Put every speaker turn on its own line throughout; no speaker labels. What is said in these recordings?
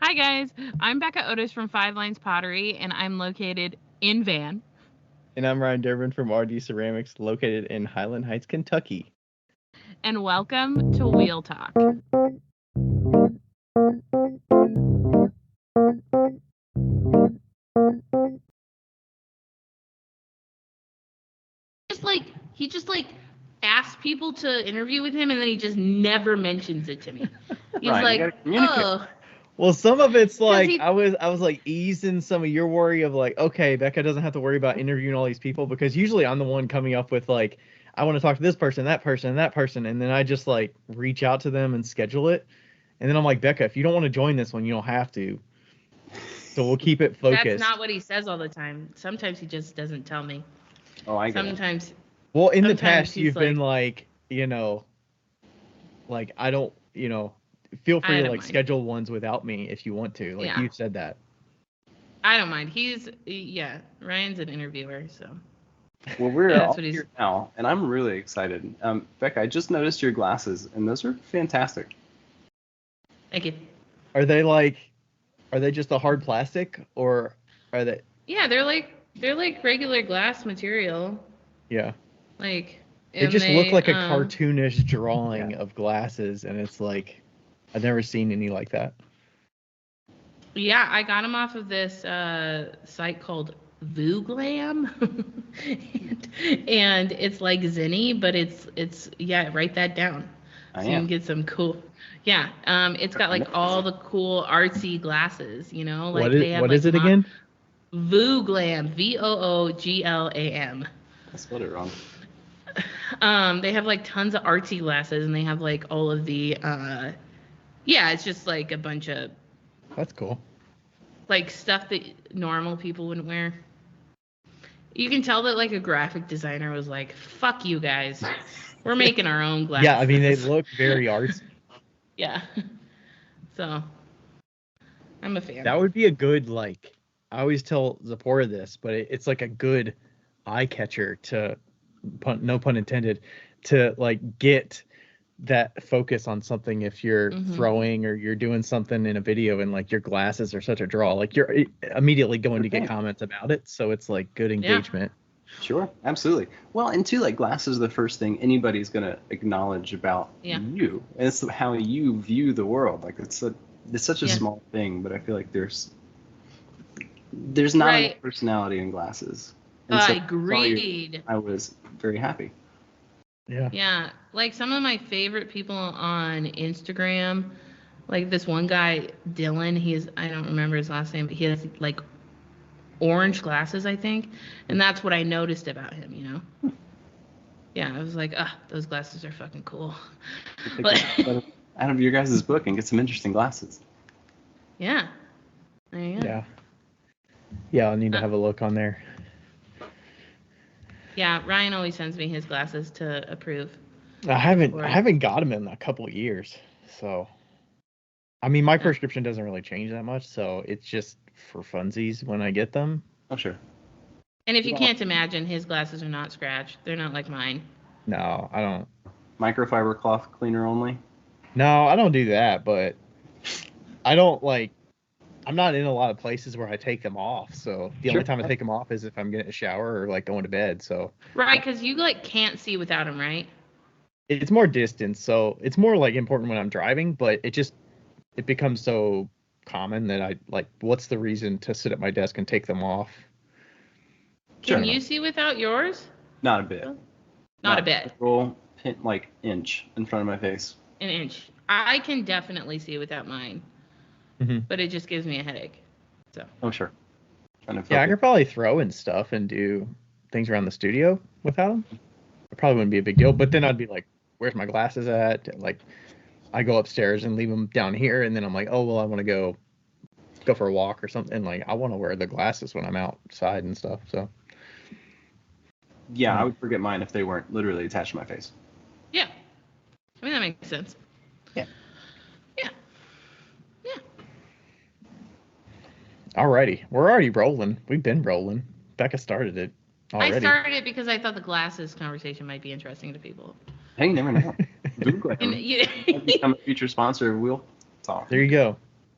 Hi guys, I'm Becca Otis from Five Lines Pottery, and I'm located in Van.
And I'm Ryan Durbin from RD Ceramics, located in Highland Heights, Kentucky.
And welcome to Wheel Talk. He just asks people to interview with him, and then he just never mentions it to me. He's
Ryan, you gotta communicate.
oh,
Well, some of it's like
he-
I was like easing some of your worry of like, okay, Becca doesn't have to worry about interviewing all these people, because usually I'm the one coming up with like, I want to talk to this person, that person, and that person, and then I just like reach out to them and schedule it. And then I'm like, Becca, if you don't want to join this one, you don't have to. So we'll keep it focused.
that's not what he says all the time. Sometimes he just doesn't tell me.
Oh, I get it.
Sometimes.
Well, in the
Sometimes
past,
he's
you've been like, like I don't, feel free
I
to
don't
like
mind.
schedule ones without me if you want to. Like
Yeah.
you said that.
I don't mind. Ryan's an interviewer, so.
Well, we're
That's
all
what he's-
here now, and I'm really excited. Becca, I just noticed your glasses, and those are fantastic.
Thank you.
Are they just a hard plastic, or are they?
Yeah, they're like regular glass material.
Yeah.
Like
They
and
just look like a
um,
cartoonish drawing
Yeah.
of glasses, and it's like I've never seen any like that.
Yeah, I got them off of this site called Vooglam, and it's like Zinni, but it's write that down.
I
So you
am.
can get some cool. Yeah, it's got like all the cool artsy glasses, like
What
they
is
have
what
like
is it again?
Vooglam, Vooglam.
I spelled it wrong.
They have like tons of artsy glasses, and they have like all of the it's just like a bunch of
That's cool.
like stuff that normal people wouldn't wear. You can tell that like a graphic designer was like, "Fuck you guys, we're making our own glasses."
Yeah, I mean they look very artsy.
Yeah. So, I'm a fan.
That would be a good like. I always tell Zipporah this, but it's like a good eye catcher to, no pun intended, to like get that focus on something if you're throwing or you're doing something in a video, and like your glasses are such a draw, like you're immediately going to get comments about it, so it's like good engagement.
Sure, absolutely. Well, and too, like glasses are the first thing anybody's gonna acknowledge about you, and it's how you view the world. Like it's such a small thing, but I feel like there's not enough personality in glasses. And so
Agreed.
I was very happy.
Yeah, like some of my favorite people on Instagram, like this one guy, Dylan, I don't remember his last name, but he has like orange glasses, I think, and that's what I noticed about him, Yeah, I was like, those glasses are fucking cool.
But out of your guys' book and get some interesting glasses.
Yeah. There you go.
Yeah, I'll need to have a look on there.
Yeah, Ryan always sends me his glasses to approve.
I haven't got them in a couple of years, so I mean my prescription doesn't really change that much, so it's just for funsies when I get them.
Oh sure.
And if you can't imagine, his glasses are not scratched. They're not like mine.
No, I don't.
Microfiber cloth cleaner only?
No, I don't do that, but I don't like. I'm not in a lot of places where I take them off, so the only time I take them off is if I'm getting a shower or like going to bed. So
right, because you like can't see without them, right?
It's more distance, so it's more like important when I'm driving, but it becomes so common that I like. What's the reason to sit at my desk and take them off?
Can you see without yours?
Not a bit.
Not a bit.
Roll pin like inch in front of my face.
An inch. I can definitely see without mine, but it just gives me a headache. So.
Oh sure.
Yeah, I could probably throw and stuff and do things around the studio without them. It probably wouldn't be a big deal, but then I'd be like, "Where's my glasses at?" Like, I go upstairs and leave them down here, and then I'm like, "Oh well, I want to go for a walk or something." Like, I want to wear the glasses when I'm outside and stuff. So.
Yeah, I would forget mine if they weren't literally attached to my face.
Yeah, I mean that makes sense.
Yeah.
Yeah.
Alrighty, we're already rolling. We've been rolling. Becca started it already.
I started it because I thought the glasses conversation might be interesting to people.
Hey, you never know. Become a future sponsor of Wheel Talk.
There you go.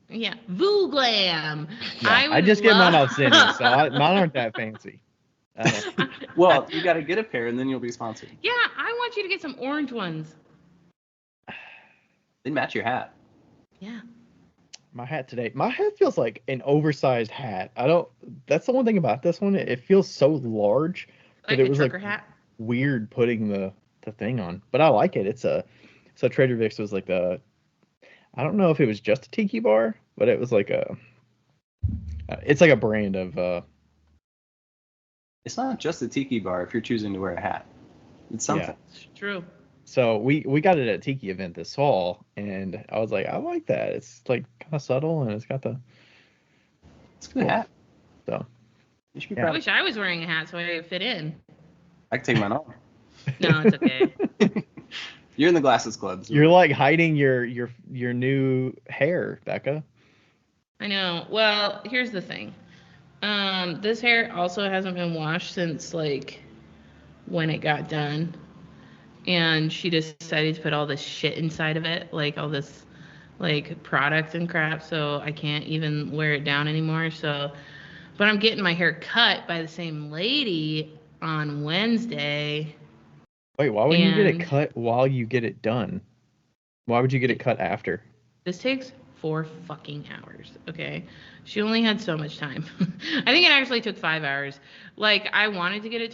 Yeah, Voo Glam.
No, I just get mine off Cindy, so mine aren't that fancy.
Well, you got to get a pair, and then you'll be sponsored.
Yeah, I want you to get some orange ones.
They match your hat.
Yeah.
My hat today. My hat feels like an oversized hat. That's the one thing about this one. It feels so large
that it was like hat?
Weird putting the thing on. But I like it. So Trader Vic's was like I don't know if it was just a tiki bar, but it was like it's like a brand of
It's not just a tiki bar if you're choosing to wear a hat. It's something.
Yeah, it's true.
So we got it at a tiki event this fall, and I was like, I like that. It's like kind of subtle, and it's got the.
It's a good hat.
So.
You should be proud. I wish I was wearing a hat so I could fit in.
I can take mine off.
No, it's okay.
You're in the glasses club. So.
You're like hiding your new hair, Becca.
I know. Well, here's the thing. This hair also hasn't been washed since like when it got done. And she decided to put all this shit inside of it, like all this like product and crap, so I can't even wear it down anymore. So, but I'm getting my hair cut by the same lady on Wednesday.
Wait, why wouldn't you get it cut while you get it done? Why would you get it cut after?
This takes 4 fucking hours, okay? She only had so much time. I think it actually took 5 hours. Like, I wanted to get it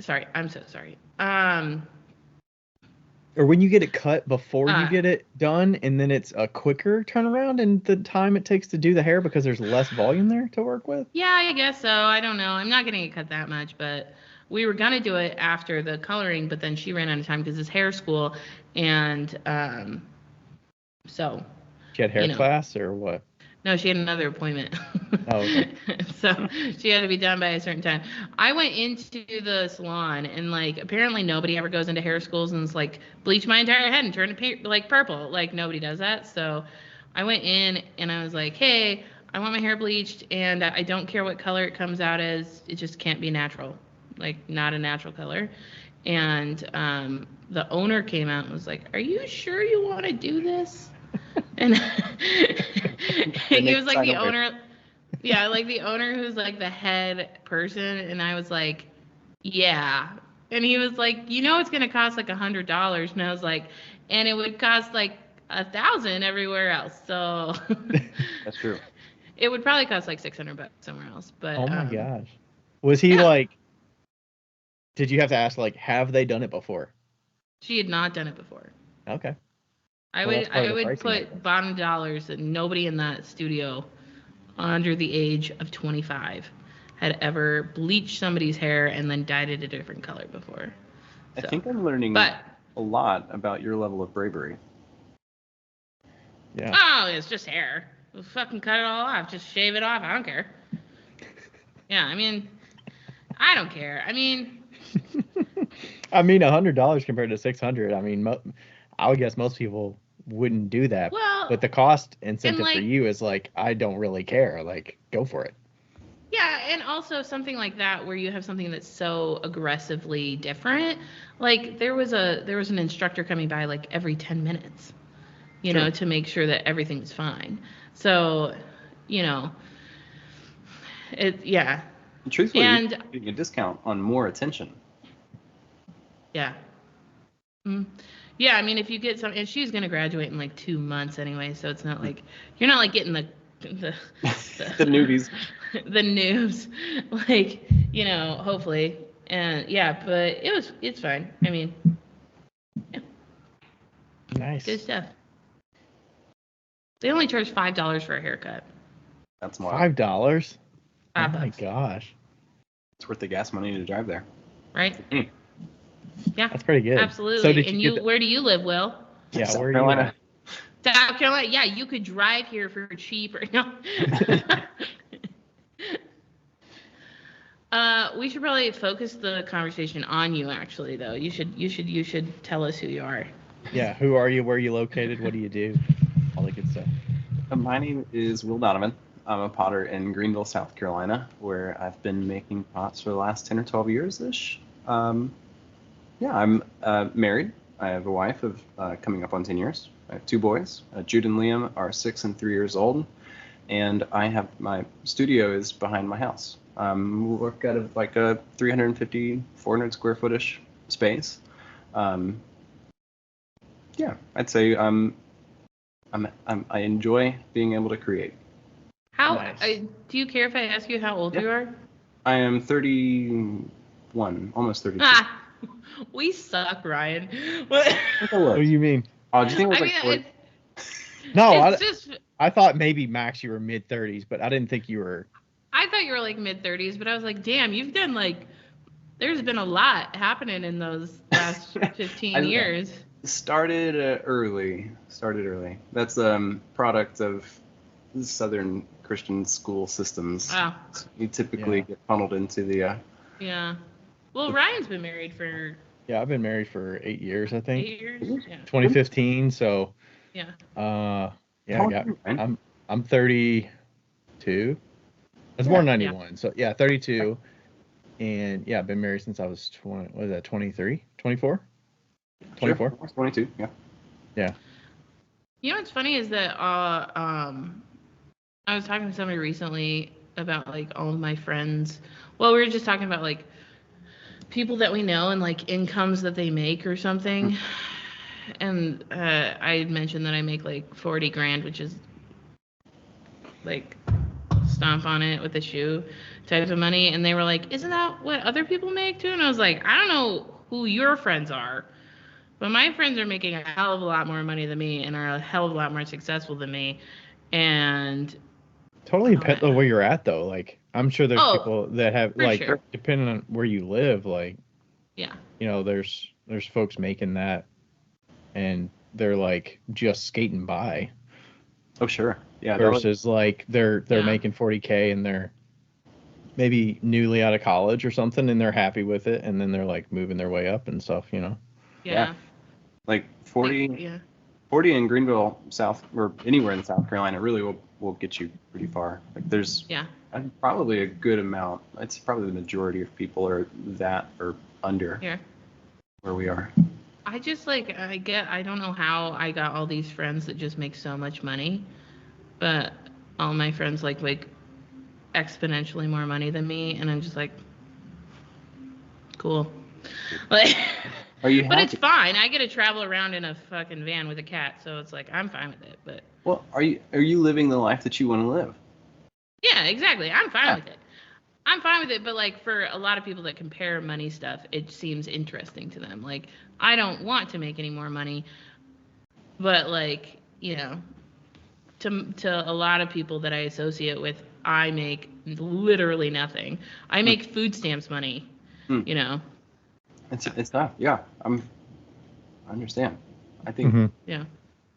sorry, I'm so sorry.
Or when you get it cut before you get it done, and then it's a quicker turnaround in the time it takes to do the hair because there's less volume there to work with?
Yeah, I guess so. I don't know. I'm not getting it cut that much, but we were going to do it after the coloring, but then she ran out of time because it's hair school, and so.
She had hair class or what?
No, she had another appointment.
Oh, okay.
So she had to be done by a certain time. I went into the salon, and like apparently nobody ever goes into hair schools and it's like bleach my entire head and turn it like purple. Like nobody does that. So I went in and I was like, hey, I want my hair bleached, and I don't care what color it comes out as. It just can't be natural, like not a natural color. And the owner came out and was like, are you sure you want to do this? And he was like the owner. Yeah, like the owner who's like the head person, and I was like, yeah. And he was like, it's gonna cost like $100, and I was like, and it would cost like $1,000 everywhere else. So
that's true.
It would probably cost like $600 somewhere else. But
oh my gosh, was he like? Did you have to ask like, have they done it before?
She had not done it before.
Okay.
I would put bottom dollars that nobody in that studio under the age of 25 had ever bleached somebody's hair and then dyed it a different color before.
So, I think I'm learning a lot about your level of bravery.
Yeah.
Oh, it's just hair. We'll fucking cut it all off. Just shave it off. I don't care. Yeah, I mean, I don't care. I mean,
$100 compared to $600. I mean, I would guess most people wouldn't do that.
Well,
but the cost incentive for you is like, I don't really care. Like, go for it.
Yeah, and also something like that where you have something that's so aggressively different. Like there was an instructor coming by like every 10 minutes, you know, to make sure that everything's fine. So, yeah.
And truthfully, you're getting a discount on more attention.
Yeah. Mm-hmm. Yeah, I mean, if you get some, and she's gonna graduate in like 2 months anyway, so it's not like you're not like getting the
the newbies,
the noobs, like hopefully, and yeah, but it's fine. I mean, yeah.
Nice,
good stuff. They only charge $5 for a haircut.
That's more.
$5.
Oh
my gosh,
it's worth the gas money to drive there.
Right. Mm. Yeah,
that's pretty good.
Absolutely. So and where do you live, Will?
Yeah,
South Carolina.
South Carolina. Yeah, you could drive here for cheap or no. We should probably focus the conversation on you. Actually, though, you should tell us who you are.
Yeah, who are you? Where are you located? What do you do? All the good stuff.
My name is Will Donovan. I'm a potter in Greenville, South Carolina, where I've been making pots for the last 10 or 12 years ish. Yeah, I'm married I have a wife of coming up on 10 years. I have 2 boys. Jude and Liam are 6 and 3 years old. And I have my studio is behind my house. We work out of like a 350, 400 square footish space. Yeah, I'd say I enjoy being able to create.
How
Nice.
do you care if I ask you how old you are?
I am 31, almost 32.
Ah, we suck, Ryan. What?
What do you mean?
Oh, do you think it was
I
like
mean,
40?
No,
it's just.
I thought maybe Max you were mid-30s, but I didn't think you were.
I thought you were like mid-30s, but I was like, damn, you've done like. There's been a lot happening in those last 15 years.
Started early. That's product of Southern Christian school systems.
Wow.
You typically get funneled into the.
Yeah. Well, Ryan's been married for.
Yeah, I've been married for 8 years, I think.
8 years. Yeah.
2015. So.
Yeah.
Yeah. I'm 32. I was born 91, so yeah, 32. And yeah, I've been married since I was 20. What is that? 23, 24, 24.
Sure. 22. Yeah.
Yeah.
You know what's funny is that I was talking to somebody recently about like all of my friends. Well, we were just talking about like people that we know and like incomes that they make or something. And I mentioned that I make like 40 grand, which is like stomp on it with a shoe type of money. And they were like, isn't that what other people make too? And I was like, I don't know who your friends are, but my friends are making a hell of a lot more money than me and are a hell of a lot more successful than me. And
totally depends on where you're at though. Like I'm sure there's people that have like depending on where you live, like there's folks making that and they're like just skating by.
Oh sure. Yeah.
Versus like they're making 40K and they're maybe newly out of college or something and they're happy with it and then they're like moving their way up and stuff,
Yeah.
Like 40 in Greenville, South, or anywhere in South Carolina really will get you pretty far. Like there's probably a good amount. It's probably the majority of people are that or under where we are.
I just I don't know how I got all these friends that just make so much money, but all my friends like exponentially more money than me, and I'm just like, cool. Like,
are you happy?
But it's fine. I get to travel around in a fucking van with a cat, so it's like I'm fine with it. But
well, are you living the life that you want to live?
Yeah, exactly. I'm fine with it. I'm fine with it, but like for a lot of people that compare money stuff, it seems interesting to them. Like I don't want to make any more money, but like, to a lot of people that I associate with, I make literally nothing. I make food stamps money,
It's tough. Yeah, I understand. I think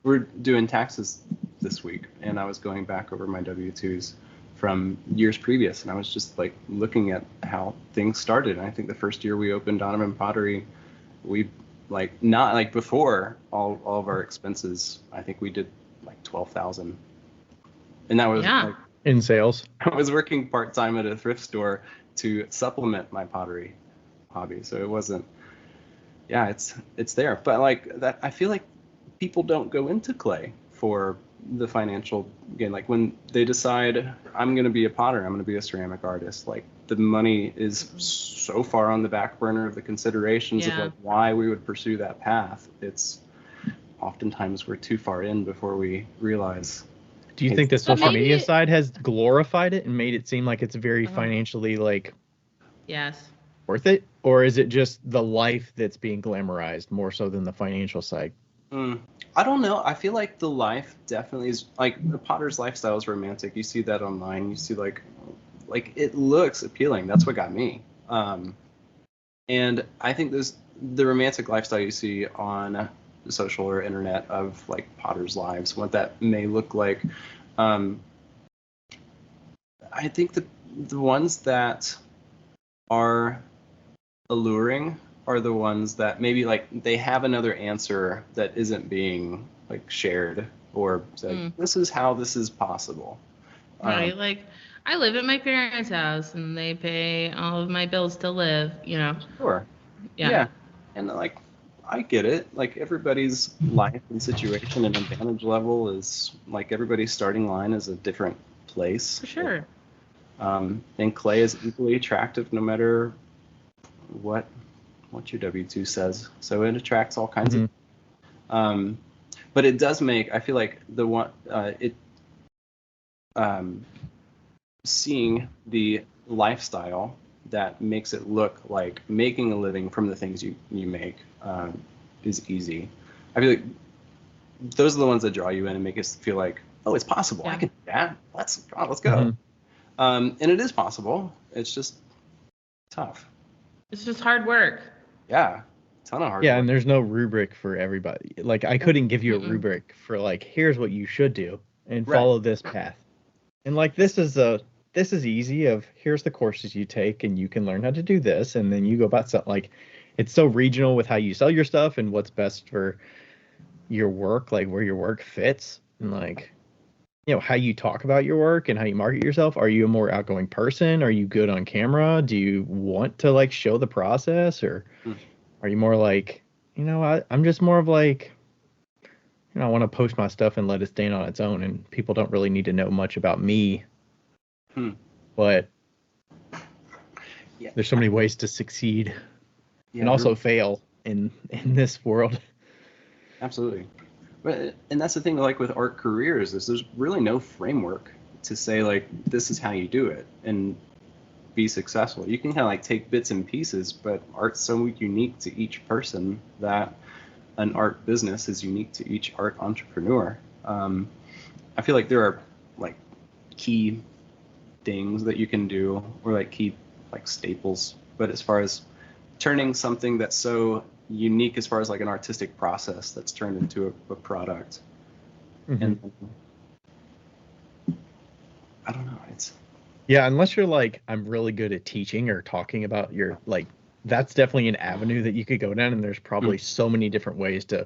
we're doing taxes this week, and I was going back over my W-2s from years previous, and I was just like looking at how things started. And I think the first year we opened Donovan Pottery, we not like before all of our expenses, I think we did like 12,000, and that was like
in sales.
I was working part-time at a thrift store to supplement my pottery hobby, so it wasn't. Yeah, it's there, but like that, I feel like people don't go into clay for the financial gain. Like when they decide I'm going to be a potter, I'm going to be a ceramic artist, like the money is so far on the back burner of the considerations of like why we would pursue that path. It's oftentimes we're too far in before we realize.
Do you think the social media side has glorified it and made it seem like it's very financially worth it, or is it just the life that's being glamorized more so than the financial side?
I don't know. I feel like the life definitely is like the potter's lifestyle is romantic. You see that online. You see like it looks appealing. That's what got me. And I think the romantic lifestyle you see on the social or internet of like potters' lives, what that may look like. I think the ones that are alluring are the ones that maybe like they have another answer that isn't being like shared or said, this is how this is possible.
Right. Like I live at my parents' house and they pay all of my bills to live,
Sure. Yeah. And like I get it. Like everybody's life and situation and advantage level is like everybody's starting line is a different place.
For sure.
And clay is equally attractive no matter what your W-2 says. So it attracts all kinds of. But it does make, I feel like seeing the lifestyle that makes it look like making a living from the things you make is easy. I feel like those are the ones that draw you in and make us feel like, oh, it's possible. I can do that. Let's go. And it is possible. It's just tough.
It's just hard work.
Yeah. Ton of hard work.
Yeah, and there's no rubric for everybody. Like I couldn't give you a rubric for like, here's what you should do and follow this path. And like this is easy of here's the courses you take and you can learn how to do this and then you go about something. Like it's so regional with how you sell your stuff and what's best for your work, like where your work fits and like, you know, how you talk about your work and how you market yourself. Are you a more outgoing person? Are you good on camera? Do you want to like show the process, or are you more like, you know, I'm just more of like, you know, I want to post my stuff and let it stand on its own and people don't really need to know much about me. But there's so many ways to succeed and also fail in this world.
Absolutely. But, and that's the thing, like with art careers, is there's really no framework to say like this is how you do it and be successful. You can kind of like take bits and pieces, but art's so unique to each person that an art business is unique to each art entrepreneur. I feel like there are like key things that you can do, or like key like staples. But as far as turning something that's so unique as far as like an artistic process that's turned into a product, and I don't know, it's
unless you're like, I'm really good at teaching or talking about your, like, that's definitely an avenue that you could go down, and there's probably so many different ways to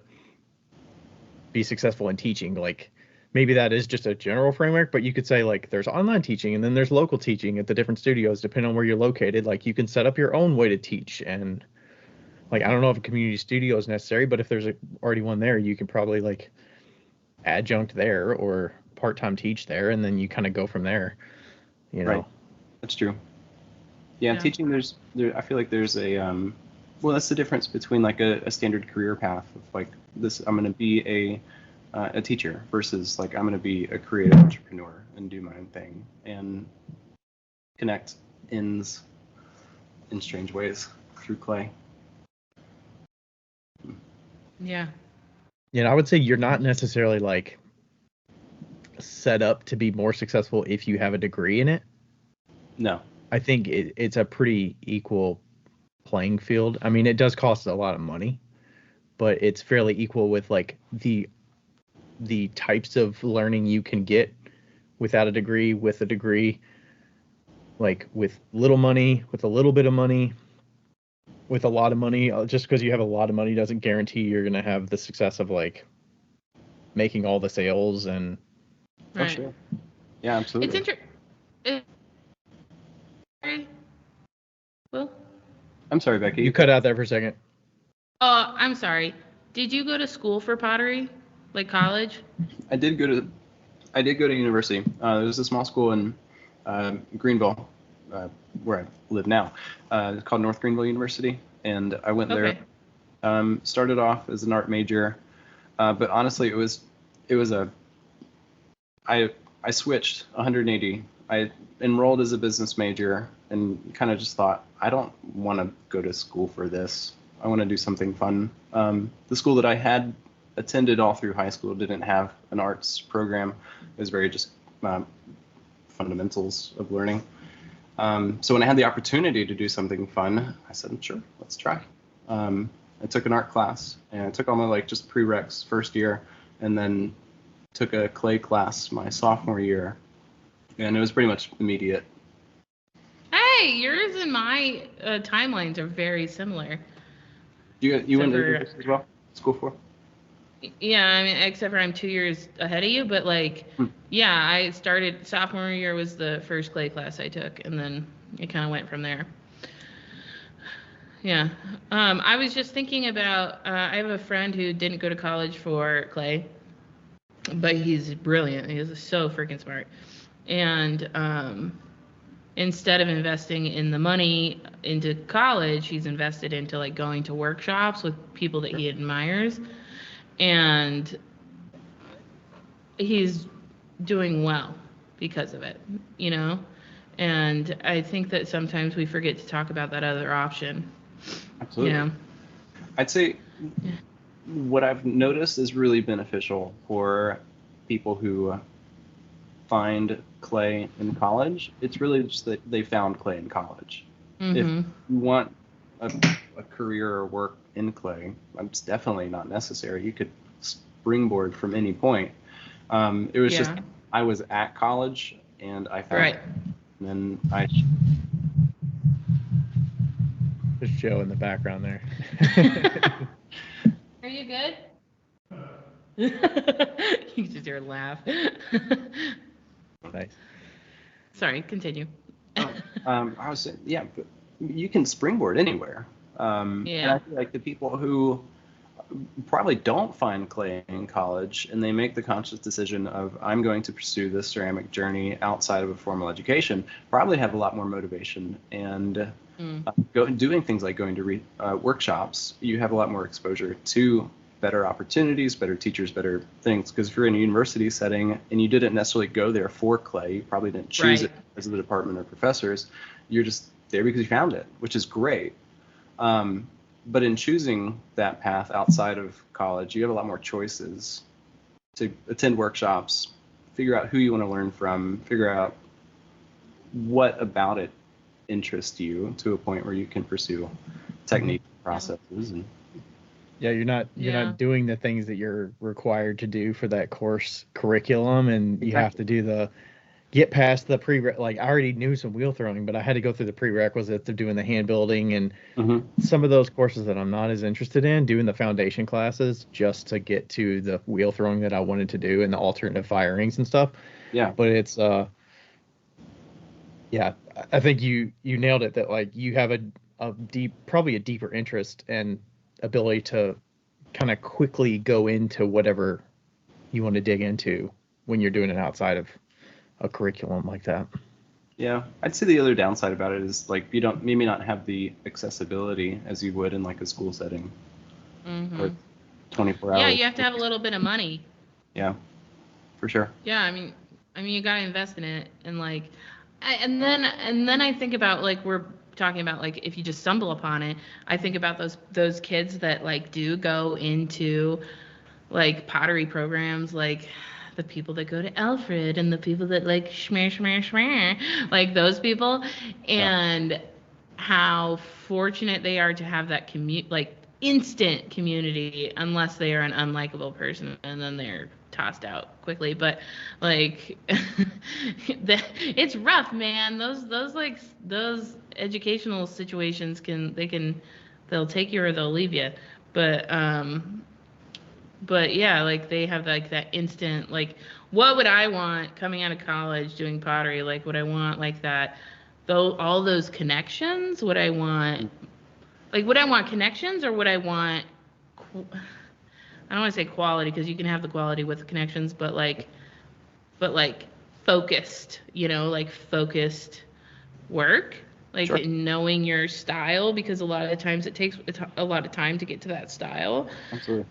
be successful in teaching. Like maybe that is just a general framework, but you could say like there's online teaching and then there's local teaching at the different studios depending on where you're located. Like you can set up your own way to teach, and like I don't know if a community studio is necessary, but if there's already one there, you can probably like adjunct there or part-time teach there, and then you kind of go from there, you know.
Right. That's true. Yeah, teaching, I feel like there's a well, that's the difference between like a standard career path of like this, I'm going to be a teacher versus like I'm going to be a creative entrepreneur and do my own thing and connect ends in strange ways through clay.
Yeah.
Yeah, I would say you're not necessarily like set up to be more successful if you have a degree in it.
No.
I think it's a pretty equal playing field. I mean, it does cost a lot of money, but it's fairly equal with like the types of learning you can get without a degree, with a degree, like with little money, with a little bit of money, with a lot of money. Just because you have a lot of money doesn't guarantee you're going to have the success of like making all the sales and.
Right.
Oh, sure. Yeah, absolutely.
It's Will?
I'm sorry, Becca.
You cut out there for a second.
Oh, I'm sorry. Did you go to school for pottery, like college?
I did go to university. There was a small school in Greenville, where I live now. It's called North Greenville University, and I went there. Started off as an art major, but honestly, I switched 180. I enrolled as a business major and kind of just thought, I don't want to go to school for this. I want to do something fun. The school that I had attended all through high school didn't have an arts program. It was very just fundamentals of learning. So when I had the opportunity to do something fun, I said, sure, let's try. I took an art class, and I took all my like just prereqs first year, and then took a clay class my sophomore year, and it was pretty much immediate.
Hey, yours and my timelines are very similar.
You went to this as well? School for?
Yeah, I mean, except for I'm 2 years ahead of you, but like, yeah, I started sophomore year was the first clay class I took, and then it kind of went from there. Yeah. I was just thinking about, I have a friend who didn't go to college for clay, but he's brilliant. He's so freaking smart. And instead of investing in the money into college, he's invested into like going to workshops with people that he admires. And he's doing well because of it, you know? And I think that sometimes we forget to talk about that other option.
Absolutely.
You know?
I'd say what I've noticed is really beneficial for people who find clay in college. It's really just that they found clay in college.
Mm-hmm.
If you want a career or work in clay, it's definitely not necessary. You could springboard from any point. It was just I was at college and I found it. And then
There's Joe in the background there.
Are you good? You just hear a laugh.
Nice.
Sorry, continue.
I was saying, yeah, but you can springboard anywhere. And I feel like the people who probably don't find clay in college and they make the conscious decision of I'm going to pursue this ceramic journey outside of a formal education probably have a lot more motivation and doing things like going to workshops. You have a lot more exposure to better opportunities, better teachers, better things, because if you're in a university setting and you didn't necessarily go there for clay, you probably didn't choose it as the department or professors, you're just there because you found it, which is great. But in choosing that path outside of college, you have a lot more choices to attend workshops, figure out who you want to learn from, figure out what about it interests you to a point where you can pursue technique processes. And
you're not doing the things that you're required to do for that course curriculum, and you have to do get past the like I already knew some wheel throwing, but I had to go through the prerequisites of doing the hand building and some of those courses that I'm not as interested in, doing the foundation classes just to get to the wheel throwing that I wanted to do and the alternative firings and stuff.
Yeah.
But it's I think you nailed it, that like you have probably a deeper interest and ability to kind of quickly go into whatever you want to dig into when you're doing it outside of a curriculum like that.
Yeah, I'd say the other downside about it is like you don't maybe not have the accessibility as you would in like a school setting. Or 24 hours.
Yeah, you have to have a little bit of money.
Yeah, for sure.
Yeah, I mean you gotta invest in it, and like, and then I think about like we're talking about like if you just stumble upon it, I think about those kids that like do go into like pottery programs, like the people that go to Alfred and the people that like schmear, like those people, and how fortunate they are to have that like instant community, unless they are an unlikable person and then they're tossed out quickly. But like it's rough, man. Those educational situations they'll take you or they'll leave you. But yeah, like they have like that instant, like what would I want coming out of college doing pottery? Like would I want like that, though, all those connections? Would I want connections, or would I want, I don't want to say quality, because you can have the quality with the connections, but like focused, like focused work, like knowing your style, because a lot of the times it takes a lot of time to get to that style.
Absolutely.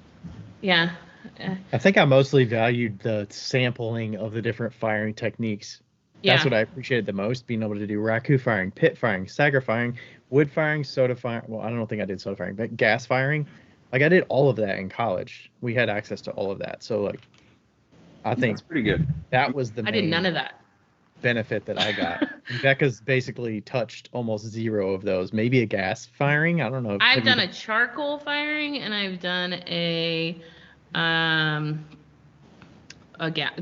Yeah.
I think I mostly valued the sampling of the different firing techniques. That's what I appreciated the most, being able to do raku firing, pit firing, stagger firing, wood firing, soda firing. Well, I don't think I did soda firing, but gas firing. Like I did all of that in college. We had access to all of that. So like, I think
that's pretty good.
That was the
I did none of that
benefit that I got. And Becca's basically touched almost zero of those. Maybe a gas firing. I don't know.
I've done a charcoal firing, and I've done a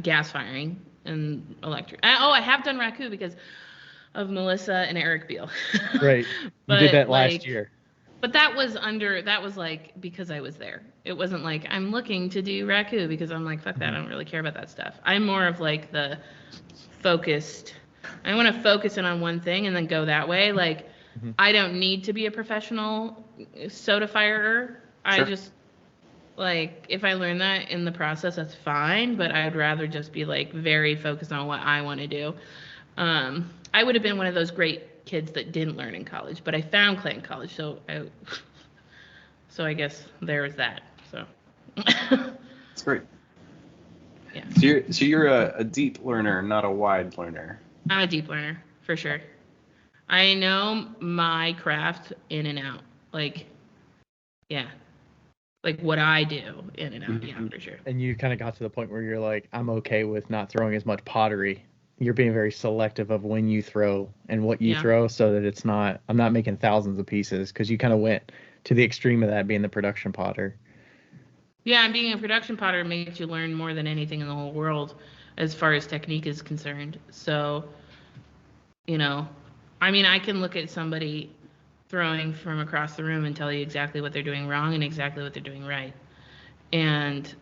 gas firing and electric. I have done raku because of Melissa and Eric Beal.
Right. You did that last year.
But that was like because I was there. It wasn't like I'm looking to do raku because I'm like, fuck that, I don't really care about that stuff. I'm more of like the focused. I want to focus in on one thing and then go that way. Like I don't need to be a professional soda firer. I just, like, if I learn that in the process, that's fine, but I'd rather just be, like, very focused on what I want to do. I would have been one of those great kids that didn't learn in college, but I found clay in college, so I guess there was that. So
That's great.
Yeah.
So you're a deep learner, not a wide learner.
I'm a deep learner for sure. I know my craft in and out. Like, yeah. Like what I do in and out, yeah, for sure.
And you kind of got to the point where you're like, I'm okay with not throwing as much pottery. You're being very selective of when you throw and what you throw, so that I'm not making thousands of pieces, because you kind of went to the extreme of that being the production potter.
Yeah, and being a production potter makes you learn more than anything in the whole world as far as technique is concerned. So, you know, I mean, I can look at somebody throwing from across the room and tell you exactly what they're doing wrong and exactly what they're doing right. And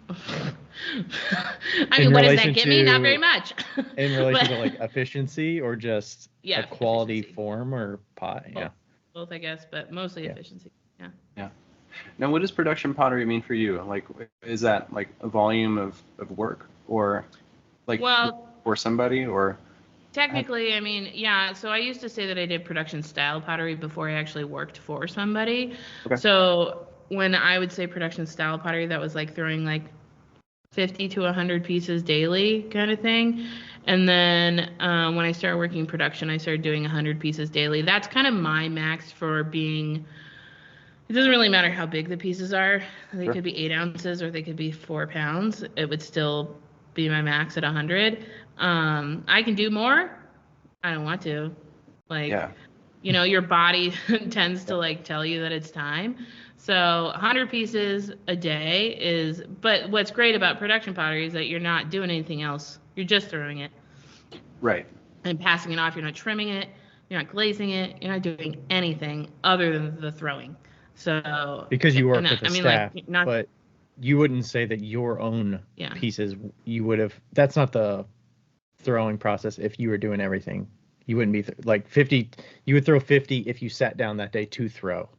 I mean, what does that get me? Not very much.
In relation to like efficiency, or just a quality form or pot?
Both,
yeah.
Both, I guess, but mostly efficiency. Yeah.
Yeah. Now, what does production pottery mean for you? Like, is that like a volume of work, or like for somebody, or?
Technically, I mean, yeah. So I used to say that I did production style pottery before I actually worked for somebody. Okay. So when I would say production style pottery, that was like throwing like 50 to 100 pieces daily kind of thing. And then when I started working in production, I started doing 100 pieces daily. That's kind of my max for being. It doesn't really matter how big the pieces are. They could be 8 ounces or they could be 4 pounds. It would still be my max at 100. I can do more. I don't want to. Like, you know, your body tends to like tell you that it's time. So 100 pieces a day is, but what's great about production pottery is that you're not doing anything else. You're just throwing it.
Right.
And passing it off. You're not trimming it. You're not glazing it. You're not doing anything other than the throwing. So
because you work with the staff, like, but you wouldn't say that your own pieces you would have. That's not the throwing process. If you were doing everything, you wouldn't be like 50. You would throw 50 if you sat down that day to throw.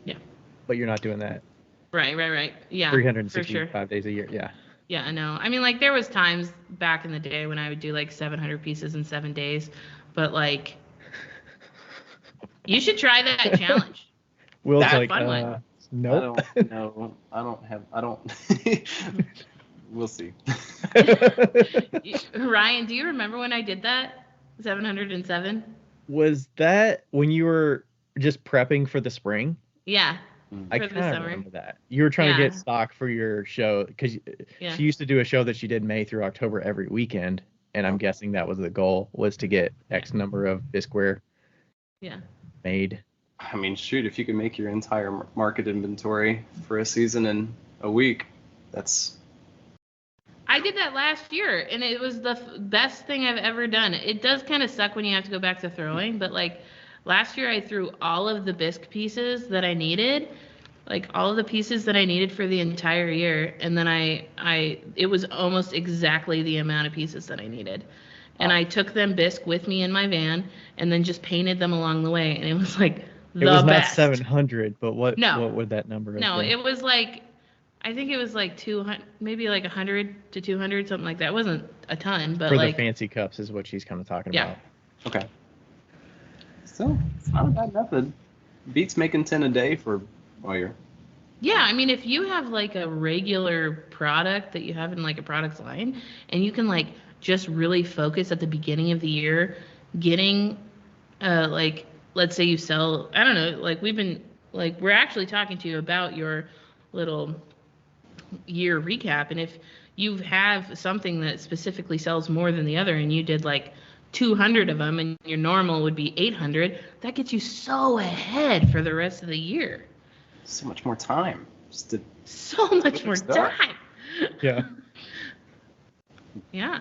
Yeah.
But you're not doing that.
Right. Yeah.
365 days a year. Yeah.
Yeah, I know. I mean, like, there was times back in the day when I would do like 700 pieces in 7 days, but like, you should try that challenge.
Will's like, nope.
I don't. We'll see.
Ryan, do you remember when I did that? 707?
Was that when you were just prepping for the spring?
Yeah.
I kind of remember that. You were trying to get stock for your show, because she used to do a show that she did May through October every weekend, and I'm guessing that was the goal, was to get X number of bisqueware made.
I mean, shoot, if you can make your entire market inventory for a season in a week, that's...
I did that last year, and it was the best thing I've ever done. It does kind of suck when you have to go back to throwing, but like last year I threw all of the bisque pieces that I needed, like all of the pieces that I needed for the entire year, and then it was almost exactly the amount of pieces that I needed. And I took them bisque with me in my van and then just painted them along the way, and it was like the best. It was
not 700, but what would that number have been?
No, it was like, I think it was like 200, maybe like 100 to 200, something like that. It wasn't a ton, but
for
like,
the fancy cups is what she's kind of talking about.
Okay. So it's not a bad method. Beats making 10 a day for all year.
Yeah, I mean, if you have like a regular product that you have in like a product line, and you can like just really focus at the beginning of the year, getting like, let's say you sell, I don't know, like we're actually talking to you about your little year recap, and if you have something that specifically sells more than the other, and you did like 200 of them, and your normal would be 800, that gets you so ahead for the rest of the year.
So much more time.
So much more time.
Yeah.
Yeah.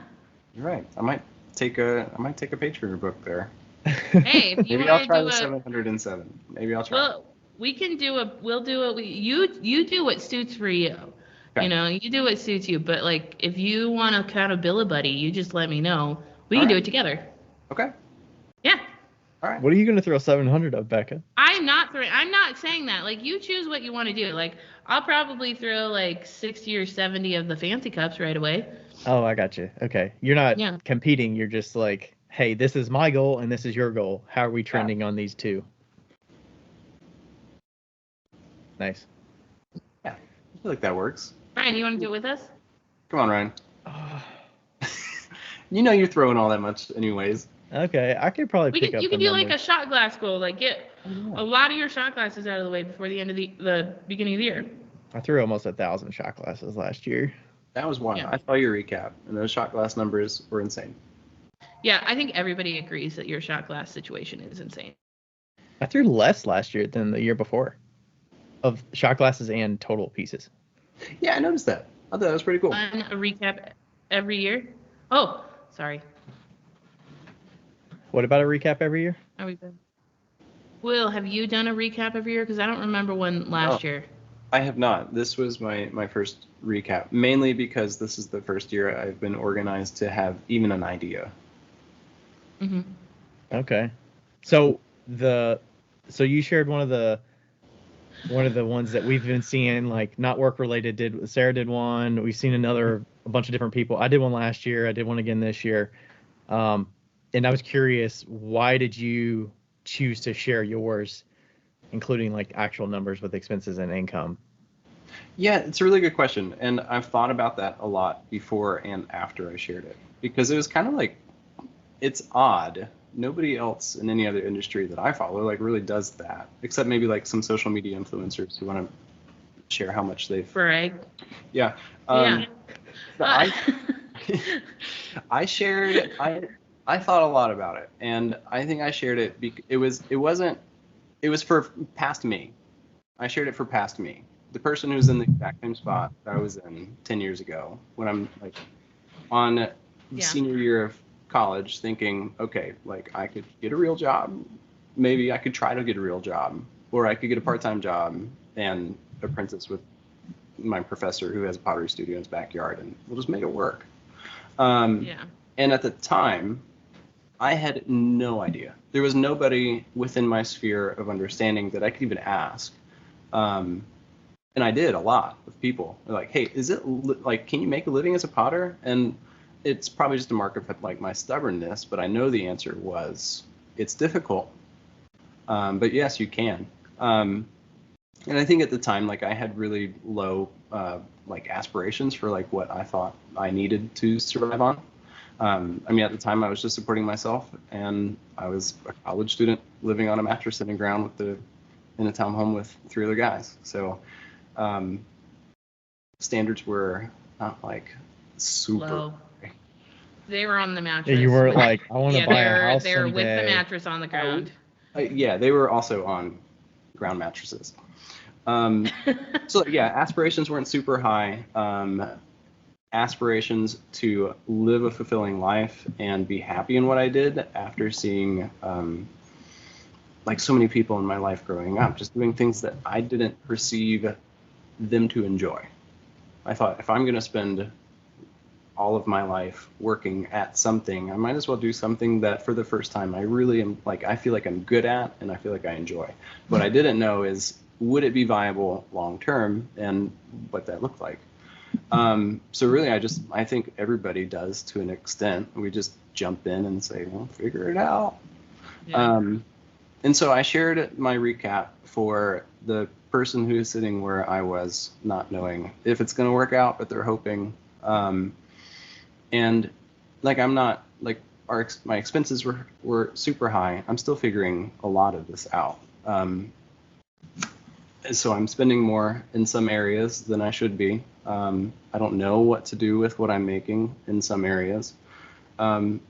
You're right. I might take a page for your book there.
Hey, if you
maybe I'll try the 707. Maybe I'll try.
Well, we'll do it. You do what suits for you. Okay. You know, you do what suits you. But like, if you want to kind of bill a buddy, you just let me know. We can do it together.
Okay.
Yeah.
All right.
What are you gonna throw 700 of, Becca?
I'm not saying that. Like, you choose what you want to do. Like, I'll probably throw like 60 or 70 of the fancy cups right away.
Oh, I got you. Okay, you're not competing. You're just like, hey, this is my goal and this is your goal. How are we trending on these two? Nice.
Yeah, I feel like that works.
Ryan, you want to do it with us?
Come on, Ryan. You know you're throwing all that much anyways.
Okay, I could probably pick up.
You can do like a shot glass goal. Like, get a lot of your shot glasses out of the way before the end of the beginning of the year.
I threw almost 1,000 shot glasses last year.
That was wild. Yeah. I saw your recap, and those shot glass numbers were insane.
Yeah, I think everybody agrees that your shot glass situation is insane.
I threw less last year than the year before, of shot glasses and total pieces.
Yeah, I noticed that. I thought that was pretty cool.
On a recap every year? Oh, sorry.
What about a recap every year?
Are we good? Will, have you done a recap every year? Because I don't remember one last year.
I have not. This was my first recap, mainly because this is the first year I've been organized to have even an idea.
Mm-hmm.
Okay. So you shared one of the ones that we've been seeing, like not work related. Sarah did one. We've seen a bunch of different people. I did one last year. I did one again this year. And I was curious, why did you choose to share yours, including like actual numbers with expenses and income?
Yeah, it's a really good question. And I've thought about that a lot before and after I shared it, because it was kind of like, it's odd. Nobody else in any other industry that I follow like really does that, except maybe like some social media influencers who want to share how much they've.
Right.
Yeah. I shared. I thought a lot about it, and I think I shared it. It was for past me. I shared it for past me, the person who's in the exact same spot that I was in 10 years ago, when I'm like on senior year of college, thinking, okay, like I could get a real job. Maybe I could try to get a real job, or I could get a part-time job and apprentice with my professor who has a pottery studio in his backyard, and we'll just make it work. And at the time, I had no idea. There was nobody within my sphere of understanding that I could even ask. And I did a lot with people. They're like, hey, is it like, can you make a living as a potter? And it's probably just a mark of like my stubbornness, but I know the answer was, it's difficult. But yes, you can. And I think at the time, like I had really low like aspirations for like what I thought I needed to survive on. I mean, at the time I was just supporting myself, and I was a college student living on a mattress sitting ground in a townhome with 3 other guys. So standards were not like super
low. They were on the mattress.
Yeah, you were like, I want to buy a house
they were with the mattress on the ground.
Yeah, they were also on ground mattresses. So yeah, aspirations weren't super high. Aspirations to live a fulfilling life and be happy in what I did, after seeing like so many people in my life growing up just doing things that I didn't perceive them to enjoy. I thought, if I'm going to spend all of my life working at something, I might as well do something that for the first time I really am, like, I feel like I'm good at and I feel like I enjoy. What I didn't know is, would it be viable long term, and what that looked like. So really, I think everybody does to an extent. We just jump in and say, well, figure it out. Yeah. And so I shared my recap for the person who's sitting where I was, not knowing if it's going to work out, but they're hoping. And like, I'm not like, my expenses were super high. I'm still figuring a lot of this out. So I'm spending more in some areas than I should be. I don't know what to do with what I'm making in some areas. I'm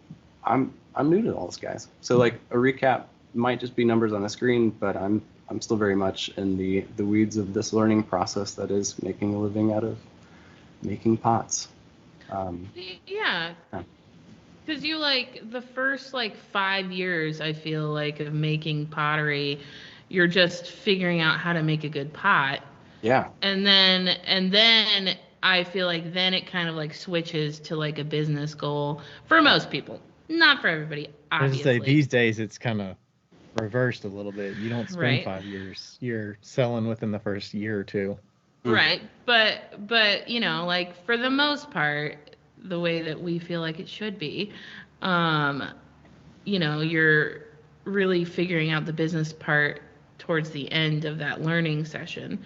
new to all this, guys. So like, a recap might just be numbers on the screen, but I'm still very much in the weeds of this learning process that is making a living out of making pots.
Yeah. Because you, like, the first like 5 years, I feel like, of making pottery, you're just figuring out how to make a good pot.
Yeah.
And then I feel like then it kind of like switches to like a business goal for most people, not for everybody, obviously.
I was gonna say, these days it's kind of reversed a little bit. You don't spend
Right.
5 years. You're selling within the first year or two.
Right. But you know, like for the most part, the way that we feel like it should be, you know, you're really figuring out the business part towards the end of that learning session.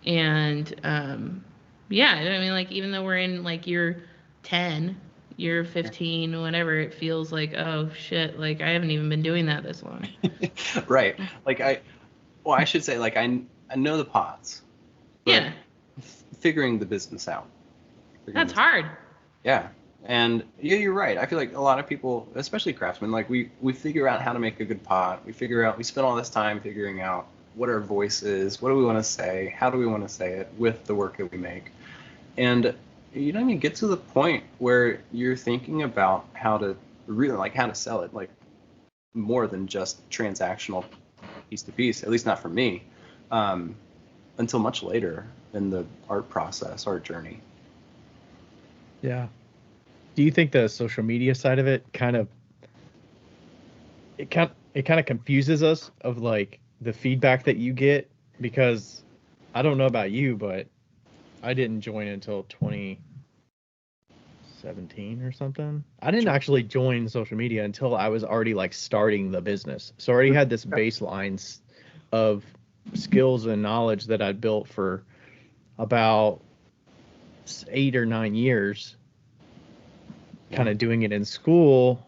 And yeah, I mean, like even though we're in like year 10, year 15, whatever, it feels like, oh shit, like I haven't even been doing that this long.
Right. Like I should say, like I know the pots.
Yeah.
Figuring the business out.
That's hard.
Yeah. And yeah, you're right. I feel like a lot of people, especially craftsmen, like we figure out how to make a good pot. We spend all this time figuring out what our voice is, what do we want to say, how do we want to say it with the work that we make. And you don't even get to the point where you're thinking about how to really like how to sell it, like more than just transactional piece to piece, at least not for me, until much later in the art process, art journey.
Yeah. Do you think the social media side of it kind of confuses us of like the feedback that you get? Because I don't know about you, but I didn't join until 2017 or something. I didn't actually join social media until I was already like starting the business. So I already had this baseline of skills and knowledge that I'd built for about 8 or 9 years, kind of doing it in school,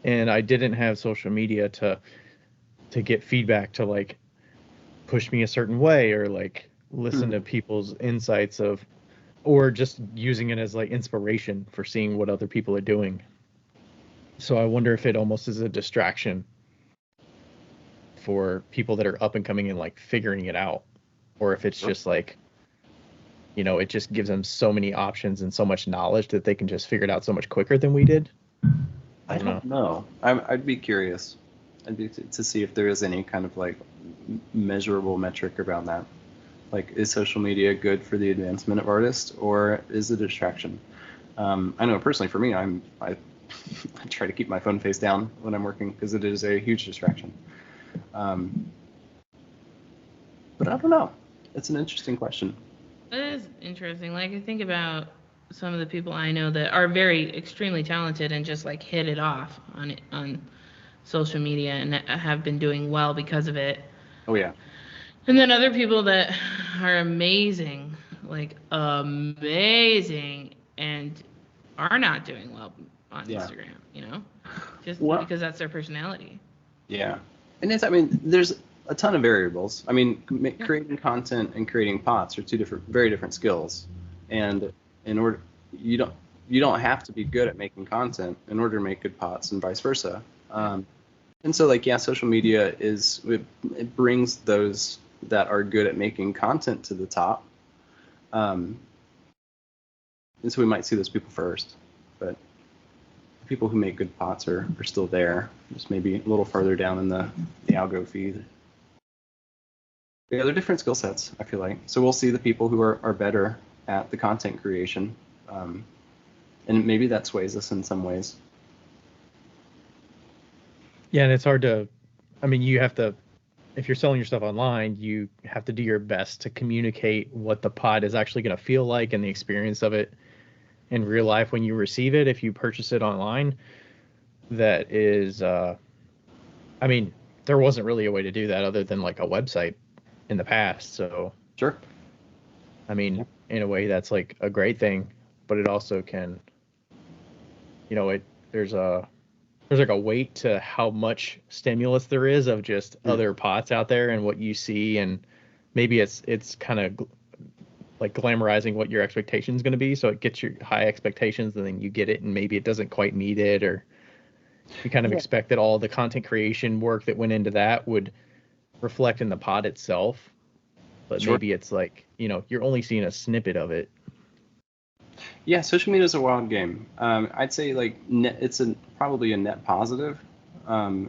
and I didn't have social media to get feedback to like push me a certain way or like listen to people's insights of, or just using it as like inspiration for seeing what other people are doing. So I wonder if it almost is a distraction for people that are up and coming and like figuring it out, or if it's just like, you know, it just gives them so many options and so much knowledge that they can just figure it out so much quicker than we did.
I don't know. I'd be curious. I'd be to see if there is any kind of like measurable metric around that. Like, is social media good for the advancement of artists, or is it a distraction? I know personally for me, I try to keep my phone face down when I'm working because it is a huge distraction. But I don't know. It's an interesting question.
It is interesting. Like I think about some of the people I know that are very extremely talented and just like hit it off on social media and have been doing well because of it.
Oh yeah.
And then other people that are amazing, like amazing, and are not doing well on Instagram, you know, just because that's their personality.
Yeah. And I mean, there's a ton of variables. I mean, creating content and creating pots are two very different skills. And in order, you don't have to be good at making content in order to make good pots, and vice versa. And so, like, yeah, social media it brings those that are good at making content to the top. And so we might see those people first, but people who make good pots are still there, just maybe a little further down in the algo feed. Yeah, they're different skill sets, I feel like. So we'll see the people who are better at the content creation, and maybe that sways us in some ways.
Yeah, and it's hard to, I mean, you have to, if you're selling your stuff online, you have to do your best to communicate what the pot is actually going to feel like and the experience of it in real life when you receive it. If you purchase it online, that is, I mean, there wasn't really a way to do that other than like a website in the past. So
sure.
I mean, in a way that's like a great thing, but it also can, you know, there's like a weight to how much stimulus there is of just other pots out there and what you see, and maybe it's kind of like glamorizing what your expectation is going to be, so it gets your high expectations and then you get it and maybe it doesn't quite meet it, or you kind of expect that all the content creation work that went into that would reflect in the pot itself, but maybe it's like, you know, you're only seeing a snippet of it.
Yeah, social media is a wild game. I'd say like it's probably a net positive. I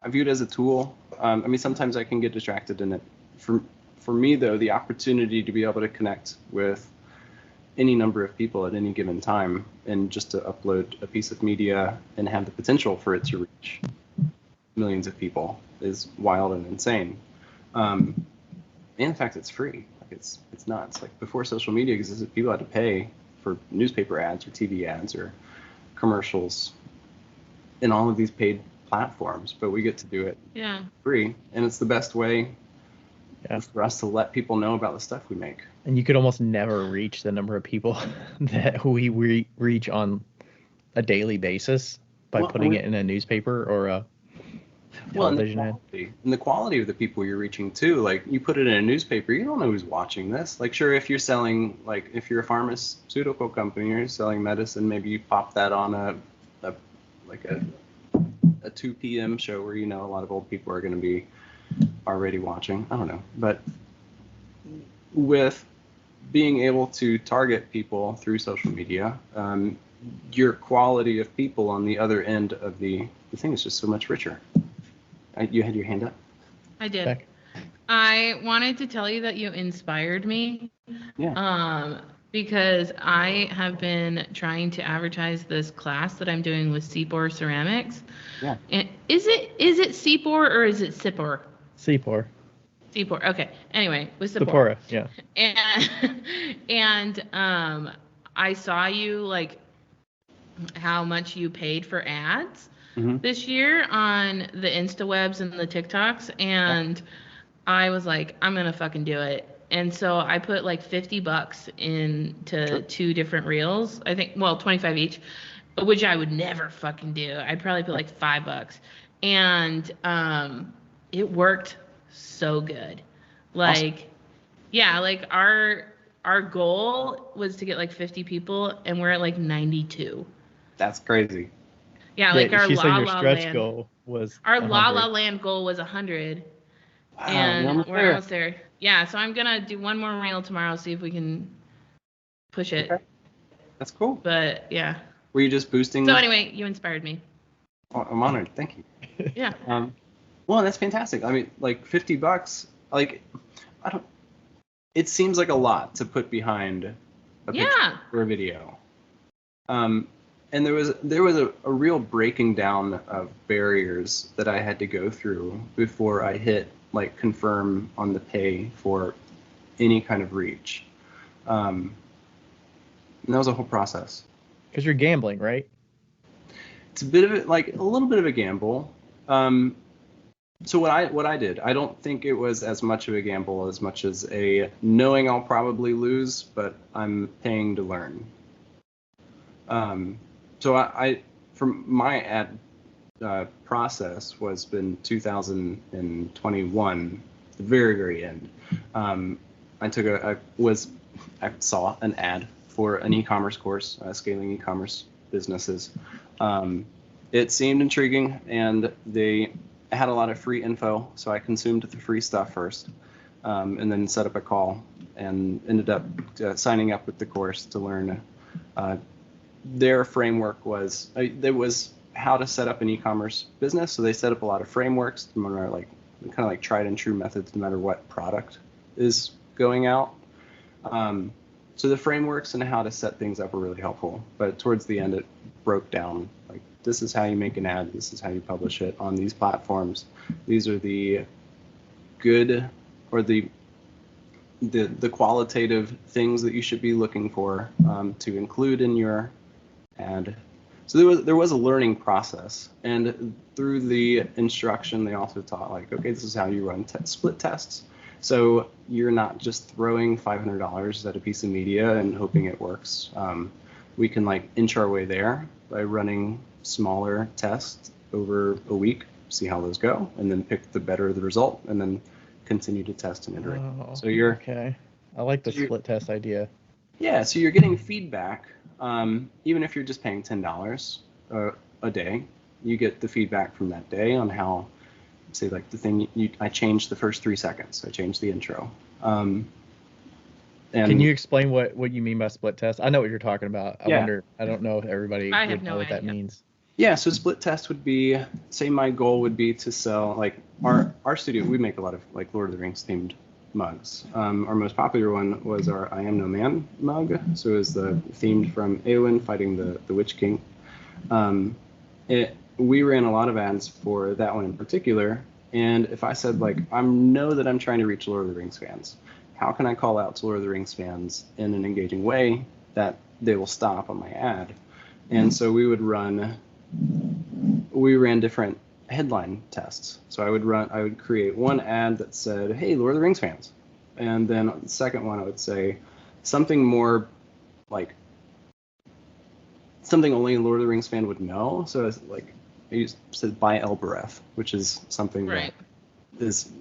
view it as a tool. I mean, sometimes I can get distracted in it. For me though, the opportunity to be able to connect with any number of people at any given time, and just to upload a piece of media and have the potential for it to reach millions of people is wild and insane. And in fact, it's free. Like it's nuts. Like before social media existed, people had to pay for newspaper ads or TV ads or commercials in all of these paid platforms, but we get to do it free, and it's the best way for us to let people know about the stuff we make.
And you could almost never reach the number of people that we reach on a daily basis by putting it in a newspaper or a television ad.
And the quality of the people you're reaching too. Like you put it in a newspaper, you don't know who's watching this. Like sure, if you're selling, like if you're a pharmaceutical company, you're selling medicine, maybe you pop that on a 2 p.m. show where a lot of old people are going to be already watching. I don't know. But with being able to target people through social media, your quality of people on the other end of the thing is just so much richer. You had your hand up?
I did. Beck. I wanted to tell you that you inspired me.
Yeah.
Because I have been trying to advertise this class that I'm doing with Seapor Ceramics.
Yeah.
And is it Seapor or is it Sipor?
Seapor.
Seapor. Okay. Anyway, with Seapor.
Sephora, yeah.
And I saw you like how much you paid for ads this year on the InstaWebs and the TikToks, and I was like, I'm gonna fucking do it. And so I put like $50 into 2 different reels. I think, well, 25 each, which I would never fucking do. I'd probably put like $5. And it worked so good. Like, awesome. Yeah, like our goal was to get like 50 people, and we're at like 92.
That's crazy.
Yeah, like our La La Land
goal was
our 100. La La Land goal was 100. Wow, and we're almost there. Yeah, so I'm gonna do one more reel tomorrow, see if we can push it.
Okay. That's cool.
But yeah.
Were you just boosting?
So anyway, you inspired me.
Oh, I'm honored. Thank you.
Yeah.
Well, that's fantastic. I mean, like $50. Like, I don't. It seems like a lot to put behind a picture or a video. And there was a real breaking down of barriers that I had to go through before I hit like confirm on the pay for any kind of reach. And that was a whole process.
Because you're gambling, right?
It's a little bit of a gamble. So what I did, I don't think it was as much of a gamble as much as a knowing I'll probably lose, but I'm paying to learn. So I from my ad process was been 2021, the very, very end. I saw an ad for an e-commerce course, scaling e-commerce businesses. It seemed intriguing, and they had a lot of free info, so I consumed the free stuff first, and then set up a call and ended up signing up with the course to learn. Their framework was how to set up an e-commerce business. So they set up a lot of frameworks, kind of like tried and true methods, no matter what product is going out. So the frameworks and how to set things up were really helpful. But towards the end, it broke down. Like, this is how you make an ad. This is how you publish it on these platforms. These are the good or the qualitative things that you should be looking for to include in your ad. So there was a learning process, and through the instruction, they also taught like, okay, this is how you run split tests. So you're not just throwing $500 at a piece of media and hoping it works. We can like inch our way there by running smaller tests over a week, see how those go, and then pick the better the result, and then continue to test and iterate.
Oh, so you're okay. I like the split test idea.
Yeah, so you're getting feedback. Even if you're just paying $10 a day, you get the feedback from that day on how, say, like the thing I changed the first 3 seconds. I changed the intro. And
can you explain what you mean by split test? I know what you're talking about. I wonder. I don't know if everybody would know what that means.
Yeah, so split test would be, say my goal would be to sell, like our studio, we make a lot of like Lord of the Rings themed mugs. Our most popular one was our I Am No Man mug. So it was the themed from Eowyn fighting the Witch King. we ran a lot of ads for that one in particular. And if I said, like, I know that I'm trying to reach Lord of the Rings fans, how can I call out to Lord of the Rings fans in an engaging way that they will stop on my ad? And so we ran different headline tests. So I would create one ad that said, hey, Lord of the Rings fans. And then the second one, I would say something more like something only a Lord of the Rings fan would know. So it's like, I said by Elbereth, which is something
right.
that is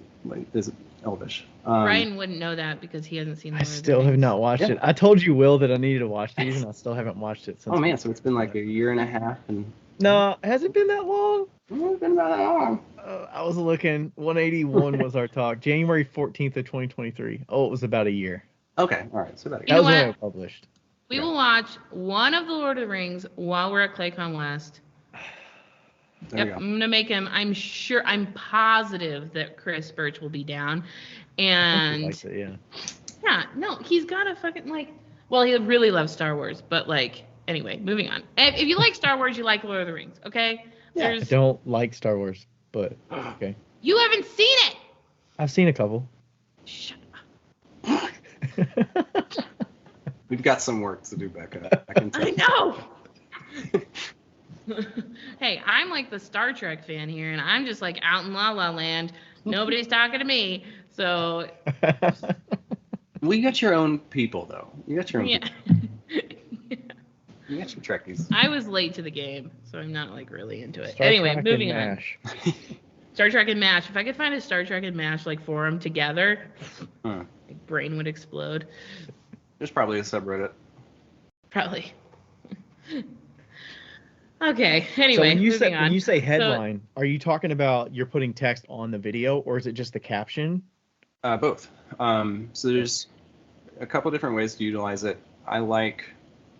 Elvish.
Brian wouldn't know that because he hasn't seen.
I still have not watched it. I told you, Will, that I needed to watch these, and I still haven't watched it since.
Oh man, so it's been like a year and a half, and
no, has it been that long?
It's been about that long.
I was looking. 181 was our talk. January 14th of 2023. Oh, it was about a year.
Okay, all right, so about a
year. That was when it was published.
We will watch one of the Lord of the Rings while we're at ClayCon West. Yep, I'm gonna make him. I'm positive that Chris Birch will be down, and
likes it,
yeah, no, he's got a fucking like. Well, he really loves Star Wars, but like, anyway, moving on. If you like Star Wars, you like Lord of the Rings, okay?
Yeah, I don't like Star Wars, but okay.
You haven't seen it.
I've seen a couple.
Shut up.
We've got some work to do, Becca. I can tell.
I know. Hey, I'm like the Star Trek fan here, and I'm just like out in La La Land. Nobody's talking to me, so.
Well, you got your own people, though. You got your own people. You got your Trekkies.
I was late to the game, so I'm not like really into it. Anyway, moving on. Star Trek and MASH. If I could find a Star Trek and MASH like forum together, my brain would explode.
There's probably a subreddit.
Probably. Okay. Anyway,
so when you say headline, are you talking about you're putting text on the video, or is it just the caption?
Both. So there's a couple different ways to utilize it. I like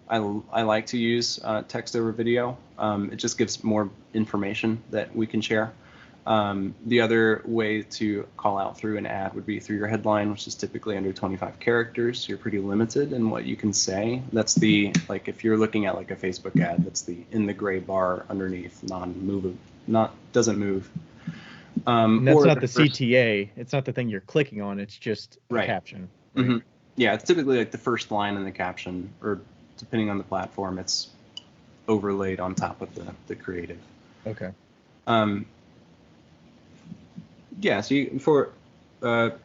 to use text over video. It just gives more information that we can share. The other way to call out through an ad would be through your headline, which is typically under 25 characters. You're pretty limited in what you can say. That's the, like, if you're looking at like a Facebook ad, that's the in the gray bar underneath, doesn't move.
And that's not the CTA. It's not the thing you're clicking on. It's just a caption. Right?
Mm-hmm. Yeah, it's typically like the first line in the caption, or depending on the platform, it's overlaid on top of the creative.
Okay.
Yeah, so the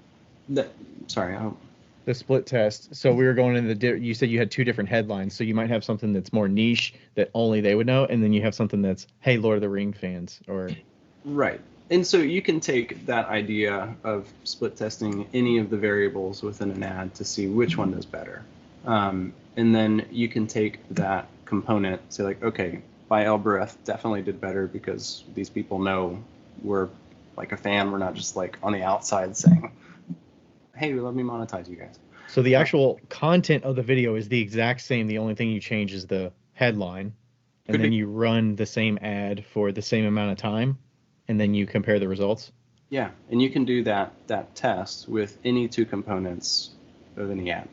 split test. So we were going into you said you had two different headlines. So you might have something that's more niche that only they would know, and then you have something that's, hey, Lord of the Ring fans, or.
Right. And so you can take that idea of split testing any of the variables within an ad to see which one does better. And then you can take that component, say like, okay, by Elbereth definitely did better because these people know we're like a fan. We're not just like on the outside saying, hey, let me monetize you guys.
So the actual content of the video is the exact same. The only thing you change is the headline. And then you run the same ad for the same amount of time. And then you compare the results?
Yeah, and you can do that test with any two components of any ad.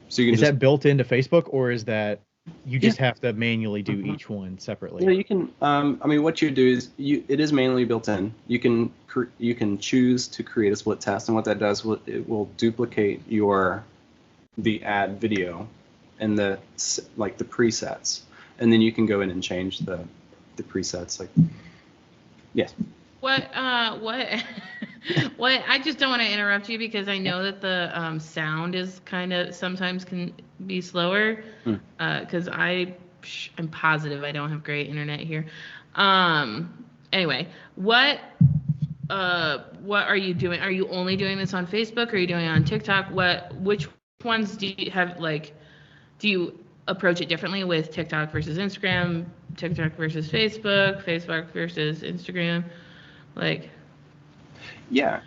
So you can
that built into Facebook, or is that you just have to manually do each one separately?
Yeah, you can. What you do is it is manually built in. You can choose to create a split test, and what that does, it will duplicate the ad video and the presets, and then you can go in and change the presets like. Yes.
What? I just don't want to interrupt you because I know that the sound is kind of sometimes can be slower. Because I'm positive I don't have great internet here. Anyway, what are you doing? Are you only doing this on Facebook? Or are you doing it on TikTok? Which ones do you have? Like, do you approach it differently with TikTok versus Instagram? TikTok versus Facebook versus Instagram, like.
Yeah,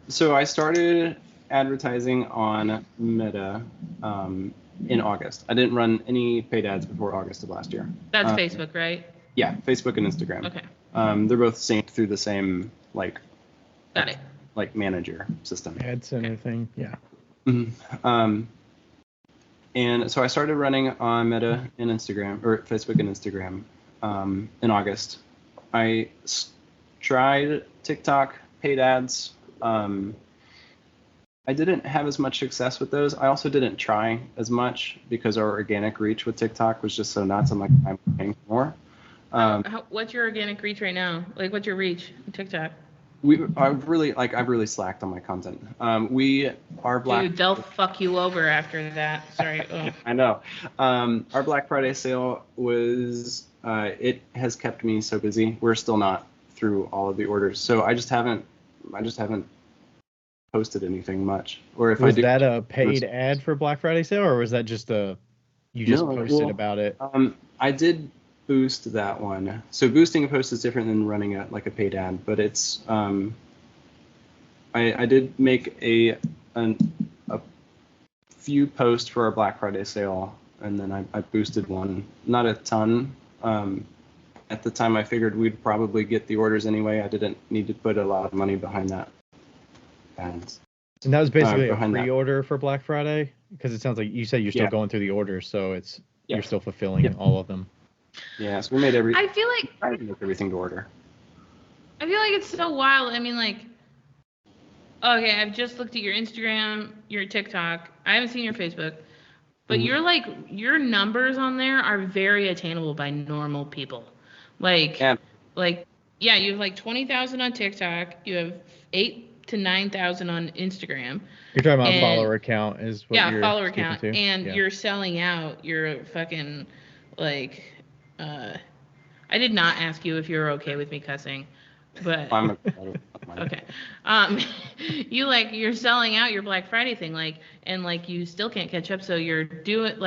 so I started advertising on Meta in August. I didn't run any paid ads before August of last year.
That's Facebook, right?
Yeah, Facebook and Instagram.
Okay.
They're both synced through the same
Got it.
Like manager system.
Ad center thing, yeah.
Mm-hmm. And so I started running on Meta and Instagram, or Facebook and Instagram. in August. I tried TikTok paid ads. I didn't have as much success with those. I also didn't try as much because our organic reach with TikTok was just so nuts. I'm like, I'm paying more.
What's your organic reach right now? Like, what's your reach on TikTok?
I've really slacked on my content.
Dude, they'll fuck you over after that. Sorry. Oh.
I know. Our Black Friday sale was it has kept me so busy. We're still not through all of the orders, so I just haven't posted anything much. Or if
was that a paid ad for Black Friday sale, or was that just you just posted about it?
I did boost that one. So boosting a post is different than running a paid ad, but it's I did make a few posts for our Black Friday sale, and then I boosted one. Not a ton. At the time, I figured we'd probably get the orders anyway. I didn't need to put a lot of money behind that. And
that was basically a pre-order for Black Friday, because it sounds like you said you're still going through the orders, so you're still fulfilling all of them.
Yeah, so we made
I feel like
I make everything to order.
I feel like it's so wild. I mean, like, okay, I've just looked at your Instagram, your TikTok. I haven't seen your Facebook, but your numbers on there are very attainable by normal people. Like, you have like 20,000 on TikTok. You have 8,000 to 9,000 on Instagram.
You're talking about follower count is what you're
follower count,
to.
And you're selling out. You're fucking like. I did not ask you if you were okay with me cussing, but okay. You're selling out your Black Friday thing, and you still can't catch up. So you're doing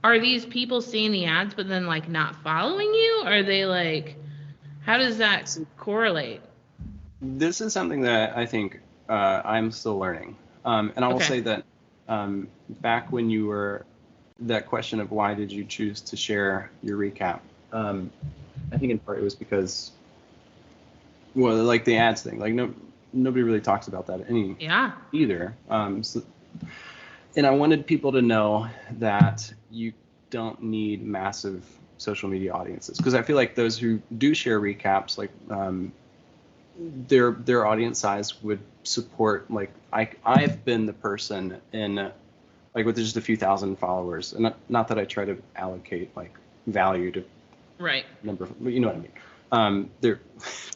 are these people seeing the ads but then not following you? Are they how does that correlate?
This is something that I think I'm still learning. And I will say that back when you were, that question of why did you choose to share your recap, I think in part it was because, the ads thing, nobody really talks about that either. And I wanted people to know that you don't need massive social media audiences, because I feel like those who do share recaps, their audience size would support. I've been the person in with just a few thousand followers, and not that I try to allocate value to number, you know what I mean.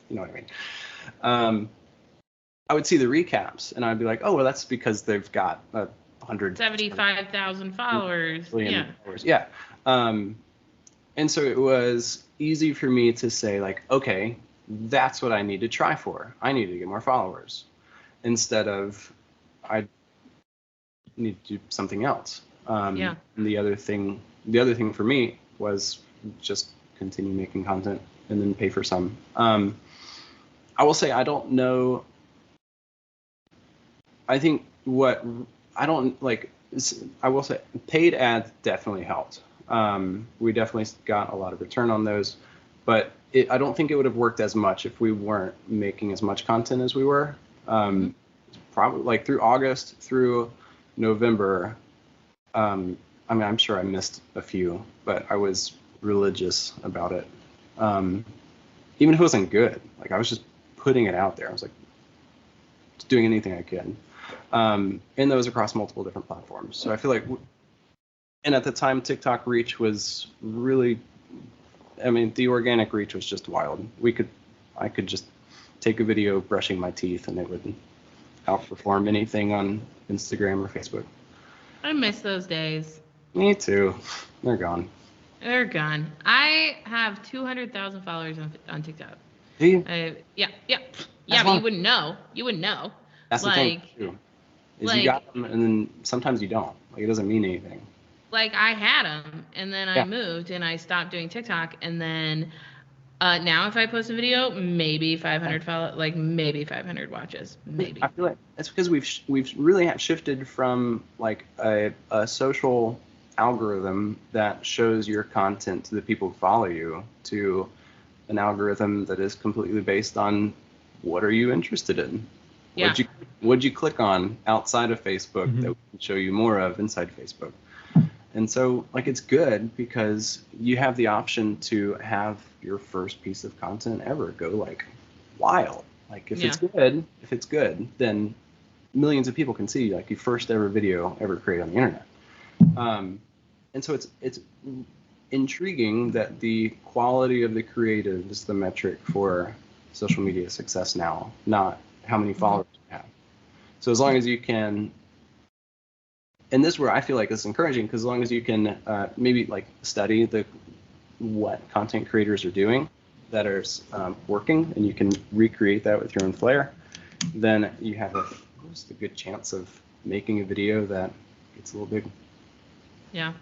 You know what I mean. I would see the recaps and I'd be like, oh well, that's because they've got
175,000 followers.
Followers. Yeah. And so it was easy for me to say okay, that's what I need to try for. I need to get more followers, instead of I need to do something else. And the other thing for me was just continue making content and then pay for some. I will say I don't know. I think I will say paid ads definitely helped. We definitely got a lot of return on those, but I don't think it would have worked as much if we weren't making as much content as we were. Probably through August through November. I'm sure I missed a few, but I was religious about it. Even if it wasn't good, I was just putting it out there. I was doing anything I could. And that was across multiple different platforms. So I feel and at the time, TikTok reach was really, the organic reach was just wild. I could just take a video brushing my teeth and it would outperform anything on Instagram or Facebook.
I miss those days.
Me too. They're gone.
They're gone. I have 200,000 followers on TikTok.
Do you?
Yeah, but you wouldn't know.
That's the thing too. You got them, and then sometimes you don't. It doesn't mean anything.
I had them, and then I moved, and I stopped doing TikTok, and then now if I post a video, maybe 500 maybe 500 watches, maybe.
I feel like it's because we've really shifted from a social algorithm that shows your content to the people who follow you to an algorithm that is completely based on what are you interested in.
Yeah.
What'd you click on outside of Facebook that would show you more of inside Facebook? And so like it's good because you have the option to have your first piece of content ever go like wild. Like if it's good, then millions of people can see like your first ever video ever created on the internet. And so it's intriguing that the quality of the creative is the metric for social media success now, not how many followers you have. So as long as you can, and this is where I feel like it's encouraging, because as long as you can maybe like study what content creators are doing that are working, and you can recreate that with your own flair, then you have just a good chance of making a video that gets a little big.
Yeah.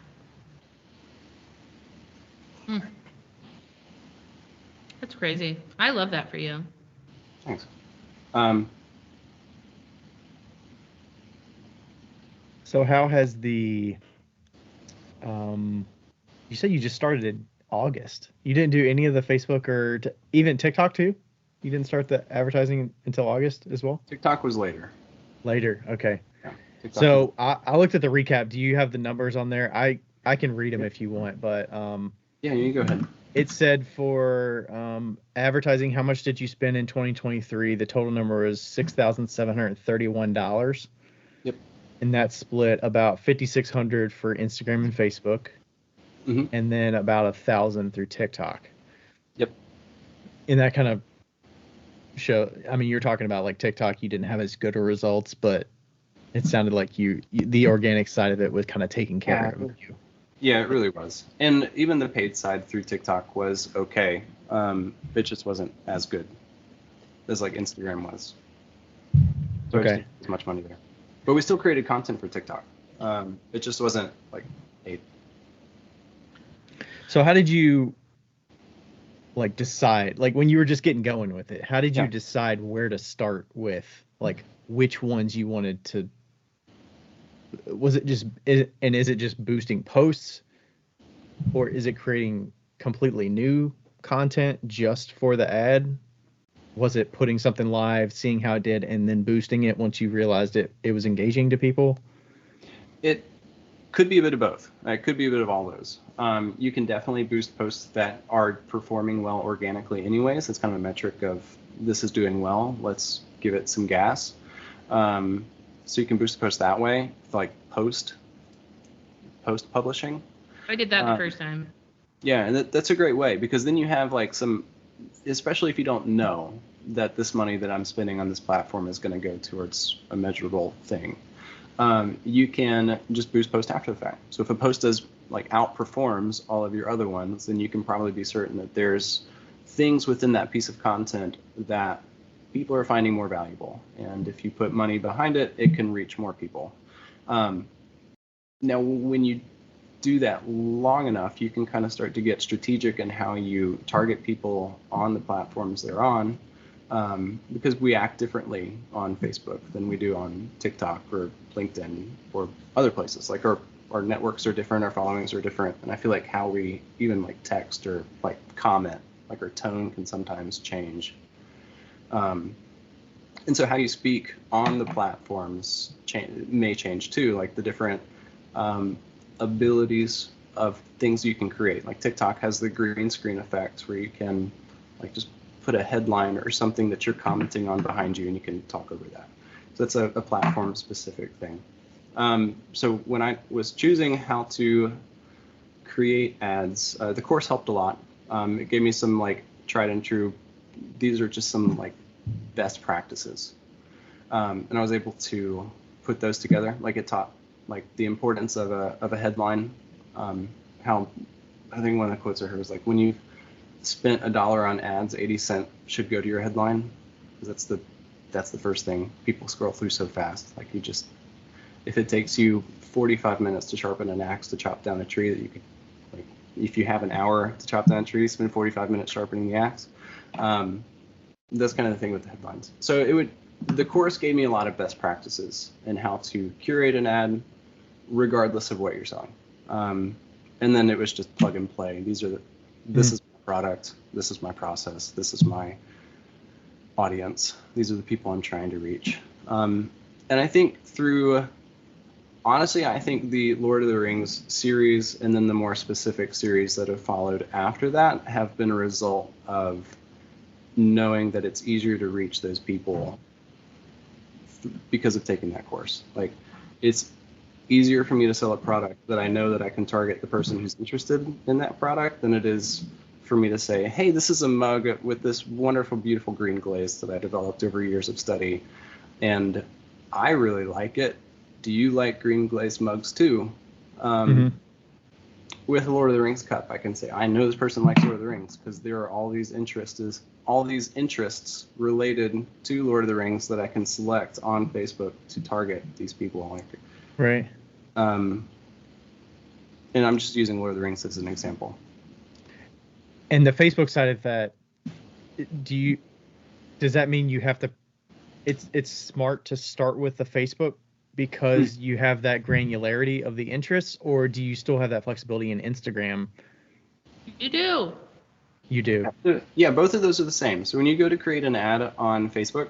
That's crazy. I love that for you.
Thanks.
So how has the you said you just started in August. You didn't do any of the Facebook or even TikTok too? You didn't start the advertising until August as well?
TikTok was later.
Later, okay.
Yeah,
so I looked at the recap. Do you have the numbers on there? I can read them if you want, but
yeah, you go ahead.
It said for advertising, how much did you spend in 2023? The total number was $6,731.
Yep.
And that split about $5,600 for Instagram and Facebook, and then about $1,000 through TikTok.
Yep.
And that kind of show. I mean, you're talking about like TikTok, you didn't have as good of results, but it sounded like the organic side of it was kind of taking care of you.
Yeah, it really was. And even the paid side through TikTok was okay. It just wasn't as good as like Instagram was. So
okay.
I just as much money there. But we still created content for TikTok. It just wasn't like paid.
So how did you like decide, like when you were just getting going with it, how did you decide where to start with, like which ones you wanted to? Was it just, is it just boosting posts, or is it creating completely new content just for the ad? Was it putting something live, seeing how it did, and then boosting it once you realized it was engaging to people?
It could be a bit of both. It could be a bit of all those. You can definitely boost posts that are performing well organically anyways. It's kind of a metric of this is doing well, let's give it some gas. So you can boost the post that way, like post publishing.
I did that the first time.
Yeah, and that's a great way, because then you have like some, especially if you don't know that this money that I'm spending on this platform is going to go towards a measurable thing. You can just boost post after the fact. So if a post does like outperforms all of your other ones, then you can probably be certain that there's things within that piece of content that people are finding more valuable. And if you put money behind it, it can reach more people. Now, when you do that long enough, you can kind of start to get strategic in how you target people on the platforms they're on, because we act differently on Facebook than we do on TikTok or LinkedIn or other places. Like our networks are different, our followings are different, and I feel like how we even like text or like comment, like our tone can sometimes change. And so how you speak on the platforms may change too, like the different abilities of things you can create. Like TikTok has the green screen effect where you can like just put a headline or something that you're commenting on behind you and you can talk over that. So that's a platform specific thing. So when I was choosing how to create ads, the course helped a lot. It gave me some like tried and true, these are just some like best practices. And I was able to put those together. Like it taught like the importance of a headline. How I think one of the quotes I heard was like, when you've spent $1 on ads, 80 cents should go to your headline, because that's the first thing. People scroll through so fast. Like if it takes you 45 minutes to sharpen an axe to chop down a tree, that you could, like, if you have an hour to chop down a tree, spend 45 minutes sharpening the axe. That's kind of the thing with the headlines. So the course gave me a lot of best practices in how to curate an ad, regardless of what you're selling. And then it was just plug and play. This is my product. This is my process. This is my audience. These are the people I'm trying to reach. And I think through honestly, I think the Lord of the Rings series and then the more specific series that have followed after that have been a result of knowing that it's easier to reach those people because of taking that course. Like, it's easier for me to sell a product that I know that I can target the person who's interested in that product than it is for me to say, hey, this is a mug with this wonderful, beautiful green glaze that I developed over years of study, and I really like it. Do you like green glazed mugs too? With Lord of the Rings cup, I can say, I know this person likes Lord of the Rings because there are all these interests related to Lord of the Rings that I can select on Facebook to target these people.
Right.
And I'm just using Lord of the Rings as an example.
And the Facebook side of that, does that mean you have to, it's smart to start with the Facebook because you have that granularity of the interests, or do you still have that flexibility in Instagram?
You do.
You do.
Yeah, both of those are the same. So when you go to create an ad on Facebook,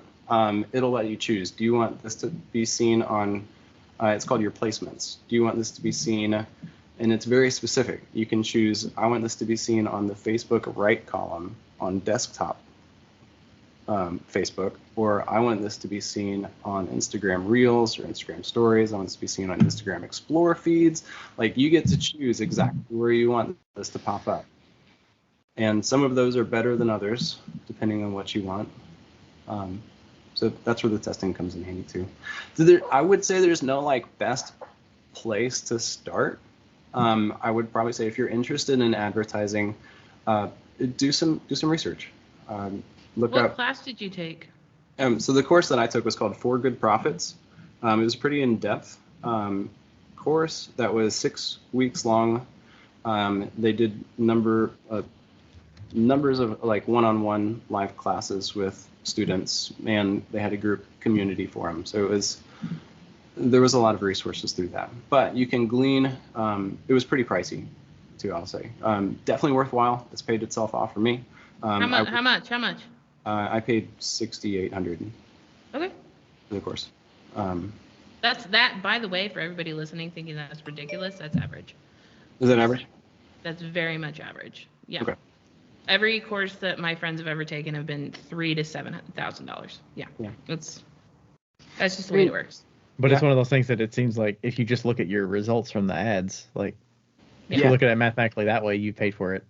it'll let you choose. Do you want this to be seen on, it's called your placements. Do you want this to be seen, and it's very specific. You can choose, I want this to be seen on the Facebook right column on desktop Facebook, or I want this to be seen on Instagram Reels or Instagram Stories. I want this to be seen on Instagram Explore feeds. Like, you get to choose exactly where you want this to pop up. And some of those are better than others, depending on what you want. So that's where the testing comes in handy too. So I would say there's no like best place to start. I would probably say if you're interested in advertising, do some research. Look
what
up.
class did you take?
So the course that I took was called For Good Profits. It was a pretty in-depth course that was 6 weeks long. They did numbers of like one-on-one live classes with students, and they had a group community for them. So there was a lot of resources through that. But you can glean. It was pretty pricey, too, I'll say. Definitely worthwhile. It's paid itself off for me.
How much?
I paid $6,800.
Okay.
For the course.
That, by the way, for everybody listening thinking that's ridiculous, that's average.
Is that average? That's
very much average. Yeah.
Okay.
Every course that my friends have ever taken have been $3,000 to $7,000. Yeah. That's just the way it works.
But it's one of those things that it seems like if you just look at your results from the ads, like if you look at it mathematically that way, you paid for it.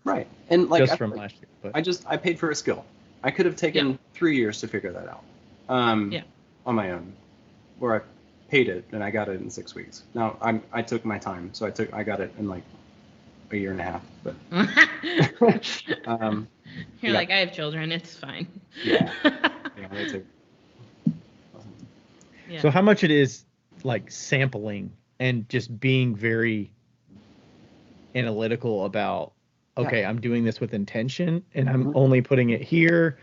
Right. And like
just from last year. But
I paid for a skill. I could have taken 3 years to figure that out. On my own. Or I paid it and I got it in 6 weeks. Now I took my time, so I got it in like a year and a half. But
you're like, I have children, it's fine.
Yeah.
So how much it is like sampling and just being very analytical about, okay, I'm doing this with intention and I'm only putting it here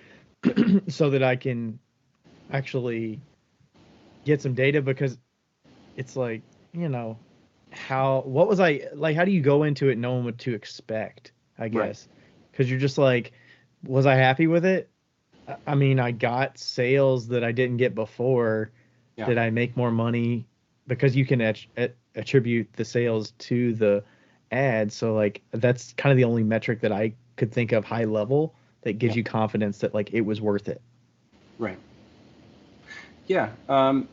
so that I can actually get some data, because it's like, how do you go into it knowing what to expect, I guess? Because you're just like, was I happy with it? I mean, I got sales that I didn't get before. Did I make more money? Because you can attribute the sales to the ad. So like, that's kind of the only metric that I could think of high level that gives you confidence that like it was worth it.
Right. Yeah. I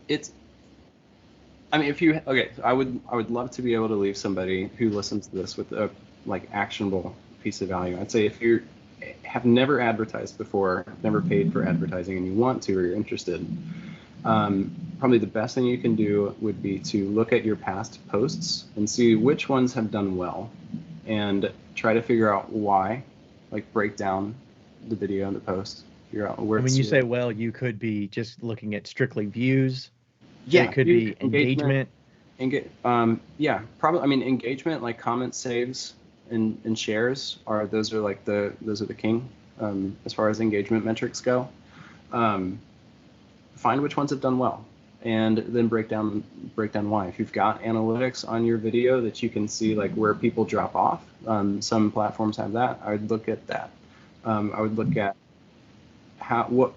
would love to be able to leave somebody who listens to this with a like actionable piece of value. I'd say if you have never advertised before, never paid for advertising, and you want to, or you're interested, probably the best thing you can do would be to look at your past posts and see which ones have done well and try to figure out why, like break down the video and the post, figure out where
when you say well, you could be just looking at strictly views. It could be engagement.
Probably. I mean, engagement, like comment saves and shares are the king as far as engagement metrics go. Find which ones have done well, and then break down why. If you've got analytics on your video that you can see like where people drop off, some platforms have that. I would look at that. I would look at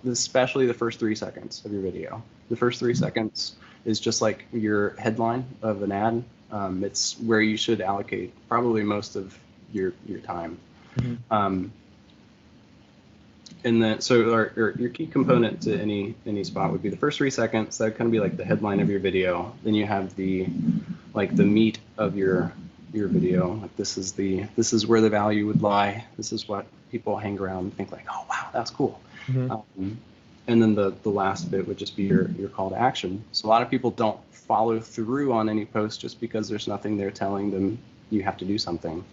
especially the first 3 seconds of your video. The first 3 seconds is just like your headline of an ad. It's where you should allocate probably most of your time. Mm-hmm. And then, so your key component to any spot would be the first 3 seconds. That would kind of be like the headline of your video. Then you have the meat of your video. Like this is where the value would lie. This is what people hang around and think like, oh wow, that's cool. Mm-hmm. And then the last bit would just be your call to action. So a lot of people don't follow through on any post just because there's nothing there telling them you have to do something.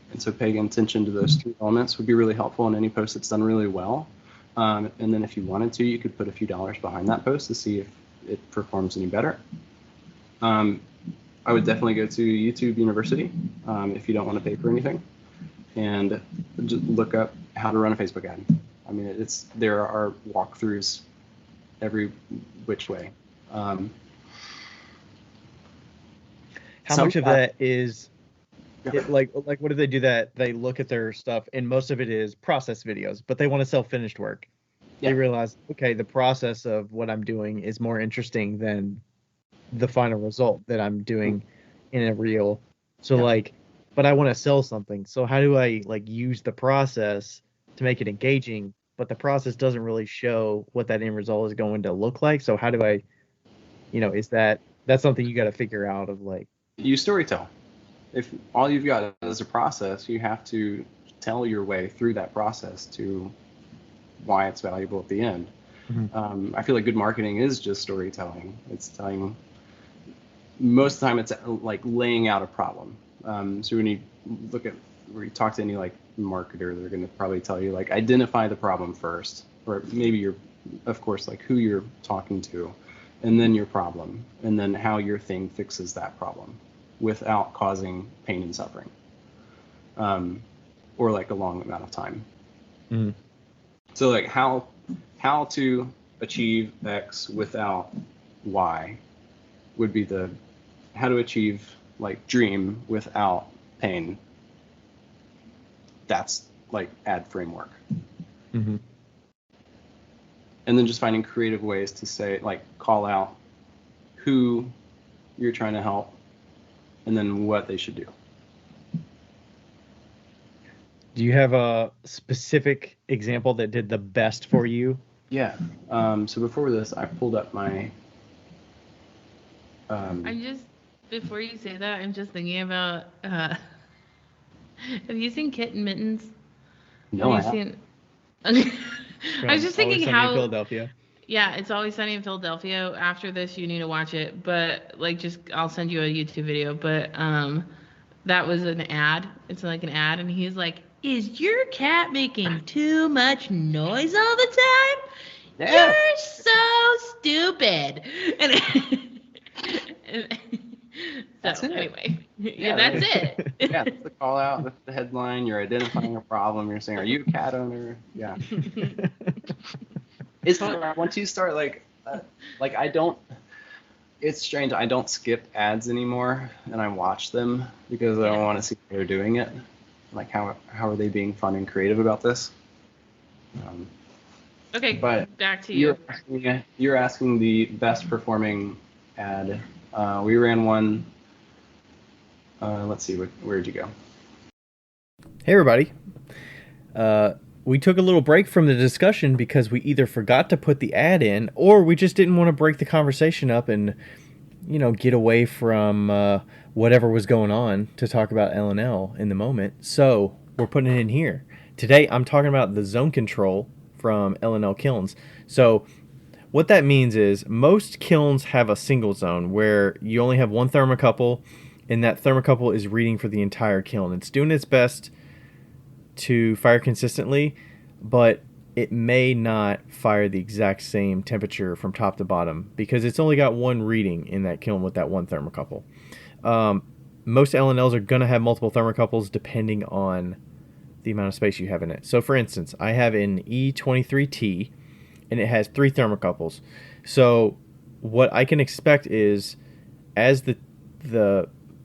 And so paying attention to those 3 elements would be really helpful in any post that's done really well. And then if you wanted to, you could put a few dollars behind that post to see if it performs any better. I would definitely go to YouTube University if you don't want to pay for anything, and just look up how to run a Facebook ad. I mean, there are walkthroughs every which way.
How much of that is like what do they do that they look at their stuff and most of it is process videos, but they want to sell finished work? They realize, okay, the process of what I'm doing is more interesting than the final result that I'm doing in a reel. So but I want to sell something. So how do I use the process to make it engaging, but the process doesn't really show what that end result is going to look like? So how do I, that's something you got to figure out of
you storytell. If all you've got is a process, you have to tell your way through that process to why it's valuable at the end. Mm-hmm. I feel like good marketing is just storytelling. It's telling, most of the time it's like laying out a problem. So when you talk to any marketer, they're going to probably tell you identify the problem first, or maybe of course who you're talking to, and then your problem, and then how your thing fixes that problem without causing pain and suffering, or a long amount of time. Mm-hmm. So how to achieve X without Y would be how to achieve dream without pain. That's ad framework. Mm-hmm. And then just finding creative ways to say, call out who you're trying to help and then what they should do.
Do you have a specific example that did the best for you?
Yeah. So before this, I pulled up my...
Before you say that, I'm just thinking about, have you seen Kitten Mittens?
No, I haven't.
I was just thinking how...
Philadelphia.
Yeah, It's Always Sunny in Philadelphia. After this, you need to watch it. But, I'll send you a YouTube video. But that was an ad. It's an ad. And he's like, is your cat making too much noise all the time? Yeah. You're so stupid. That's it. That's it.
Yeah, that's the call out. That's the headline. You're identifying a problem. You're saying, are you a cat owner? Yeah. It's once you start I don't. It's strange. I don't skip ads anymore, and I watch them because I don't want to see how they're doing it. How are they being fun and creative about this?
Okay, but back to you.
You're asking the best performing ad. We ran one. Let's see, where'd you go?
Hey everybody. We took a little break from the discussion because we either forgot to put the ad in or we just didn't want to break the conversation up and, get away from whatever was going on to talk about L&L in the moment. So we're putting it in here. Today I'm talking about the zone control from L&L kilns. So what that means is most kilns have a single zone where you only have one thermocouple, and that thermocouple is reading for the entire kiln. It's doing its best to fire consistently, but it may not fire the exact same temperature from top to bottom because it's only got one reading in that kiln with that one thermocouple. Most L&Ls are going to have multiple thermocouples depending on the amount of space you have in it. So for instance, I have an E23T and it has 3 thermocouples. So what I can expect is as the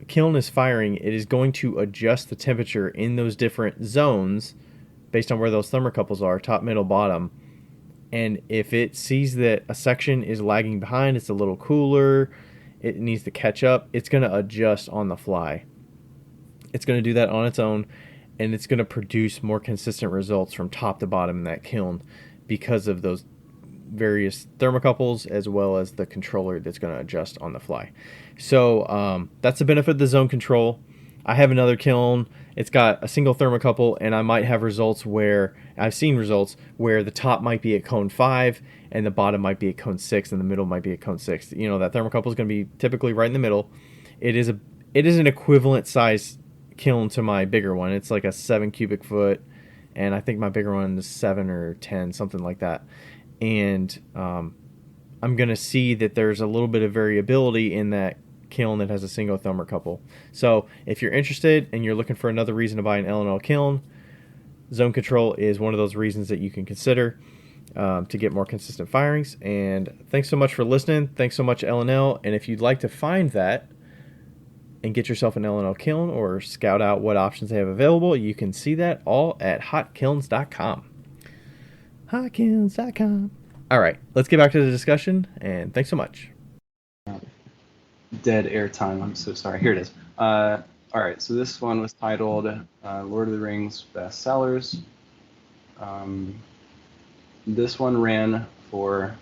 kiln is firing, it is going to adjust the temperature in those different zones based on where those thermocouples are, top, middle, bottom, And if it sees that a section is lagging behind, it's a little cooler, it needs to catch up, it's going to adjust on the fly. It's going to do that on its own, and it's going to produce more consistent results from top to bottom in that kiln because of those various thermocouples as well as the controller that's going to adjust on the fly. So that's the benefit of the zone control. I have another kiln. It's got a single thermocouple, and I might have results where I've seen results where the top might be at cone 5 and the bottom might be at cone 6 and the middle might be at cone 6. You know, that thermocouple is going to be typically right in the middle. It is an equivalent size kiln to my bigger one. It's like a 7 cubic foot, and I think my bigger one is 7 or 10, something like that. And I'm going to see that there's a little bit of variability in that kiln that has a single thermocouple. So if you're interested and you're looking for another reason to buy an L&L kiln, zone control is one of those reasons that you can consider to get more consistent firings. And thanks so much for listening. Thanks so much, L&L. And if you'd like to find that and get yourself an L&L kiln or scout out what options they have available, you can see that all at hotkilns.com. hotkilns.com. All right, let's get back to the discussion, and thanks so much.
Dead air time. I'm so sorry. Here it is. All right, so this one was titled Lord of the Rings Bestsellers. This one ran for...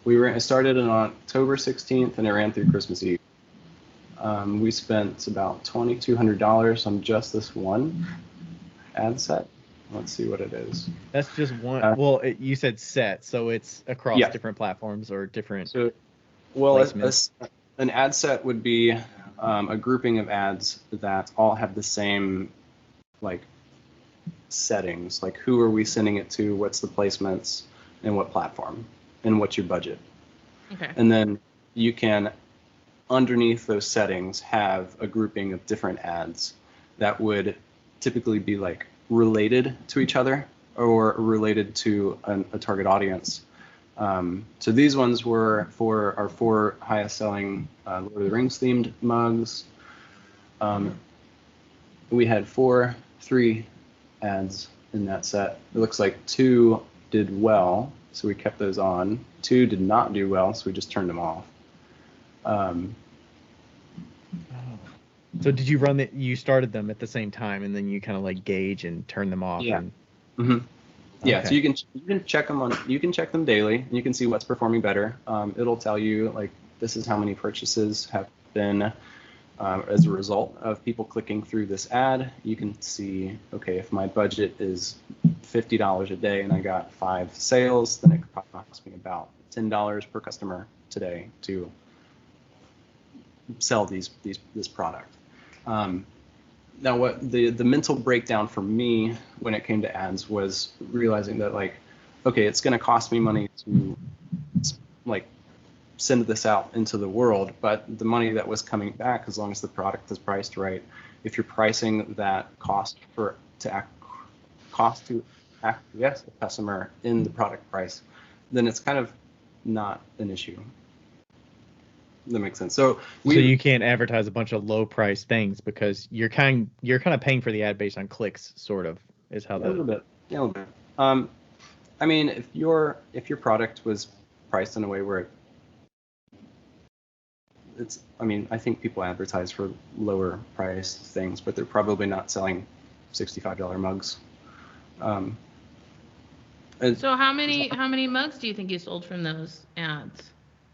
It started on October 16th, and it ran through Christmas Eve. We spent about $2,200 on just this one ad set. Let's see what it is.
That's just one. You said set, so it's across different platforms or different.
So, an ad set would be a grouping of ads that all have the same settings. Like, who are we sending it to? What's the placements, and what platform, and what's your budget?
Okay.
And then you can, underneath those settings, have a grouping of different ads that would typically be related to each other or related to a target audience. So these ones were for our 4 highest selling Lord of the Rings themed mugs. We had 3 ads in that set. It looks like 2 did well, so we kept those on. 2 did not do well, so we just turned them off.
So did you you started them at the same time, and then you kind of gauge and turn them off?
Yeah.
And...
Yeah.
Okay.
So you can check them you can check them daily, and you can see what's performing better. It'll tell you this is how many purchases have been as a result of people clicking through this ad. You can see, okay, if my budget is $50 a day and I got 5 sales, then it could cost me about $10 per customer today to sell this product. Now, what the mental breakdown for me when it came to ads was realizing that okay, it's going to cost me money to send this out into the world, but the money that was coming back, as long as the product is priced right, if you're pricing that cost to acquiesce a customer in the product price, then it's kind of not an issue. That makes sense. So
you can't advertise a bunch of low price things because you're kind of paying for the ad based on clicks, sort of, is how
a little bit. I mean, if your product was priced in a way where I think people advertise for lower priced things, but they're probably not selling $65 mugs.
So how many mugs do you think you sold from those ads?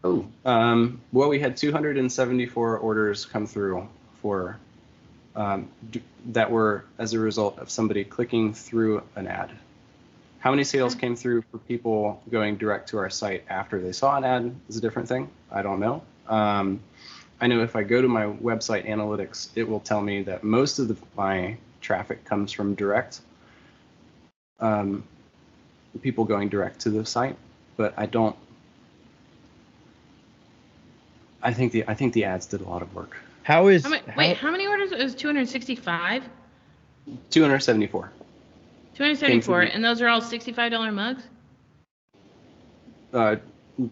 We had 274 orders come through for that were as a result of somebody clicking through an ad. How many sales came through for people going direct to our site after they saw an ad is a different thing. I don't know. I know if I go to my website analytics, it will tell me that most of my traffic comes from direct people going direct to the site, but I think the ads did a lot of work.
How many orders? It was 265?
274.
274, and those are all $65 mugs?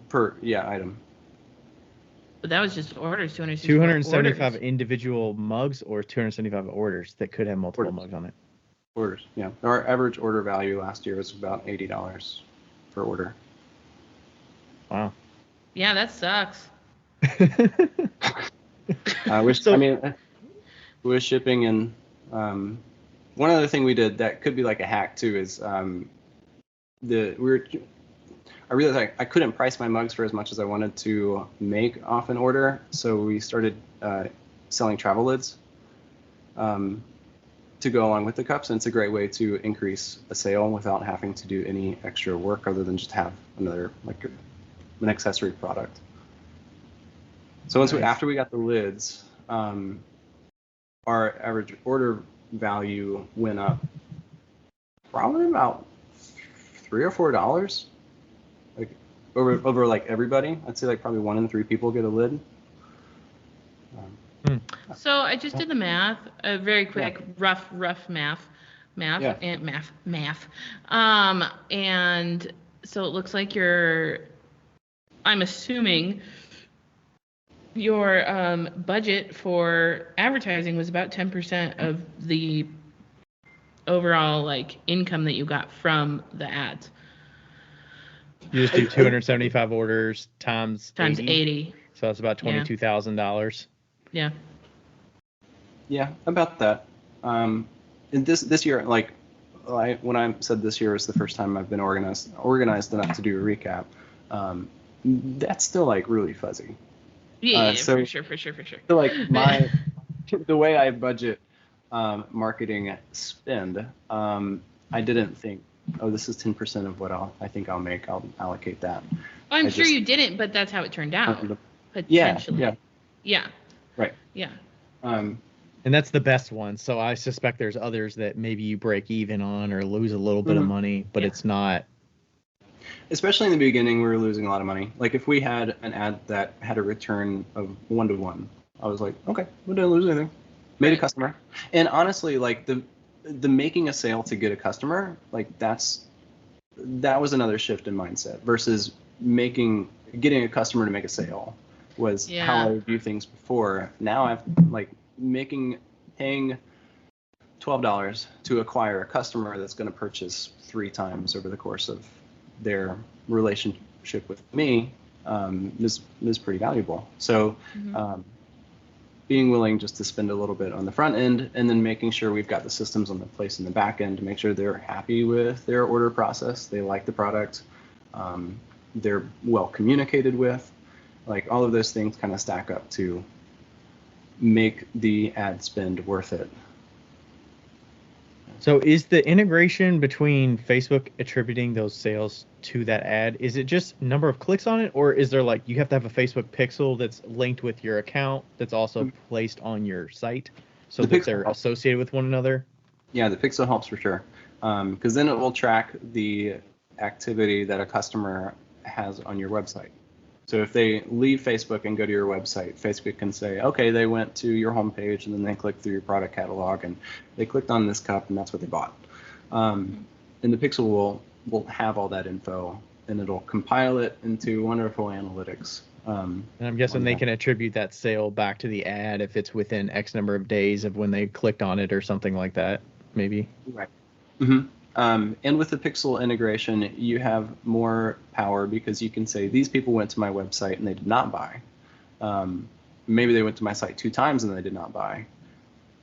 Per item.
But that was just orders,
275 individual mugs or 275 orders that could have multiple mugs on it?
orders. Yeah, our average order value last year was about $80 per order.
Wow.
Yeah, that sucks.
With shipping and one other thing we did that could be like a hack too is I realized I couldn't price my mugs for as much as I wanted to make off an order, so we started selling travel lids to go along with the cups, and it's a great way to increase a sale without having to do any extra work other than just have another an accessory product. So after we got the lids, our average order value went up probably about $3 or $4, like over like everybody. I'd say like probably 1 in 3 people get a lid.
So I just did the math, very quick, rough math, and math. And so it looks like I'm assuming your budget for advertising was about 10% of the overall like income that you got from the ads.
You just do 275 orders times
80.
So that's about $22,000.
Yeah.
Yeah, about that. And this year, like when I said this year was the first time I've been organized enough to do a recap, that's still like really fuzzy.
Yeah, for sure.
So like the way I budget marketing spend, I didn't think, oh, this is 10% of what I think I'll make. I'll allocate that.
I'm sure you didn't, but that's how it turned out. Potentially. Yeah.
Right.
Yeah.
And that's the best one. So I suspect there's others that maybe you break even on or lose a little bit of money, but it's not.
Especially in the beginning, we were losing a lot of money. Like if we had an ad that had a return of 1-to-1, I was like, okay, we didn't lose anything. Made a customer. And honestly, like the making a sale to get a customer, like that was another shift in mindset versus getting a customer to make a sale was how I view things before. Now I've like paying $12 to acquire a customer that's going to purchase 3 times over the course of their relationship with me is pretty valuable. So being willing just to spend a little bit on the front end and then making sure we've got the systems on the place in the back end to make sure they're happy with their order process, they like the product, they're well communicated with, like all of those things kind of stack up to make the ad spend worth it.
So is the integration between Facebook attributing those sales to that ad, is it just number of clicks on it, or is there like you have to have a Facebook pixel that's linked with your account that's also placed on your site so that they're associated with one another?
Yeah, the pixel helps for sure, because then it will track the activity that a customer has on your website. So if they leave Facebook and go to your website, Facebook can say, okay, they went to your homepage and then they clicked through your product catalog and they clicked on this cup and that's what they bought. And the pixel will have all that info and it'll compile it into wonderful analytics.
And I'm guessing they can attribute that sale back to the ad if it's within X number of days of when they clicked on it or something like that, maybe.
Right. Mm-hmm. And with the pixel integration, you have more power because you can say these people went to my website and they did not buy. Maybe they went to my site 2 times and they did not buy.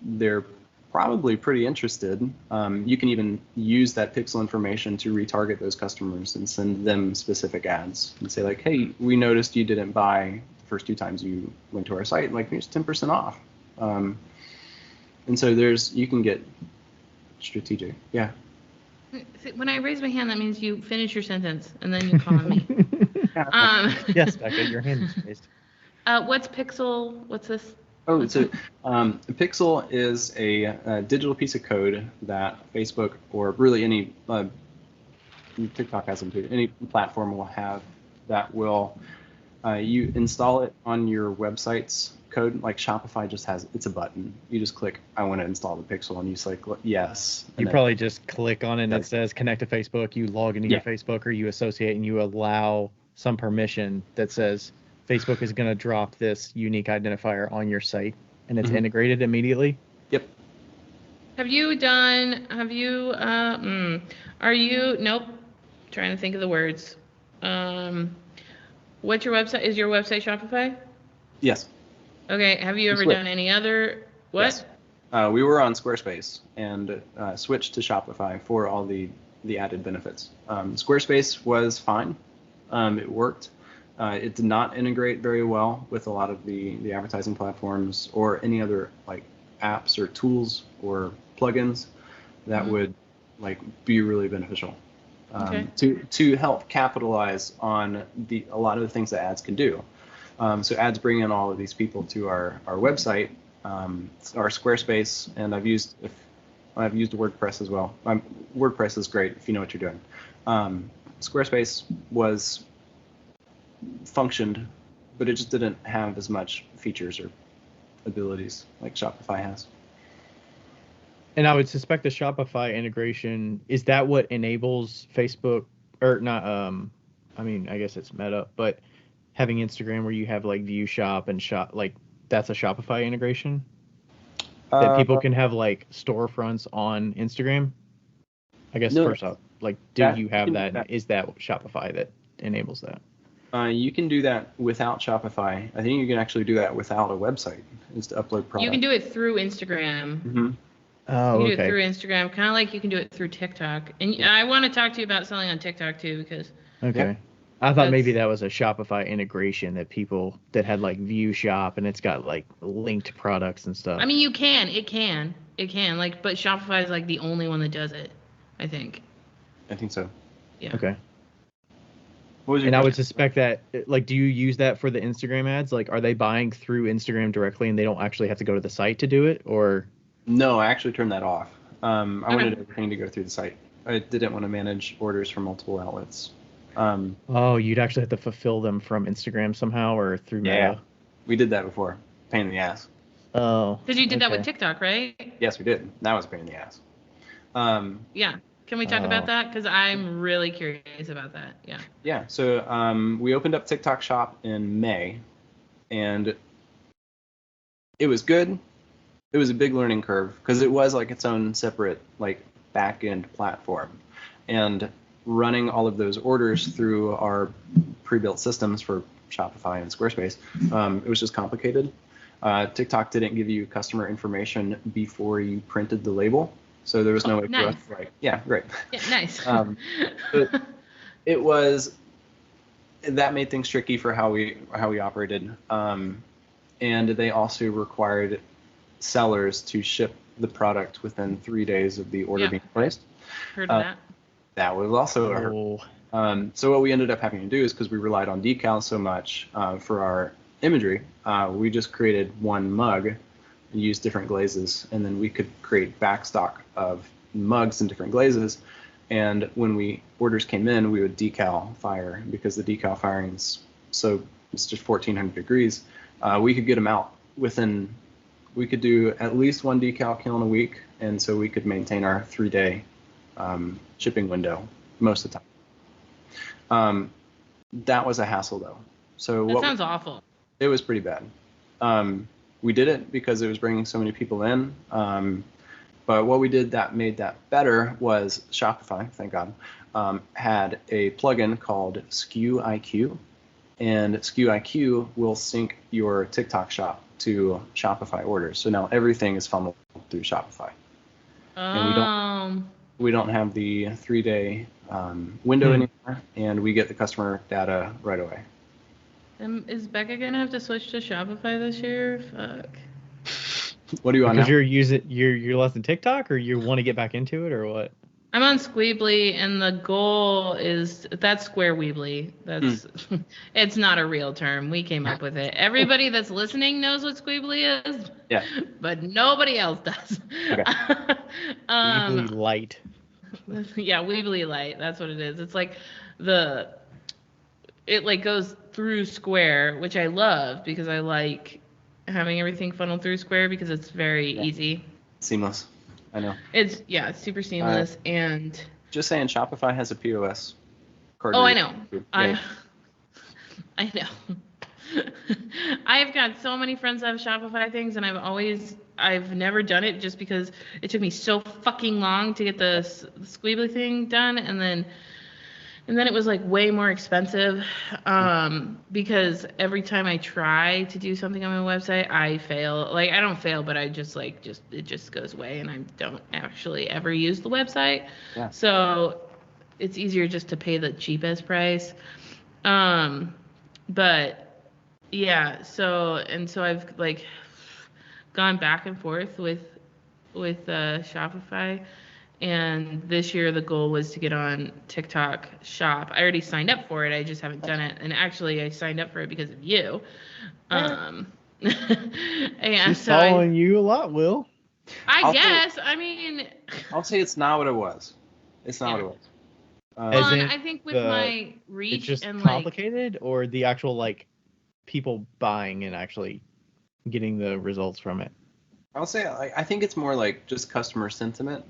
They're probably pretty interested. You can even use that pixel information to retarget those customers and send them specific ads and say like, hey, we noticed you didn't buy the first 2 times you went to our site, like here's 10% off. And so you can get strategic. Yeah.
When I raise my hand, that means you finish your sentence and then you call on me.
Yes, Becca, your hand is raised.
What's Pixel? What's this?
Oh, so Pixel is a digital piece of code that Facebook or really any TikTok has them too. Any platform will have that will you install it on your website's code. Like Shopify just has it's a button. You just click I want to install the Pixel and you say yes.
You probably just click on it and it says connect to Facebook. You log into your Facebook or you associate and you allow some permission that says Facebook is going to drop this unique identifier on your site and it's integrated immediately.
Yep.
Have you done? Are you? Nope. Trying to think of the words. What's your website? Is your website Shopify?
Yes.
Okay. Have you ever done any other? What?
Yes. We were on Squarespace and switched to Shopify for all the added benefits. Squarespace was fine. It worked. It did not integrate very well with a lot of the advertising platforms or any other like apps or tools or plugins that would like be really beneficial to help capitalize on a lot of the things that ads can do. So ads bring in all of these people to our website, our Squarespace, and I've used WordPress as well. WordPress is great if you know what you're doing. Squarespace functioned, but it just didn't have as much features or abilities like Shopify has.
And I would suspect the Shopify integration, is that what enables Facebook, or not, I mean, I guess it's Meta, but having Instagram where you have like View Shop and Shop, like that's a Shopify integration? That people can have like storefronts on Instagram? I guess first off, like, do you have that? Is that Shopify that enables that?
You can do that without Shopify. I think you can actually do that without a website, is to upload products.
You can do it through Instagram.
Mm-hmm.
Oh,
you can do it through Instagram, kind of like you can do it through TikTok. And I want to talk to you about selling on TikTok too, because.
Okay. I thought maybe that was a Shopify integration that people that had like View Shop and it's got like linked products and stuff.
I mean, it can, like, but Shopify is like the only one that does it, I think.
I think so.
Yeah.
Okay. I would suspect that, like, do you use that for the Instagram ads? Like, are they buying through Instagram directly and they don't actually have to go to the site to do it, or?
No, I actually turned that off. I wanted everything to go through the site. I didn't want to manage orders from multiple outlets.
You'd actually have to fulfill them from Instagram somehow or through Meta?
Yeah, we did that before. Pain in the ass.
Oh.
Because you did that with TikTok, right?
Yes, we did. That was a pain in the ass.
Yeah. Can we talk about that? Because I'm really curious about that. Yeah.
Yeah. So we opened up TikTok Shop in May, and it was good. It was a big learning curve because it was like its own separate like back-end platform, and running all of those orders through our pre-built systems for Shopify and Squarespace, it was just complicated. TikTok didn't give you customer information before you printed the label. So there was no way for us to write. Yeah, great.
Yeah, nice.
That made things tricky for how we operated. And they also required sellers to ship the product within 3 days of the order being placed.
Heard of that.
That was also a hurdle. So what we ended up having to do is, because we relied on decals so much for our imagery, we just created one mug and used different glazes, and then we could create backstock of mugs in different glazes. And when orders came in, we would decal fire, because the decal firing it's just 1400 degrees. We could get them out we could do at least one decal kill in a week, and so we could maintain our 3-day shipping window most of the time. That was a hassle though. So
that sounds awful.
It was pretty bad. We did it because it was bringing so many people in. But what we did that made that better was Shopify, thank God, had a plugin called SKU IQ, and SKU IQ will sync your TikTok shop to Shopify orders. So now everything is funneled through Shopify. And we don't have the 3-day window anymore, and we get the customer data right away.
Is Becca gonna have to switch to Shopify this year? Fuck.
What do you want now?
Because you're less than TikTok, or you want to get back into it, or what?
I'm on Squeebly, and the goal is that's Square Weebly. That's it's not a real term. We came up with it. Everybody that's listening knows what Squeebly is.
Yeah.
But nobody else does.
Okay.
Weebly Light.
Yeah, Weebly Light. That's what it is. It's like it like goes through Square, which I love because I like having everything funneled through Square because it's very easy.
Seamless. I know.
It's super seamless and.
Just saying, Shopify has a POS card.
Oh, I know. I know. I've got so many friends that have Shopify things, and I've never done it just because it took me so fucking long to get the Squeebly thing done, and then it was like way more expensive, because every time I try to do something on my website, I fail. Like, I don't fail, but I just it just goes away, and I don't actually ever use the website.
Yeah.
So it's easier just to pay the cheapest price. But yeah, so I've like gone back and forth with Shopify, and this year the goal was to get on TikTok Shop. I already signed up for it. I just haven't done it. And actually, I signed up for it because of you. And
She's following you a lot, Will.
I guess. I mean,
I'll say it's not what it was. It's not what it was.
Well, and I think with my reach,
it's just
and
complicated, or the actual like people buying and actually getting the results from it.
I'll say I think it's more like just customer sentiment,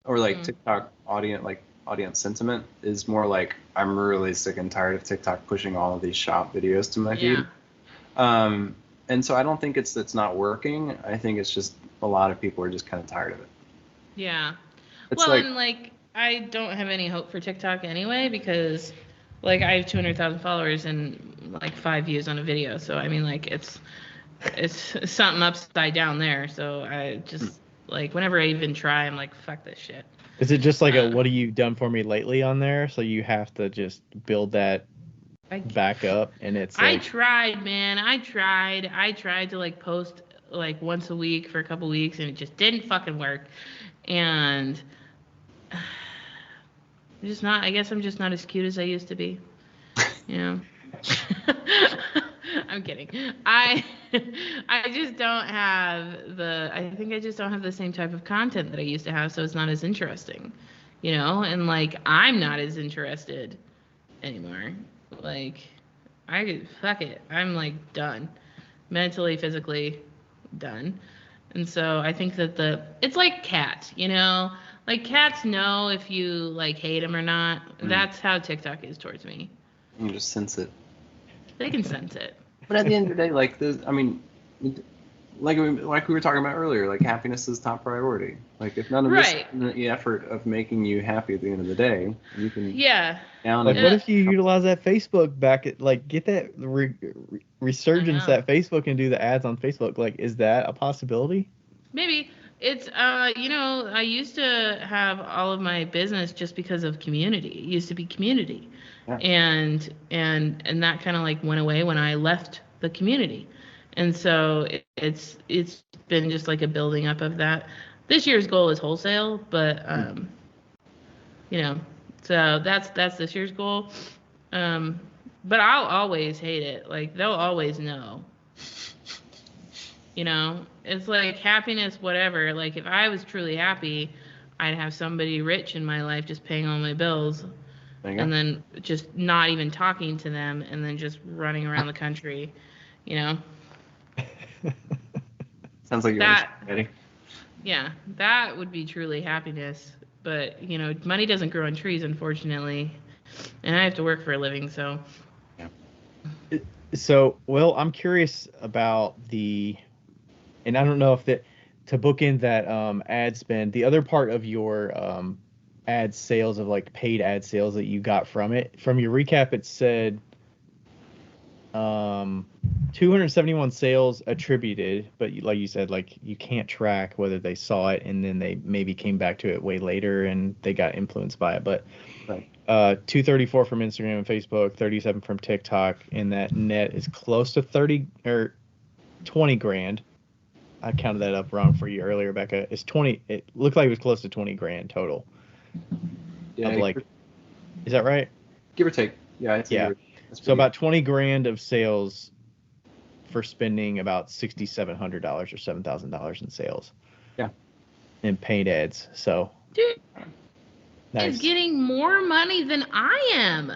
or like TikTok audience sentiment is more like, I'm really sick and tired of TikTok pushing all of these shop videos to my feed. And so I don't think it's not working. I think it's just a lot of people are just kind of tired of it.
Yeah.
It's
and I don't have any hope for TikTok anyway, because like I have 200,000 followers and like 5 views on a video. So I mean, like it's something upside down there. So I just like, whenever I even try, I'm like, fuck this shit.
Is it just like what have you done for me lately on there? So you have to just build that back up, and it's like,
I tried, man. I tried to like post like once a week for a couple weeks, and it just didn't fucking work. And I guess I'm just not as cute as I used to be. You know. I'm kidding. I just don't have I think I just don't have the same type of content that I used to have, so it's not as interesting, you know? And like, I'm not as interested anymore. Like, fuck it. I'm like done. Mentally, physically done. And so I think that it's like cats, you know? Like, cats know if you like hate them or not. That's how TikTok is towards me.
You just sense it. They
can sense it.
But at the end of the day, like like we were talking about earlier, like happiness is top priority. Like if none of this the effort of making you happy at the end of the day, you can down.
Like what if you utilize that Facebook back at like get that resurgence that Facebook and do the ads on Facebook? Like, is that a possibility?
Maybe. It's you know, I used to have all of my business just because of community. It used to be community. Yeah. And that kind of like went away when I left the community. And so it's been just like a building up of that. This year's goal is wholesale, but you know, so that's this year's goal. But I'll always hate it. Like, they'll always know. You know, it's like happiness, whatever. Like, if I was truly happy, I'd have somebody rich in my life just paying all my bills, and then just not even talking to them, and then just running around the country, you know.
Sounds like you're ready.
Yeah, that would be truly happiness. But, you know, money doesn't grow on trees, unfortunately, and I have to work for a living, so.
Yeah. So, well, I'm curious about and I don't know if to bookend that ad spend, the other part of your ad sales, of like paid ad sales that you got from it, from your recap, it said 271 sales attributed, but like you said, like you can't track whether they saw it and then they maybe came back to it way later and they got influenced by it. But 234 from Instagram and Facebook, 37 from TikTok, and that net is close to 30 or 20 grand. I counted that up wrong for you earlier, Becca. It's 20. It looked like it was close to 20 grand total. Yeah. Is that right?
Give or take. Yeah.
So about 20 grand of sales for spending about $6,700 or $7,000 in sales.
Yeah.
In paid ads. So.
Dude, nice. Is getting more money than I am.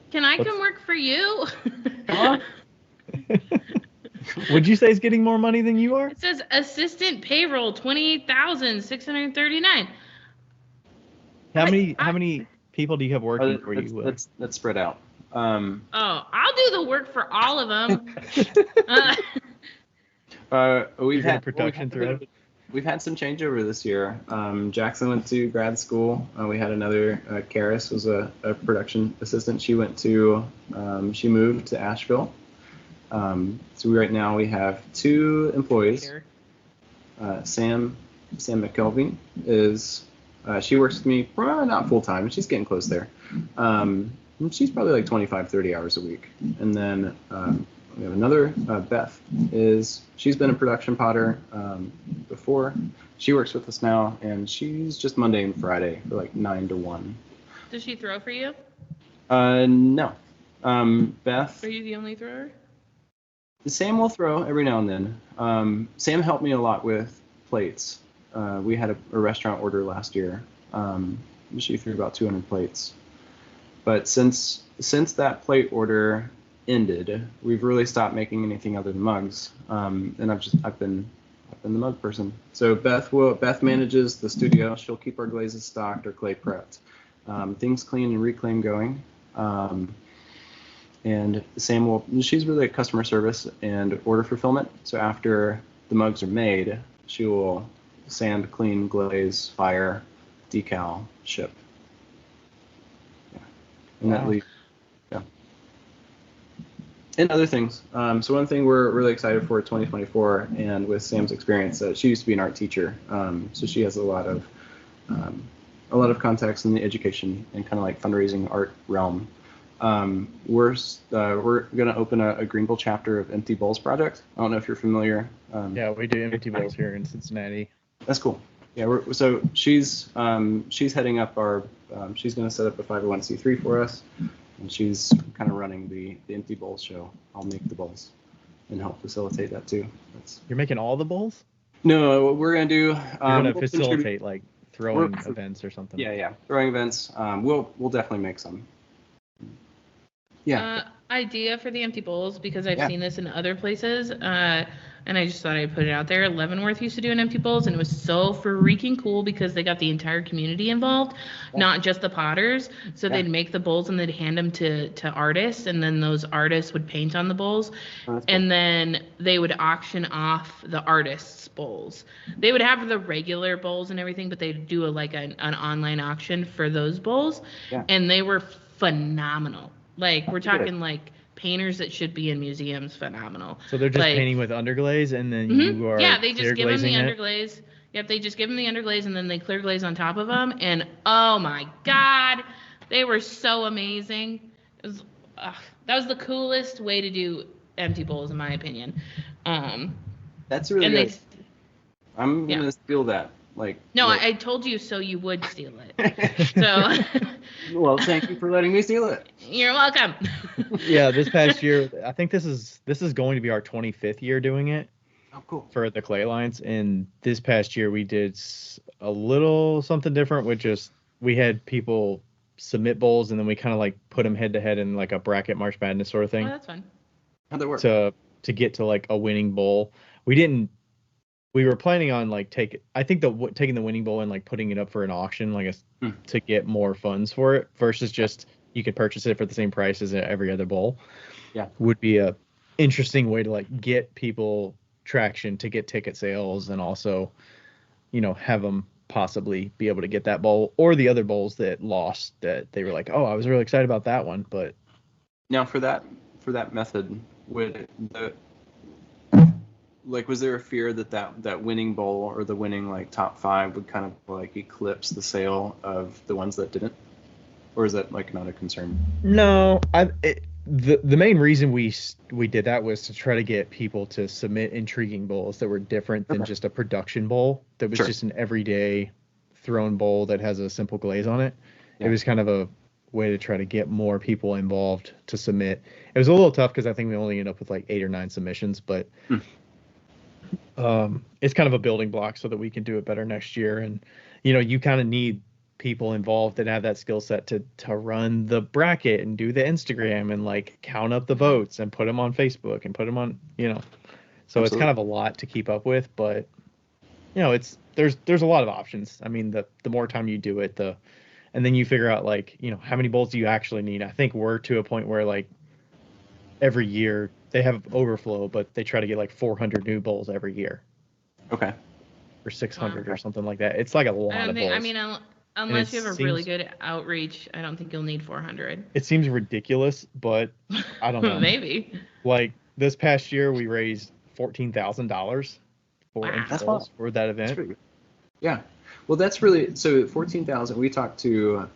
Can I come work for you?
Would you say it's getting more money than you are?
It says assistant payroll, $28,639.
How many people do you have working for you?
That's spread out.
I'll do the work for all of them.
We've had some changeover this year. Jackson went to grad school. We had another, Karis was a production assistant. She moved to Asheville. So right now we have 2 employees. Sam McKelvey she works with me, not full time, she's getting close there. She's probably like 25, 30 hours a week. And then we have another, Beth. She's been a production potter before. She works with us now, and she's just Monday and Friday for like 9 to 1.
Does she throw for you?
No. Beth.
Are you the only thrower?
Sam will throw every now and then. Sam helped me a lot with plates. We had a restaurant order last year. She threw about 200 plates. But since that plate order ended, we've really stopped making anything other than mugs. And I've been the mug person. So Beth manages the studio. She'll keep our glazes stocked or clay prepped. Things clean and reclaim going. And Sam she's really a customer service and order fulfillment. So after the mugs are made, she will sand, clean, glaze, fire, decal, ship. Yeah. And that leaves, yeah. And other things. So one thing we're really excited for 2024, and with Sam's experience, she used to be an art teacher. So she has a lot of contacts in the education and kind of like fundraising art realm. We're going to open a Greenville chapter of Empty Bowls Project. I don't know if you're familiar.
Yeah, we do Empty Bowls here in Cincinnati.
That's cool. Yeah, so she's heading up our. She's going to set up a 501c3 for us, and she's kind of running the Empty Bowls show. I'll make the bowls and help facilitate that too.
You're making all the bowls?
No, what we're going to do.
You're going to facilitate like throwing events or something.
Yeah, throwing events. We'll definitely make some. Yeah.
Idea for the empty bowls, because I've seen this in other places, and I just thought I'd put it out there. Leavenworth used to do an empty bowls, and it was so freaking cool because they got the entire community involved, not just the potters. So they'd make the bowls and they'd hand them to artists, and then those artists would paint on the bowls, and then they would auction off the artists' bowls. They would have the regular bowls and everything, but they'd do an online auction for those bowls, and they were phenomenal. Like, we're talking like painters that should be in museums, phenomenal.
So they're just painting with underglaze, and then you are
they just give them the underglaze. Yep, they just give them the underglaze, and then they clear glaze on top of them. And oh my God, they were so amazing. That was the coolest way to do empty bowls, in my opinion.
That's really good. I'm gonna steal that.
I told you so you would steal it. So.
Well, thank you for letting me steal it.
You're welcome.
Yeah, this past year, I think this is going to be our 25th year doing it.
Oh, cool.
For the clay lines, and this past year we did a little something different, which is we had people submit bowls, and then we kind of like put them head to head in like a bracket March Madness sort of thing.
Oh, that's fun.
How'd that work?
To get to like a winning bowl. We were planning on like taking the winning bowl and like putting it up for an auction, like to get more funds for it, versus just you could purchase it for the same price as every other bowl.
Yeah,
would be a interesting way to like get people traction, to get ticket sales, and also, have them possibly be able to get that bowl or the other bowls that lost, that they were like, oh, I was really excited about that one. But
now for that method, was there a fear that winning bowl or the winning like top 5 would kind of like eclipse the sale of the ones that didn't, or is that like not a concern?
No, the main reason we did that was to try to get people to submit intriguing bowls that were different than just a production bowl that was just an everyday thrown bowl that has a simple glaze on it. Yeah. It was kind of a way to try to get more people involved to submit. It was a little tough because I think we only ended up with like 8 or 9 submissions, but. It's kind of a building block so that we can do it better next year. And, you kind of need people involved that have that skill set to run the bracket and do the Instagram and like count up the votes and put them on Facebook and put them on, so Absolutely. It's kind of a lot to keep up with, but there's a lot of options. I mean, the more time you do it, and then you figure out like, how many bowls do you actually need. I think we're to a point where like every year they have overflow, but they try to get like 400 new bowls every year.
Okay.
Or 600 or something like that. It's like a lot of bowls.
I mean, unless you have a really good outreach, I don't think you'll need 400.
It seems ridiculous, but I don't know.
Maybe.
Like this past year, we raised $14,000 for empty bowls for that event.
Yeah. Well, that's really so 14,000. We talked to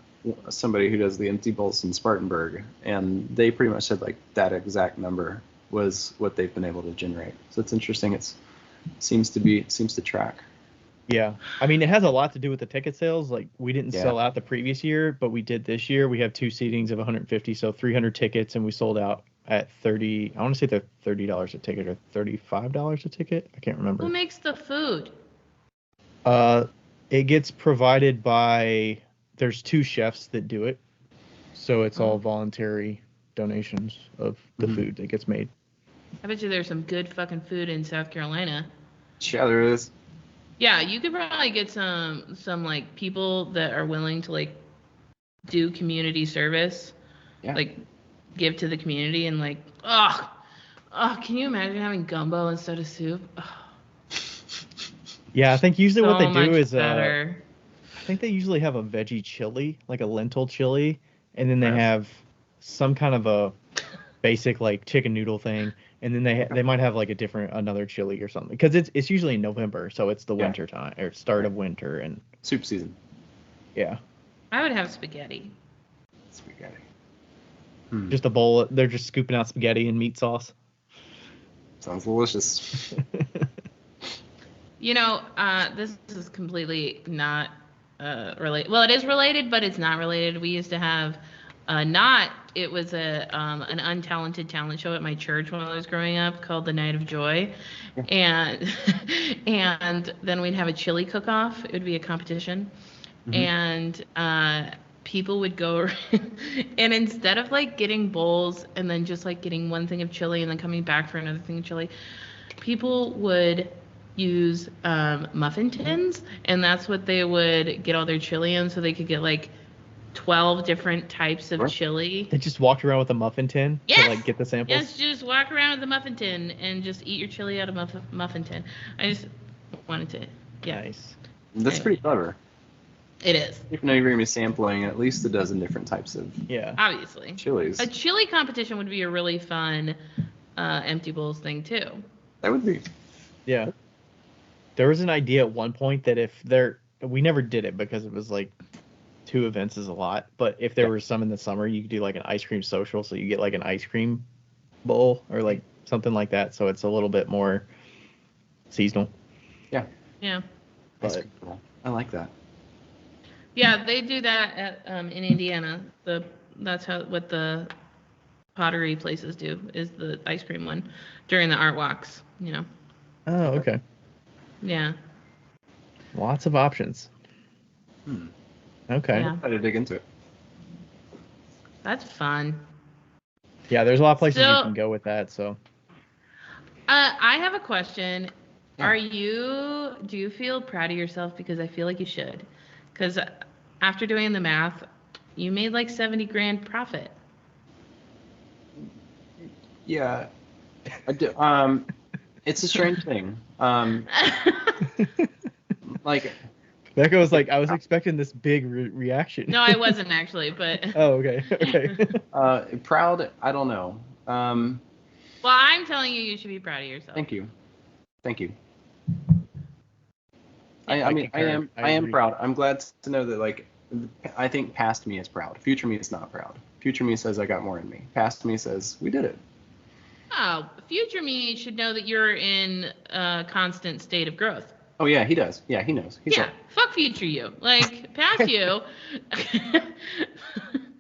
somebody who does the empty bowls in Spartanburg, and they pretty much said like that exact number was what they've been able to generate. So it's interesting. It seems to track.
Yeah. I mean, it has a lot to do with the ticket sales. Like we didn't sell out the previous year, but we did this year. We have 2 seatings of 150, so 300 tickets, and we sold out at 30. I want to say they're $30 a ticket or $35 a ticket. I can't remember.
Who makes the food?
It gets provided by, there's 2 chefs that do it. So it's all voluntary donations of the food that gets made.
I bet you there's some good fucking food in South Carolina.
Yeah, there is.
Yeah, you could probably get some like people that are willing to like do community service. Yeah. Like give to the community and like, can you imagine having gumbo instead of soup?
Yeah, I think usually what they do is
I
think they usually have a veggie chili, like a lentil chili, and then they have some kind of a basic like chicken noodle thing, and then they might have like another chili or something, because it's usually in November, so it's the winter time or start of winter and
soup season.
Yeah.
I would have spaghetti.
Just a bowl. They're just scooping out spaghetti and meat sauce.
Sounds delicious.
This is completely not related. Well, it is related, but it's not related. We used to have it was an untalented talent show at my church when I was growing up called the Night of Joy. And and then we'd have a chili cook-off. It would be a competition. And people would go and instead of like getting bowls and then just like getting one thing of chili and then coming back for another thing of chili, people would use muffin tins, and that's what they would get all their chili in, so they could get like 12 different types of chili.
They just walked around with a muffin tin to like get the samples?
Yes, just walk around with a muffin tin and just eat your chili out of muffin tin. I just wanted to,
Nice.
That's pretty clever.
It is.
Even though you're going to be sampling at least a dozen different types of
obviously
chilies.
A chili competition would be a really fun empty bowls thing too.
That would be.
Yeah. There was an idea at one point that we never did it because it was like 2 events is a lot, but if there were some in the summer, you could do like an ice cream social, so you get like an ice cream bowl or like something like that, so it's a little bit more seasonal.
Yeah.
But
I like that.
Yeah, they do that at in Indiana. That's what the pottery places do, is the ice cream one during the art walks.
Oh, okay.
Yeah.
Lots of options. Okay.
Yeah. I'll try to dig into it.
That's fun.
Yeah, there's a lot of places you can go with that. So.
I have a question. Yeah. Do you feel proud of yourself? Because I feel like you should. Because after doing the math, you made like $70,000 profit.
Yeah. I do. It's a strange thing. Like.
Becca was like, I was expecting this big reaction.
No, I wasn't actually, but.
Oh, okay.
Proud? I don't know.
Well, I'm telling you, you should be proud of yourself.
Thank you. I am proud. I'm glad to know that, like, I think past me is proud. Future me is not proud. Future me says I got more in me. Past me says we did it.
Oh, future me should know that you're in a constant state of growth.
Oh, yeah, he does. Yeah, he knows.
Fuck future you. Like, past you.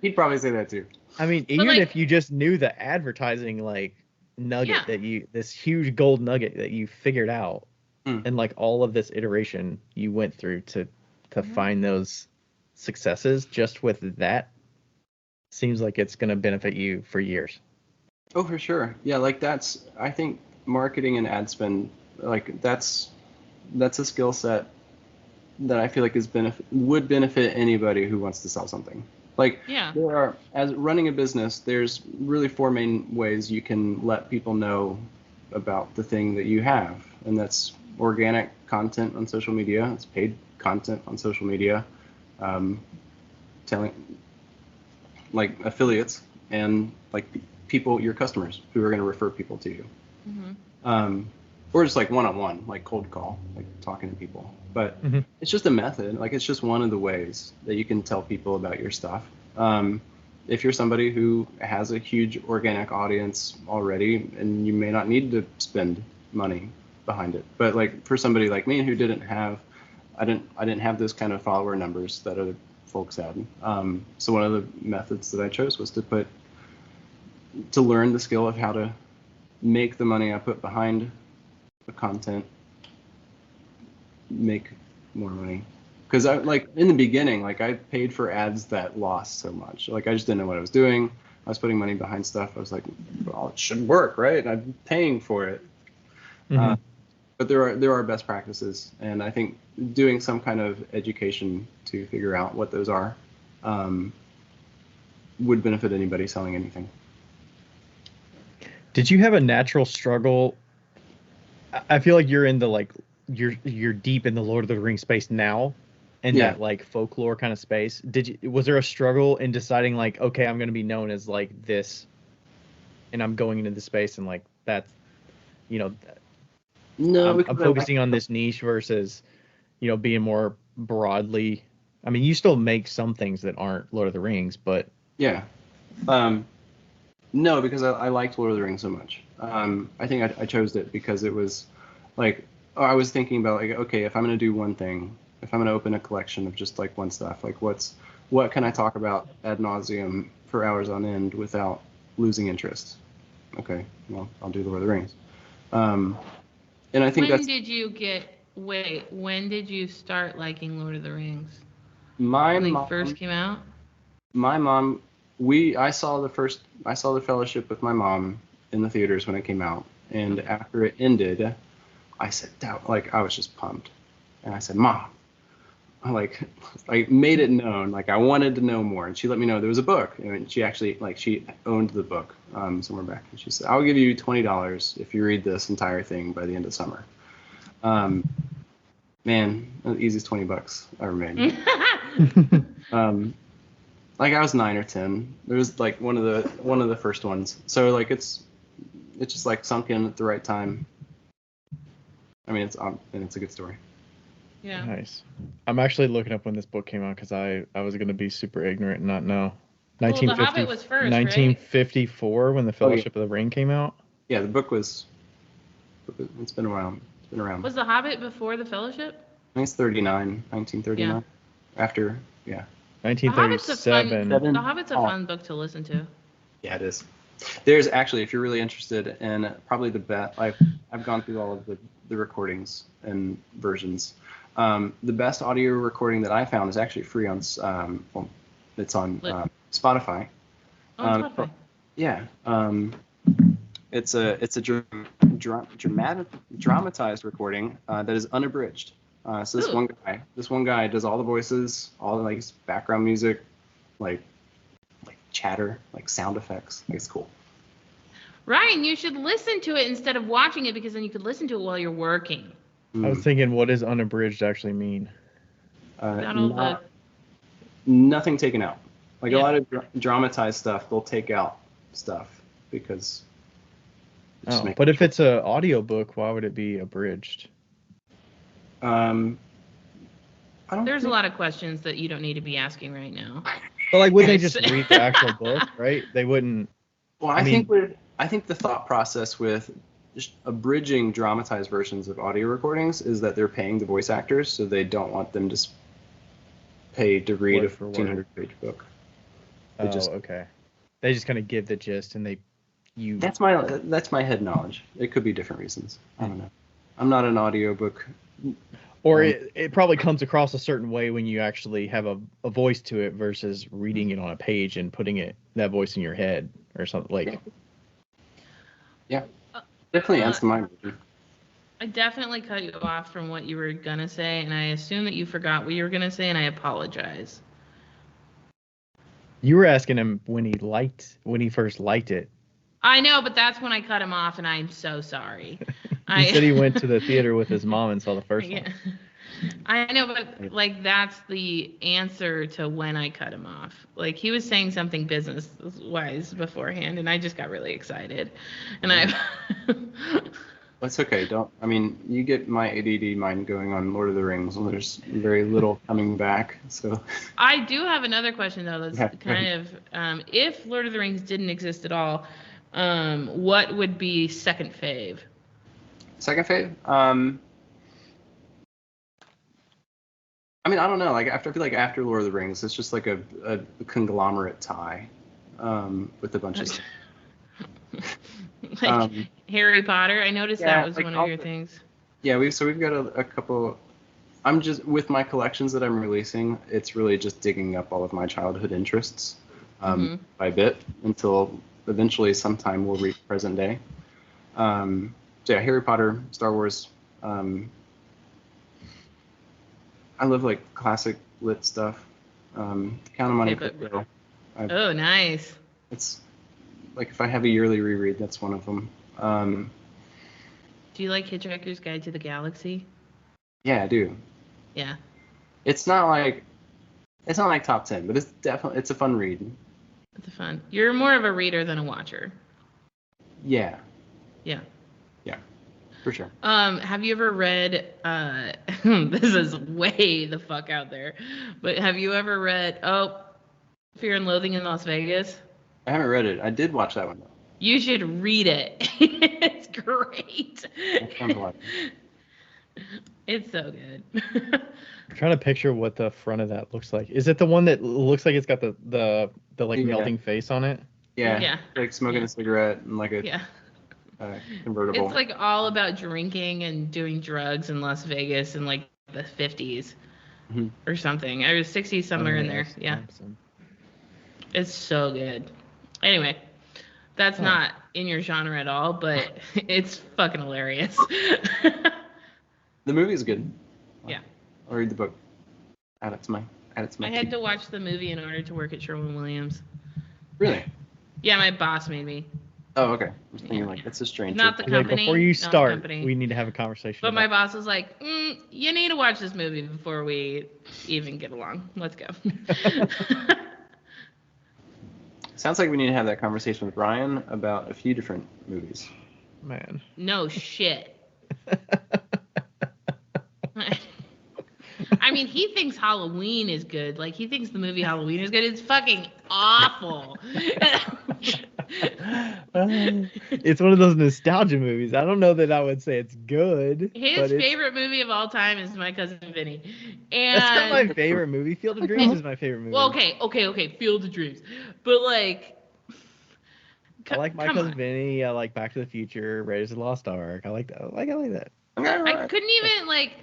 He'd probably say that too.
I mean, even if you just knew the advertising, like, nugget this huge gold nugget that you figured out, and like all of this iteration you went through to find those successes, just with that, seems like it's going to benefit you for years.
Oh, for sure. Yeah, like I think marketing and ad spend, like that's a skill set that I feel like would benefit anybody who wants to sell something. Like, there are, as running a business, there's really 4 main ways you can let people know about the thing that you have, and that's organic content on social media, it's paid content on social media, telling, like, affiliates, and like people, your customers, who are going to refer people to you. Or just like one-on-one, like cold call, like talking to people. But it's just a method. Like, it's just one of the ways that you can tell people about your stuff. If you're somebody who has a huge organic audience already, and you may not need to spend money behind it. But like for somebody like me who I didn't have those kind of follower numbers that other folks had. So one of the methods that I chose was to learn the skill of how to make the money I put behind the content make more money. Because I, like, in the beginning, like, I paid for ads that lost so much. Like, I just didn't know what I was doing. I was putting money behind stuff. I was like, well, it should work, right? And I'm paying for it. But there are best practices, and I think doing some kind of education to figure out what those are would benefit anybody selling anything.
Did you have a natural struggle? I feel like you're in the, like, you're deep in the Lord of the Rings space now, and that, like, folklore kind of space. Was there a struggle in deciding, like, okay, I'm going to be known as, like, this, and I'm going into the space, and, like, that's, you know,
no,
I'm focusing on this niche versus, you know, being more broadly. I mean, you still make some things that aren't Lord of the Rings, but
no, because I liked Lord of the Rings so much. I think I chose it because it was like, I was thinking about, like, okay, if I'm going to do one thing, if I'm going to open a collection of just like one stuff, like what can I talk about ad nauseum for hours on end without losing interest? Okay, well, I'll do Lord of the Rings. And I think
when did you start liking Lord of the Rings?
When
they first came out?
My mom, I saw the Fellowship with my mom in the theaters when it came out, and after it ended, I sat down, like, I was just pumped, and I said, Mom, I made it known, like, I wanted to know more, and she let me know there was a book, and she actually, like, she owned the book somewhere back, and she said, I'll give you $20 if you read this entire thing by the end of summer. Man, the easiest $20 I ever made. Like, I was 9 or 10. It was like one of the first ones. So, like, it's just like sunk in at the right time. I mean, it's a good story.
Yeah.
Nice. I'm actually looking up when this book came out because I was going to be super ignorant and not know.
Well, The Hobbit was first,
1954
right?
When the Fellowship of the Ring came out.
Yeah, the book was. It's been around. It's been around.
Was The Hobbit before the Fellowship?
I think it's 1939.
Yeah.
After, yeah.
1937.
The Hobbit's a fun book to listen to.
Yeah, it is. There's actually, if you're really interested in probably the best, I've gone through all of the recordings and versions. The best audio recording that I found is actually free on, it's on Spotify.
Oh, Spotify.
Yeah. It's a dramatized recording that is unabridged. So this one guy does all the voices, all the, like, background music, like chatter, like sound effects. Like, it's cool.
Ryan, you should listen to it instead of watching it, because then you could listen to it while you're working.
I was thinking, what does unabridged actually mean?
Nothing taken out. Like, a lot of dramatized stuff, they'll take out stuff because.
But if it's an audio book, why would it be abridged?
There's a lot of questions that you don't need to be asking right now.
But, like, would they just read the actual book, right? They wouldn't.
Well, I think the thought process with just abridging dramatized versions of audio recordings is that they're paying the voice actors, so they don't want them to pay to read a 1,500-page book.
Okay. They just kind of give the gist, and
That's my head knowledge. It could be different reasons. I don't know. I'm not an audiobook.
Or it probably comes across a certain way when you actually have a voice to it versus reading it on a page and putting that voice in your head or something like.
Yeah, definitely answer my version.
I definitely cut you off from what you were gonna say, and I assume that you forgot what you were gonna say, and I apologize.
You were asking him when he first liked it.
I know, but that's when I cut him off, and I'm so sorry.
He said he went to the theater with his mom and saw the first one.
I know, but like that's the answer to when I cut him off. Like he was saying something business-wise beforehand, and I just got really excited, and
That's okay. You get my ADD mind going on Lord of the Rings, and there's very little coming back. So
I do have another question though. That's kind of if Lord of the Rings didn't exist at all, what would be second fave?
Second fave? I don't know. I feel like after Lord of the Rings, it's just like a conglomerate tie with a bunch of stuff.
Harry Potter. I noticed that was one of your things. Yeah,
we've got a couple. I'm just with my collections that I'm releasing. It's really just digging up all of my childhood interests by bit until eventually sometime we'll reach present day. Harry Potter, Star Wars. I love like classic lit stuff. Count of Monte Cristo.
Oh, nice.
It's like if I have a yearly reread, that's one of them.
Do you like Hitchhiker's Guide to the Galaxy?
Yeah, I do.
Yeah.
It's not like top 10, but it's a fun read.
It's a fun. You're more of a reader than a watcher.
Yeah.
Yeah.
Yeah. For sure.
Have you ever read this is way the fuck out there, but have you ever read Fear and Loathing in Las Vegas?
I haven't read it. I did watch that one though.
You should read it. It's great. It's so good.
I'm trying to picture what the front of that looks like. Is it the one that looks like it's got the melting face on it?
Yeah. Like smoking a cigarette and like a convertible.
It's like all about drinking and doing drugs in Las Vegas in like the 50s or something. Or 60s, somewhere in there. Yeah. Awesome. It's so good. Anyway, that's not in your genre at all, but it's fucking hilarious.
The movie's good.
Yeah.
I'll read the book. Add it to my
I had to watch the movie in order to work at Sherwin-Williams.
Really?
Yeah, my boss made me.
Oh, okay. I was thinking that's a strange.
Not the company.
Before you start, we need to have a conversation.
But my boss was like, you need to watch this movie before we even get along. Let's go.
Sounds like we need to have that conversation with Ryan about a few different movies.
Man.
No shit. I mean, he thinks Halloween is good. Like, he thinks the movie Halloween is good. It's fucking awful.
It's one of those nostalgia movies. I don't know that I would say it's good.
His favorite movie of all time is My Cousin Vinny. And
that's not my favorite movie. Field of Dreams is my favorite movie.
Well, okay. Field of Dreams. But, like...
I like My Cousin Vinny. I like Back to the Future, Raiders of the Lost Ark. I like that. I like that.
I couldn't even, like...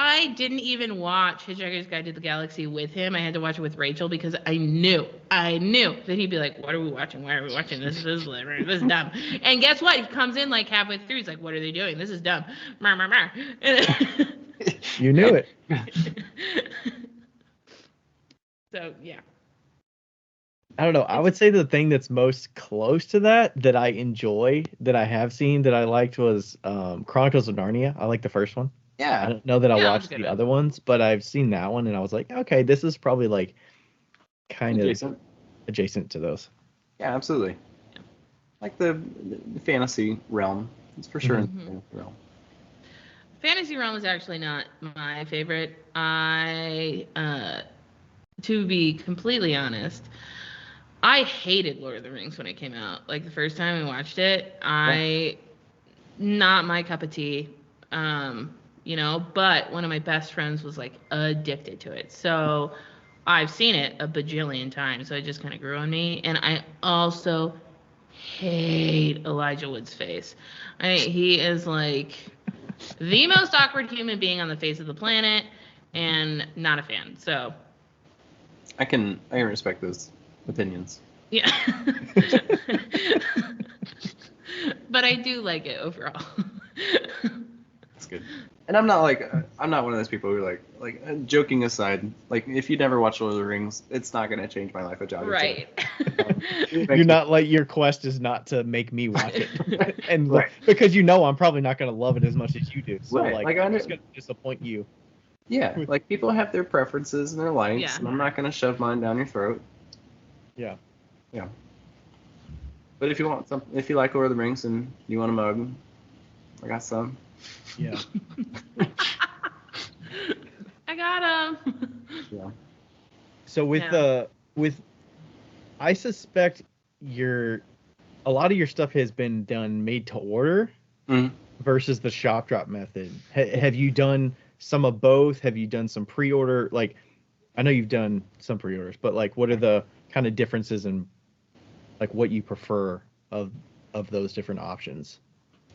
I didn't even watch Hitchhiker's Guide to the Galaxy with him. I had to watch it with Rachel because I knew that he'd be like, what are we watching? Why are we watching this? This is dumb. And guess what? He comes in like halfway through. He's like, what are they doing? This is dumb.
You knew it.
So, yeah.
I don't know. I would say the thing that's most close to that I enjoy, that I have seen, that I liked was Chronicles of Narnia. I like the first one.
Yeah.
I don't know that I watched the other ones, but I've seen that one and I was like, okay, this is probably like kind of adjacent to those.
Yeah, absolutely. Yeah. Like the fantasy realm. It's for sure in the fantasy realm.
Fantasy realm is actually not my favorite. To be completely honest, I hated Lord of the Rings when it came out. Like the first time I watched it, not my cup of tea. But one of my best friends was like addicted to it. So I've seen it a bajillion times. So it just kind of grew on me. And I also hate Elijah Wood's face. He is like the most awkward human being on the face of the planet and not a fan. So
I can respect those opinions.
Yeah. But I do like it overall.
good. And I'm not one of those people who joking aside, like if you never watch Lord of the Rings, it's not gonna change my life a jot.
Right.
You're not like, your quest is not to make me watch it, and
Right.
because I'm probably not gonna love it as much as you do. So
Right.
I'm just gonna disappoint you.
Yeah, like people have their preferences and their likes,
Yeah.
and I'm not gonna shove mine down your throat.
Yeah.
Yeah. But if you want some, if you like Lord of the Rings and you want a mug, I got some.
Yeah.
I got him.
Yeah.
So I suspect a lot of your stuff has been done made to order versus the shop drop method. Have you done some of both? Have you done some pre-order? Like, I know you've done some pre-orders, but like, what are the kind of differences in like what you prefer of those different options?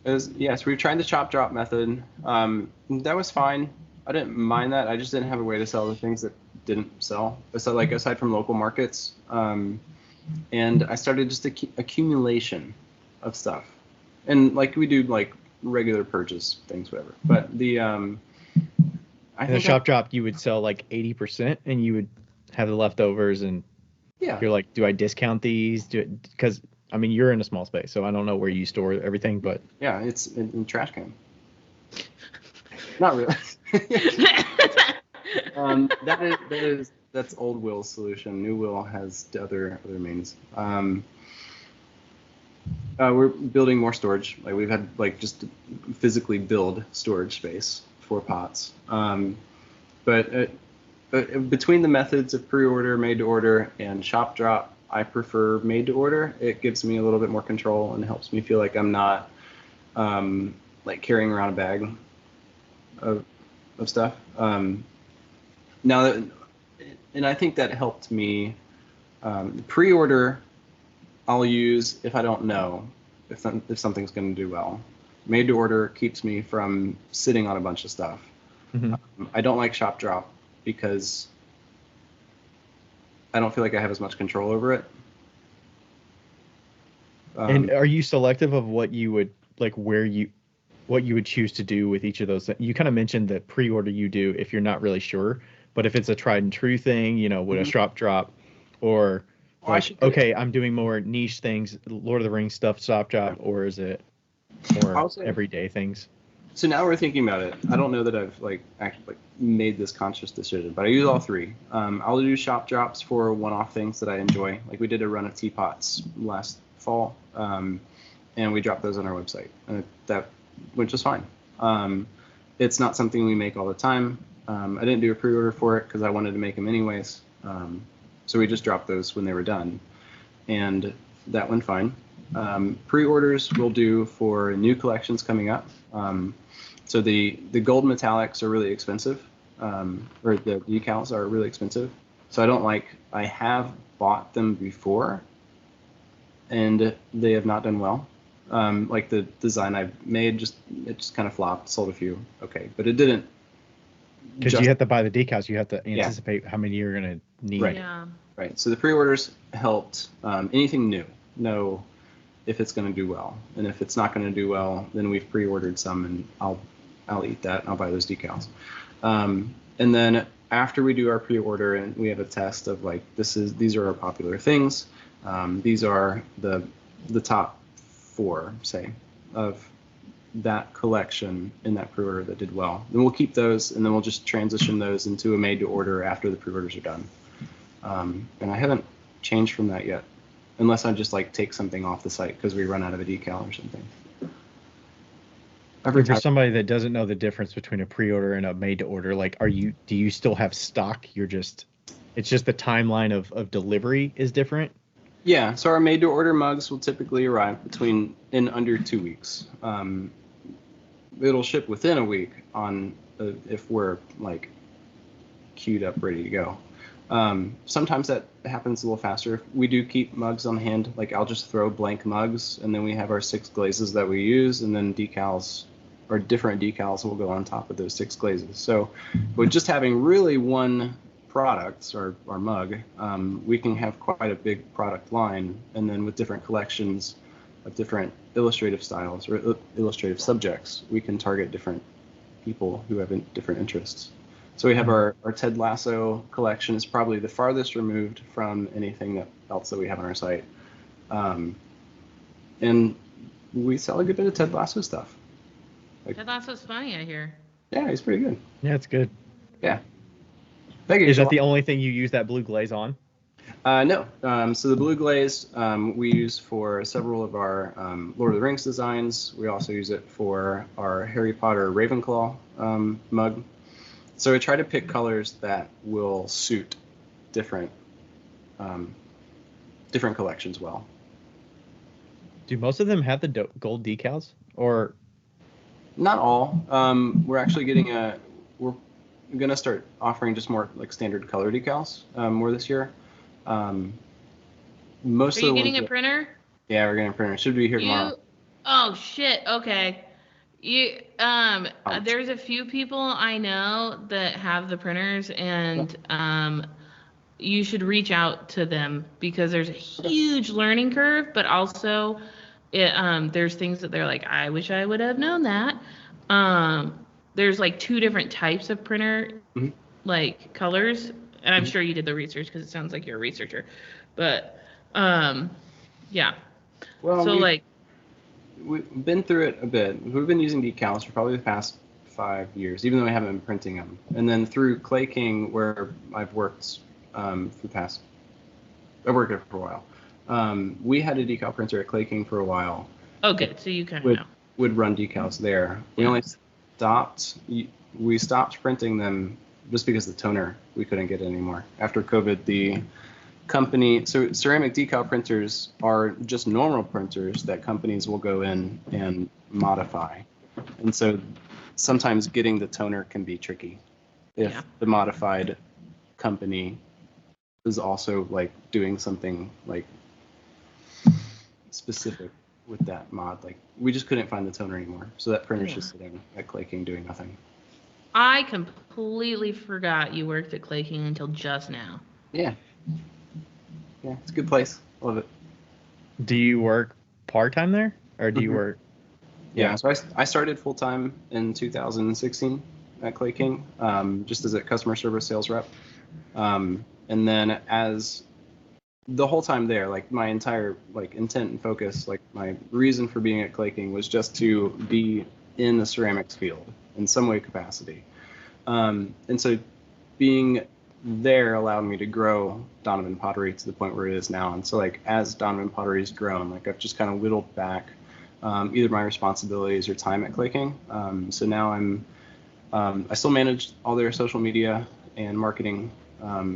Yes, we've tried the chop drop method. That was fine. I didn't mind that. I just didn't have a way to sell the things that didn't sell. So like aside from local markets, and I started just accumulation of stuff, and like we do like regular purchase things, whatever. But I think
shop drop, you would sell like 80%, and you would have the leftovers, and you're like, do I discount these? Because I mean, you're in a small space, so I don't know where you store everything, but
yeah, it's in trash can. Not really. That's old Will's solution. New Will has other means. We're building more storage. Like we've had like just physically build storage space for pots. But between the methods of pre-order, made to order, and shop drop, I prefer made to order. It gives me a little bit more control and helps me feel like I'm not like carrying around a bag of stuff. And I think that helped me. Pre-order, I'll use if I don't know if something's going to do well. Made to order keeps me from sitting on a bunch of stuff. Mm-hmm. I don't like shop drop because I don't feel like I have as much control over it.
And are you selective of what you would like, what you would choose to do with each of those? You kind of mentioned that pre-order you do if you're not really sure, but if it's a tried and true thing, with a shop drop, or okay, I'm doing more niche things, Lord of the Rings stuff, shop drop, or is it more everyday things?
So now we're thinking about it. I don't know that I've actually made this conscious decision, but I use all three. I'll do shop drops for one-off things that I enjoy. Like we did a run of teapots last fall, and we dropped those on our website, and that went just fine. It's not something we make all the time. I didn't do a pre-order for it because I wanted to make them anyways. So we just dropped those when they were done, and that went fine. Pre-orders we'll do for new collections coming up. So the gold metallics are really expensive, or the decals are really expensive. So I have bought them before, and they have not done well. Like the design I made, it just kind of flopped. Sold a few, okay, but it didn't.
Because you have to buy the decals, you have to anticipate how many you're gonna need.
Right. Yeah. Right. So the pre-orders helped. Anything new, know if it's going to do well, and if it's not going to do well, then we've pre-ordered some, and I'll eat that. And I'll buy those decals. And then after we do our pre-order and we have a test of like these are our popular things. These are the top 4, say, of that collection in that pre-order that did well. Then we'll keep those, and then we'll just transition those into a made-to-order after the pre-orders are done. And I haven't changed from that yet, unless I just take something off the site because we run out of a decal or something.
For somebody that doesn't know the difference between a pre-order and a made-to-order, do you still have stock? It's just the timeline of delivery is different?
Yeah, so our made-to-order mugs will typically arrive in under 2 weeks. It'll ship within a week if we're queued up, ready to go. Sometimes that happens a little faster. We do keep mugs on hand. I'll just throw blank mugs, and then we have our 6 glazes that we use, and then decals or different decals will go on top of those 6 glazes. So with just having really one product or mug, we can have quite a big product line, and then with different collections of different illustrative styles or illustrative subjects, we can target different people who have different interests. So we have our Ted Lasso collection. Is probably the farthest removed from anything else that we have on our site. And we sell a good bit of Ted Lasso stuff.
Ted Lasso's funny, I hear.
Yeah, he's pretty good.
Yeah, it's good.
Yeah. Becca,
is that the only thing you use that blue glaze on?
No. So the blue glaze we use for several of our Lord of the Rings designs. We also use it for our Harry Potter Ravenclaw mug. So I try to pick colors that will suit different collections well.
Do most of them have the gold decals, or?
Not all. We're actually we're gonna start offering just more like standard color decals more this year. Most
Are
of
you
the
getting a printer?
Yeah, we're getting a printer. Should be here tomorrow.
Oh shit. Okay. There's a few people I know that have the printers, and you should reach out to them because there's a huge learning curve, but also there's things that they're like, I wish I would have known that. There's like 2 different types of printer, like colors, and I'm sure you did the research because it sounds like you're a researcher, but yeah.
Well,
so
we've been through it a bit. We've been using decals for probably the past 5 years, even though we haven't been printing them. And then through Clay King, where I've worked I worked there for a while. We had a decal printer at Clay King for a while.
Oh, good. So you kind of know.
Would run decals there. We only stopped printing them just because the toner we couldn't get it anymore. After COVID, the company, so ceramic decal printers are just normal printers that companies will go in and modify. And so sometimes getting the toner can be tricky if the modified company is also like doing something like specific with that mod. Like we just couldn't find the toner anymore. So that printer's just sitting at Clay King doing nothing.
I completely forgot you worked at Clay King until just now.
Yeah. Yeah, it's a good place. Love it.
Do you work part-time there, or do you work?
Yeah, so I started full-time in 2016 at Clay King, just as a customer service sales rep. And then as the whole time there, like my entire like intent and focus, like my reason for being at Clay King was just to be in the ceramics field in some way capacity. And so being there allowed me to grow Donovan Pottery to the point where it is now. And so like as Donovan Pottery has grown, like I've just kind of whittled back either my responsibilities or time at Clay King. So now I still manage all their social media and marketing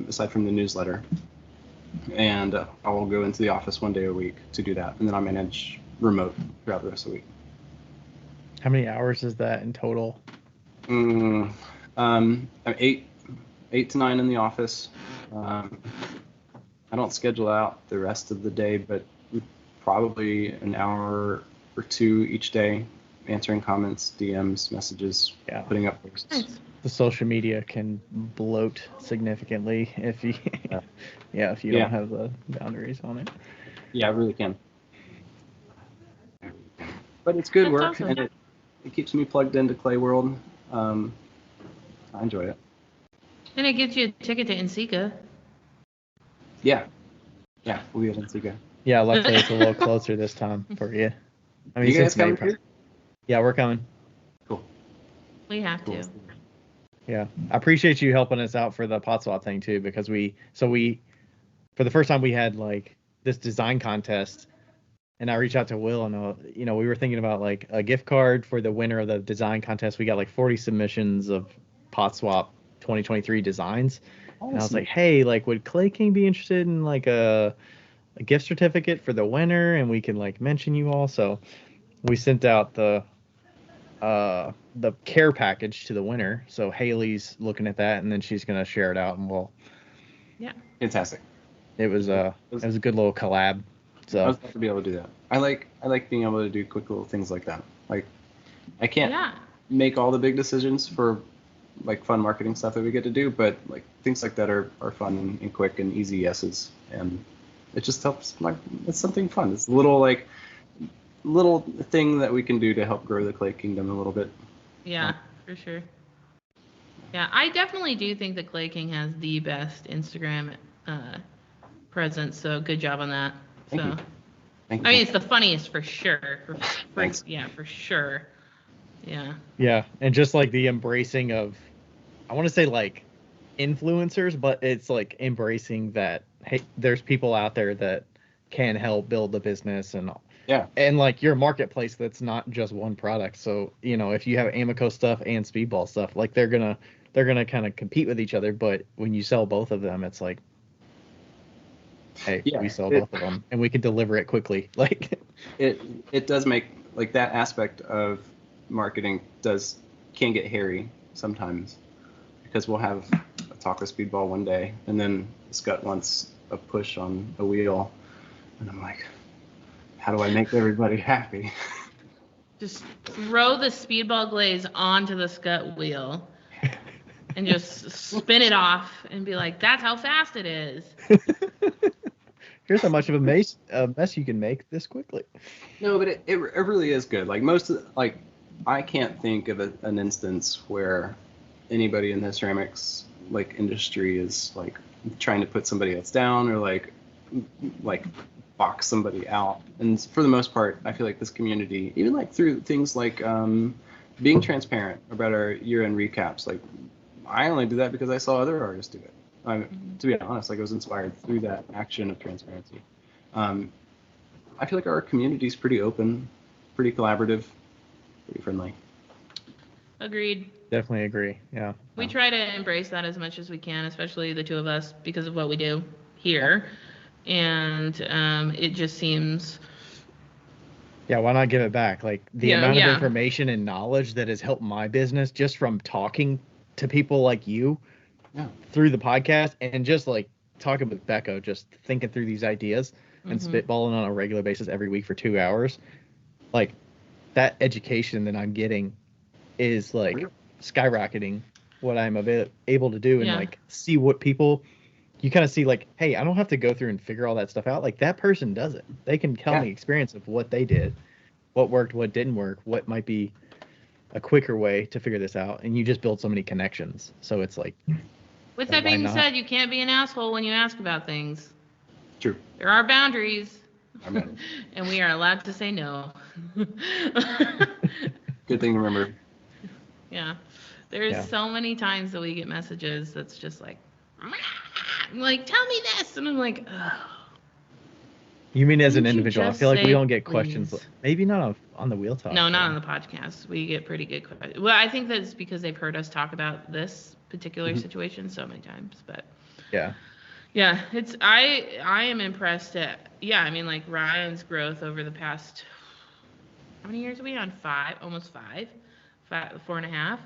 aside from the newsletter. And I will go into the office 1 day a week to do that. And then I manage remote throughout the rest of the week.
How many hours is that in total?
I'm 8 to 9 in the office. I don't schedule out the rest of the day, but probably an hour or 2 each day, answering comments, DMs, messages, putting up posts.
Nice.
The social media can bloat significantly if you, if you don't have the boundaries on it.
Yeah, it really can. But it's good work,
awesome.
and it keeps me plugged into Clay World. I enjoy it.
And it gets you a ticket to NCECA.
Yeah, we'll be at NCECA.
Yeah, luckily it's a little closer this time for you. I mean,
you guys coming here?
Yeah, we're coming.
Cool.
We have to.
Yeah, I appreciate you helping us out for the pot swap thing too, because we for the first time we had like this design contest, and I reached out to Will, and we were thinking about like a gift card for the winner of the design contest. We got like 40 submissions of pot swap 2023 designs, and I was like, hey, like would Clay King be interested in like a gift certificate for the winner, and we can like mention you all. So we sent out the care package to the winner. So Haley's looking at that, and then she's gonna share it out, and we'll.
Yeah.
Fantastic.
It was a good little collab. So
I was glad to be able to do that. I like being able to do quick little things like that. Like I can't make all the big decisions for like fun marketing stuff that we get to do, but like things like that are fun and quick and easy yeses, and it just helps. Like it's something fun. It's a little thing that we can do to help grow the Clay Kingdom a little bit.
Yeah. for sure. Yeah, I definitely do think that Clay King has the best Instagram presence, so good job on that.
Thank you.
I mean, it's the funniest for sure.
Thanks.
Yeah, for sure. Yeah.
Yeah, and just like the embracing of, I want to say like influencers, but it's like embracing that, hey, there's people out there that can help build the business and like your marketplace that's not just one product. So, if you have Amico stuff and Speedball stuff, like they're gonna kind of compete with each other, but when you sell both of them, it's like, hey, we sell both of them and we can deliver it quickly. Like
it does make, like, that aspect of marketing can get hairy sometimes, because we'll have a taco Speedball one day and then Scott wants a push on a wheel, and I'm like, how do I make everybody happy?
Just throw the Speedball glaze onto the Scott wheel and just spin it off and be like, that's how fast it is.
Here's how much of a mess you can make this quickly.
No, but it really is good. Like I can't think of an instance where anybody in the ceramics like industry is like trying to put somebody else down or like box somebody out. And for the most part, I feel like this community, even like through things like being transparent about our year-end recaps, like I only do that because I saw other artists do it. To be honest, like I was inspired through that action of transparency. I feel like our community is pretty open, pretty collaborative, pretty friendly.
Agreed.
Definitely agree. Yeah.
We try to embrace that as much as we can, especially the two of us, because of what we do here. And it just seems.
Yeah, why not give it back? Like the amount of information and knowledge that has helped my business just from talking to people like you through the podcast and just like talking with Becca, just thinking through these ideas and spitballing on a regular basis every week for 2 hours. Like that education that I'm getting is like skyrocketing what I'm able to do and like see what people, you kind of see like, hey, I don't have to go through and figure all that stuff out. Like that person does it. They can tell me experience of what they did, what worked, what didn't work, what might be a quicker way to figure this out. And you just build so many connections. So it's like,
with that being said, you can't be an asshole when you ask about things.
True.
There are boundaries. And we are allowed to say no.
Good thing to remember.
Yeah. There's so many times that we get messages that's just like, tell me this. And I'm like, ugh.
You mean as an individual? I feel like we don't get questions. Maybe not on the Wheel Talk.
No, not on the podcast. We get pretty good questions. Well, I think that's because they've heard us talk about this particular situation so many times. But yeah, it's I am impressed at I mean like Ryan's growth over the past, how many years are we on? 5, almost 5, 4.5.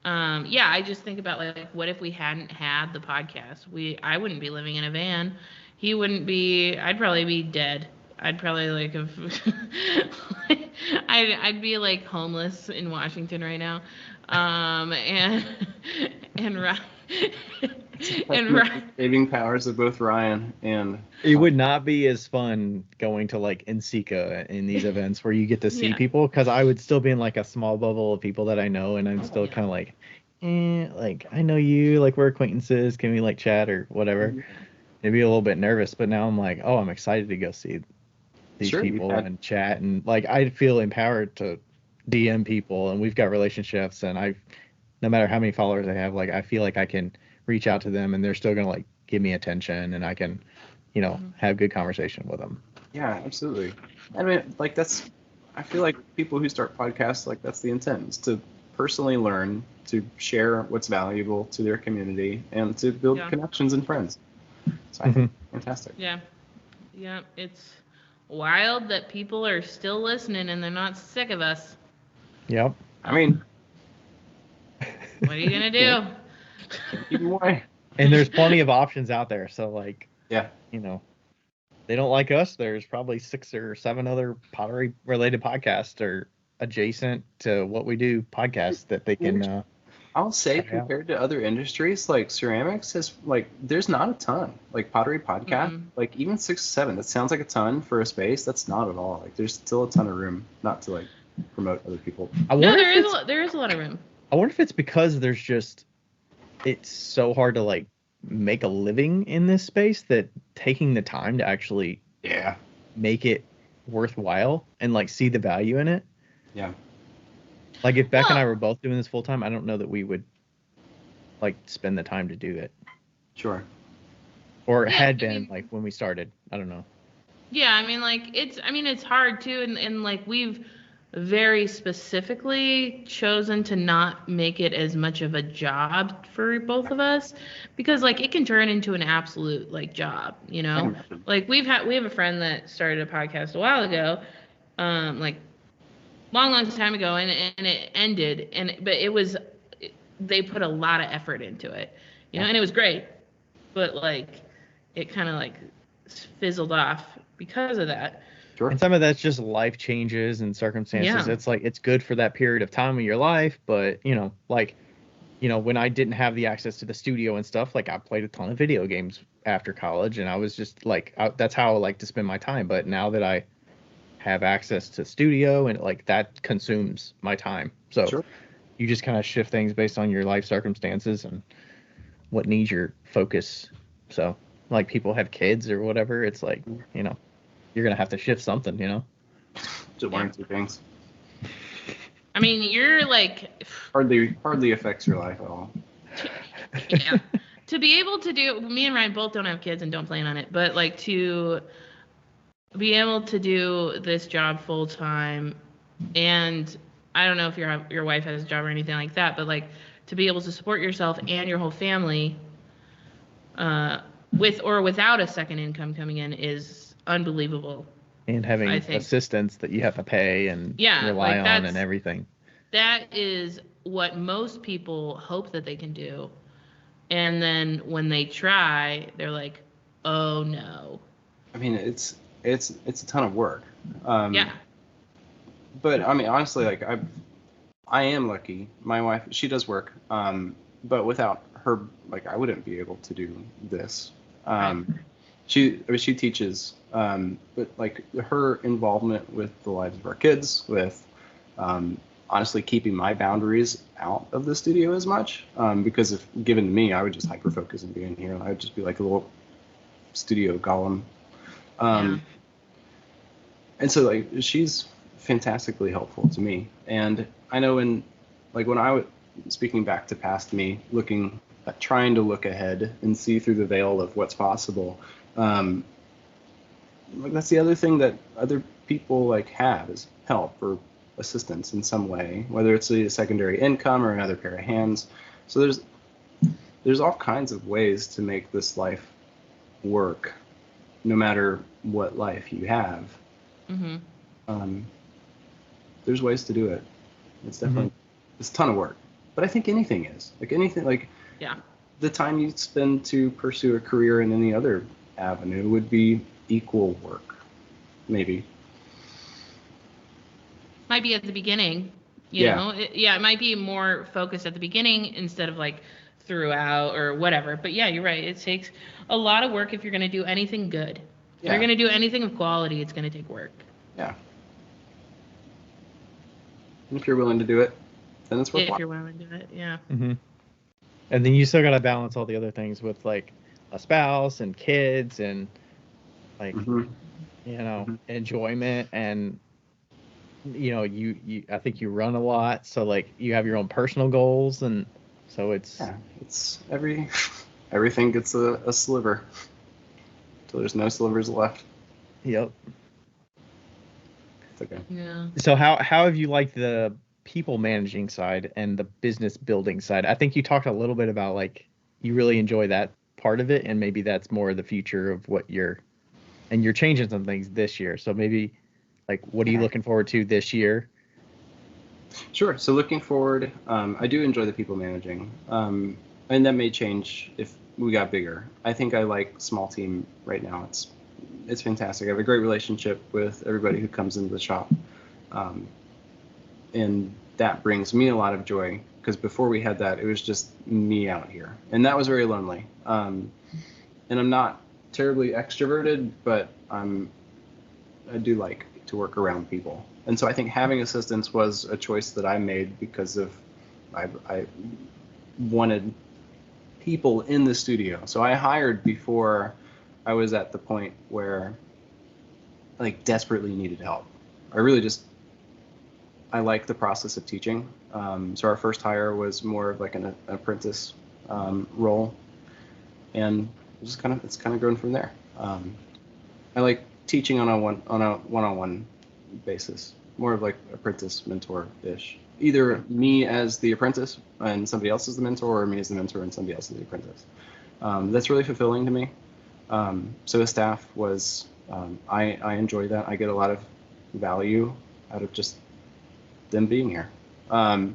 I just think about like what if we hadn't had the podcast? I wouldn't be living in a van. He wouldn't be. I'd probably be dead. I'd probably like have. I'd be like homeless in Washington right now. And Ryan. And Ryan.
Saving powers of both Ryan and.
It would not be as fun going to like NCCA in these events where you get to see people, because I would still be in like a small bubble of people that I know, and I'm still kind of like, like I know you, like we're acquaintances. Can we like chat or whatever? It'd be a little bit nervous, but now I'm like, oh, I'm excited to go see these people and chat, and like I feel empowered to DM people, and we've got relationships, and no matter how many followers I have, like I feel like I can reach out to them and they're still gonna like give me attention, and I can, have good conversation with them.
Yeah, absolutely. I mean, like I feel like people who start podcasts, like that's the intent, is to personally learn, to share what's valuable to their community, and to build connections and friends. So I think fantastic.
Yeah, it's wild that people are still listening and they're not sick of us.
Yep.
I mean,
what are you gonna do?
Keep them away.
And there's plenty of options out there. So like, they don't like us. There's probably 6 or 7 other pottery related podcasts or adjacent to what we do podcasts that they can.
I'll say compared to other industries, like ceramics is like, there's not a ton. Like pottery podcast, like even 6 or 7, that sounds like a ton for a space. That's not at all. Like there's still a ton of room not to like promote other people.
No, there is a lot of room.
I wonder if it's because it's so hard to like make a living in this space that taking the time to actually make it worthwhile and like see the value in it.
Yeah.
Like if Beck and I were both doing this full time, I don't know that we would like spend the time to do it.
Sure.
Or had been like when we started. I don't know.
Yeah, I mean like it's hard too, and like we've very specifically chosen to not make it as much of a job for both of us, because like it can turn into an absolute like job, you know? Like we have a friend that started a podcast a while ago, like long time ago, and it ended, but they put a lot of effort into it, you know, and it was great, but like it kind of like fizzled off because of that.
Sure.
And some of that's just life changes and circumstances. It's like it's good for that period of time of your life, but when I didn't have the access to the studio and stuff, like I played a ton of video games after college, and I was just like that's how I like to spend my time. But now that I have access to studio, and like that consumes my time, so you just kind of shift things based on your life circumstances and what needs your focus. So like people have kids or whatever, it's like you're gonna have to shift something,
Just one or two things.
I mean, you're like
hardly affects your life at all.
Yeah. To be able to do, me and Ryan both don't have kids and don't plan on it, but like to be able to do this job full time, and I don't know if your wife has a job or anything like that, but like to be able to support yourself and your whole family with or without a second income coming in is unbelievable.
And having assistants that you have to pay and rely on and everything.
That is what most people hope that they can do. And then when they try, they're like, oh no.
I mean, it's a ton of work. But I mean, honestly, like I am lucky. My wife, she does work. But without her, like I wouldn't be able to do this. She teaches, but like her involvement with the lives of our kids, with honestly keeping my boundaries out of the studio as much, because if given to me, I would just hyper focus on being here. I would just be like a little studio golem. And so like she's fantastically helpful to me. And I know when I was speaking back to past me, trying to look ahead and see through the veil of what's possible. That's the other thing that other people like have is help or assistance in some way, whether it's a secondary income or another pair of hands. So there's all kinds of ways to make this life work, no matter what life you have. There's ways to do it. It's definitely it's a ton of work, but I think anything is the time you spend to pursue a career in any other avenue would be equal work, maybe.
Might be at the beginning, you know. It might be more focused at the beginning instead of like throughout or whatever. But yeah, you're right. It takes a lot of work if you're going to do anything good. If you're going to do anything of quality, it's going to take work.
Yeah. And if you're willing to do it, then it's worthwhile.
If you're willing to do it, yeah.
And then you still got to balance all the other things with like a spouse and kids and like enjoyment, and you I think you run a lot, so like you have your own personal goals, and so it's
everything gets a sliver until there's no slivers left.
Yep.
It's okay.
Yeah.
So how have you liked the people managing side and the business building side? I think you talked a little bit about like you really enjoy that part of it, and maybe that's more the future of what you're changing some things this year. So maybe like what are you looking forward to this year?
Sure. So looking forward, I do enjoy the people managing, and that may change if we got bigger. I think I like small team right now. It's fantastic. I have a great relationship with everybody who comes into the shop, and that brings me a lot of joy, because before we had that, it was just me out here, and that was very lonely. And I'm not terribly extroverted, but I do like to work around people. And so I think having assistants was a choice that I made because of I wanted people in the studio. So I hired before I was at the point where like desperately needed help. I like the process of teaching. So our first hire was more of like an apprentice role, and it's kind of grown from there. I like teaching on a one-on-one basis, more of like apprentice mentor-ish. Either me as the apprentice and somebody else is the mentor, or me as the mentor and somebody else is the apprentice. That's really fulfilling to me. So the staff was, I enjoy that. I get a lot of value out of just them being here. And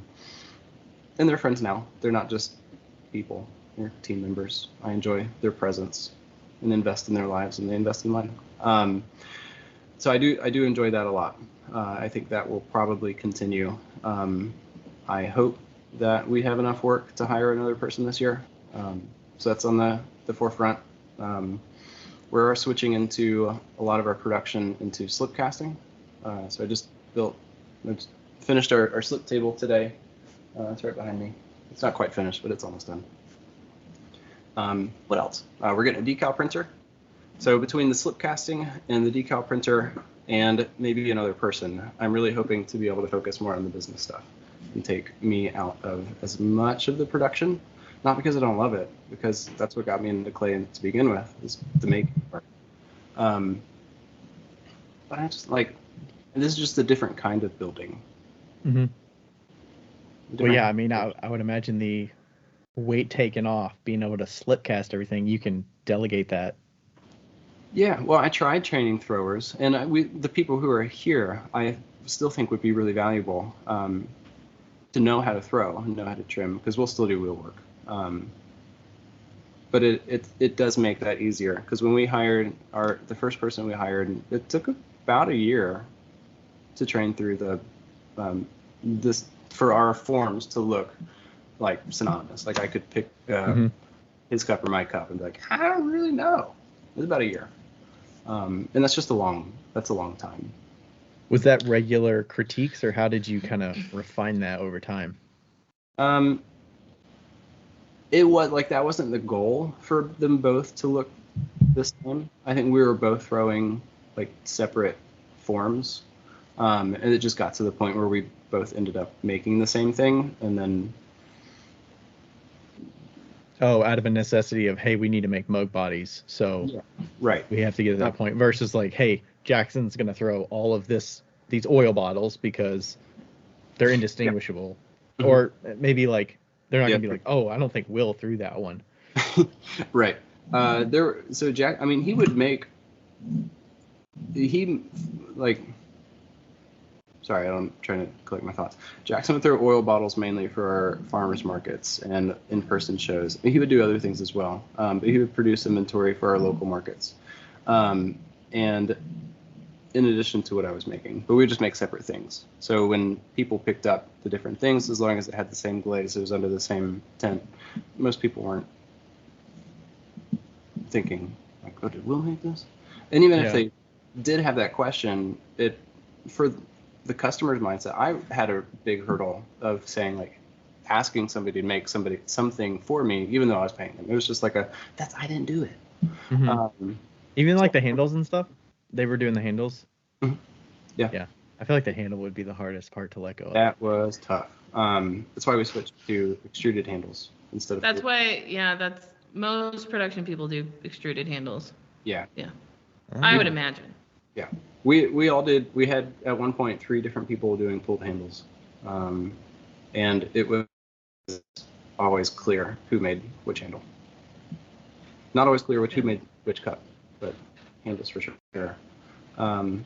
they're friends now. They're not just people. They're team members. I enjoy their presence and invest in their lives, and they invest in mine. So I do enjoy that a lot. I think that will probably continue. I hope that we have enough work to hire another person this year. So that's on the forefront. We're switching into a lot of our production into slip casting. So I just finished our slip table today. It's right behind me. It's not quite finished, but it's almost done. What else? We're getting a decal printer. So between the slip casting and the decal printer and maybe another person, I'm really hoping to be able to focus more on the business stuff and take me out of as much of the production. Not because I don't love it, because that's what got me into clay to begin with, is the making part. But I just like, this is just a different kind of building.
Mm-hmm. Well, yeah, I mean, I would imagine the weight taken off, being able to slip cast everything, you can delegate that.
Yeah, well, I tried training throwers, and the people who are here, I still think would be really valuable to know how to throw and know how to trim, because we'll still do wheel work. But it does make that easier, because when we hired the first person we hired, it took about a year to train through this for our forms to look like synonymous. Like I could pick his cup or my cup and be like, I don't really know. It was about a year. And that's just a long time.
Was that regular critiques, or how did you kind of refine that over time?
It was like, that wasn't the goal for them both to look the same. I think we were both throwing like separate forms. And it just got to the point where we both ended up making the same thing, and then
out of a necessity of, hey, we need to make mug bodies, so
yeah, right,
we have to get to that point, versus like, hey, Jackson's gonna throw all of these oil bottles because they're indistinguishable. Yeah. Or maybe like they're not gonna be like, oh, I don't think Will threw that one.
Right. So Jack, I mean, he sorry, I'm trying to collect my thoughts. Jackson would throw oil bottles mainly for our farmers markets and in-person shows. He would do other things as well, but he would produce inventory for our local markets, and in addition to what I was making. But we would just make separate things. So when people picked up the different things, as long as it had the same glaze, it was under the same tent, most people weren't thinking, like, oh, did Will make this? And even if they did have that question, for the customer's mindset, I had a big hurdle of saying, like, asking somebody to make something for me, even though I was paying them. It was just like I didn't do it.
Mm-hmm. Even like the handles and stuff, they were doing the handles.
Mm-hmm.
Yeah. I feel like the handle would be the hardest part to let go of.
That was tough. That's why we switched to extruded handles instead of.
That's that's most production people do extruded handles.
Yeah.
Yeah. I would imagine.
Yeah. We all did. We had at one point 3 different people doing pulled handles, and it was always clear who made which handle. Not always clear who made which cup, but handles for sure. I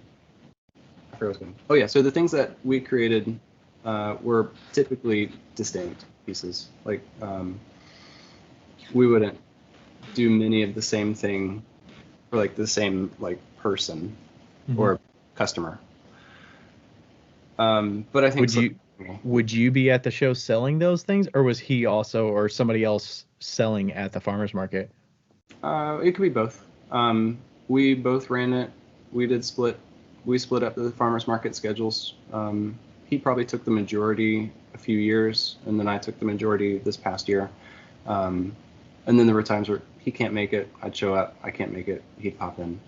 forget what I was going. Oh yeah. So the things that we created were typically distinct pieces. Like we wouldn't do many of the same thing for like the same like person or customer. But I think
would you be at the show selling those things, or was he also or somebody else selling at the farmers market?
It could be both. We both ran it. We split up the farmers market schedules. He probably took the majority a few years, and then I took the majority this past year. And then there were times where he can't make it. I'd show up. I can't make it. He'd pop in.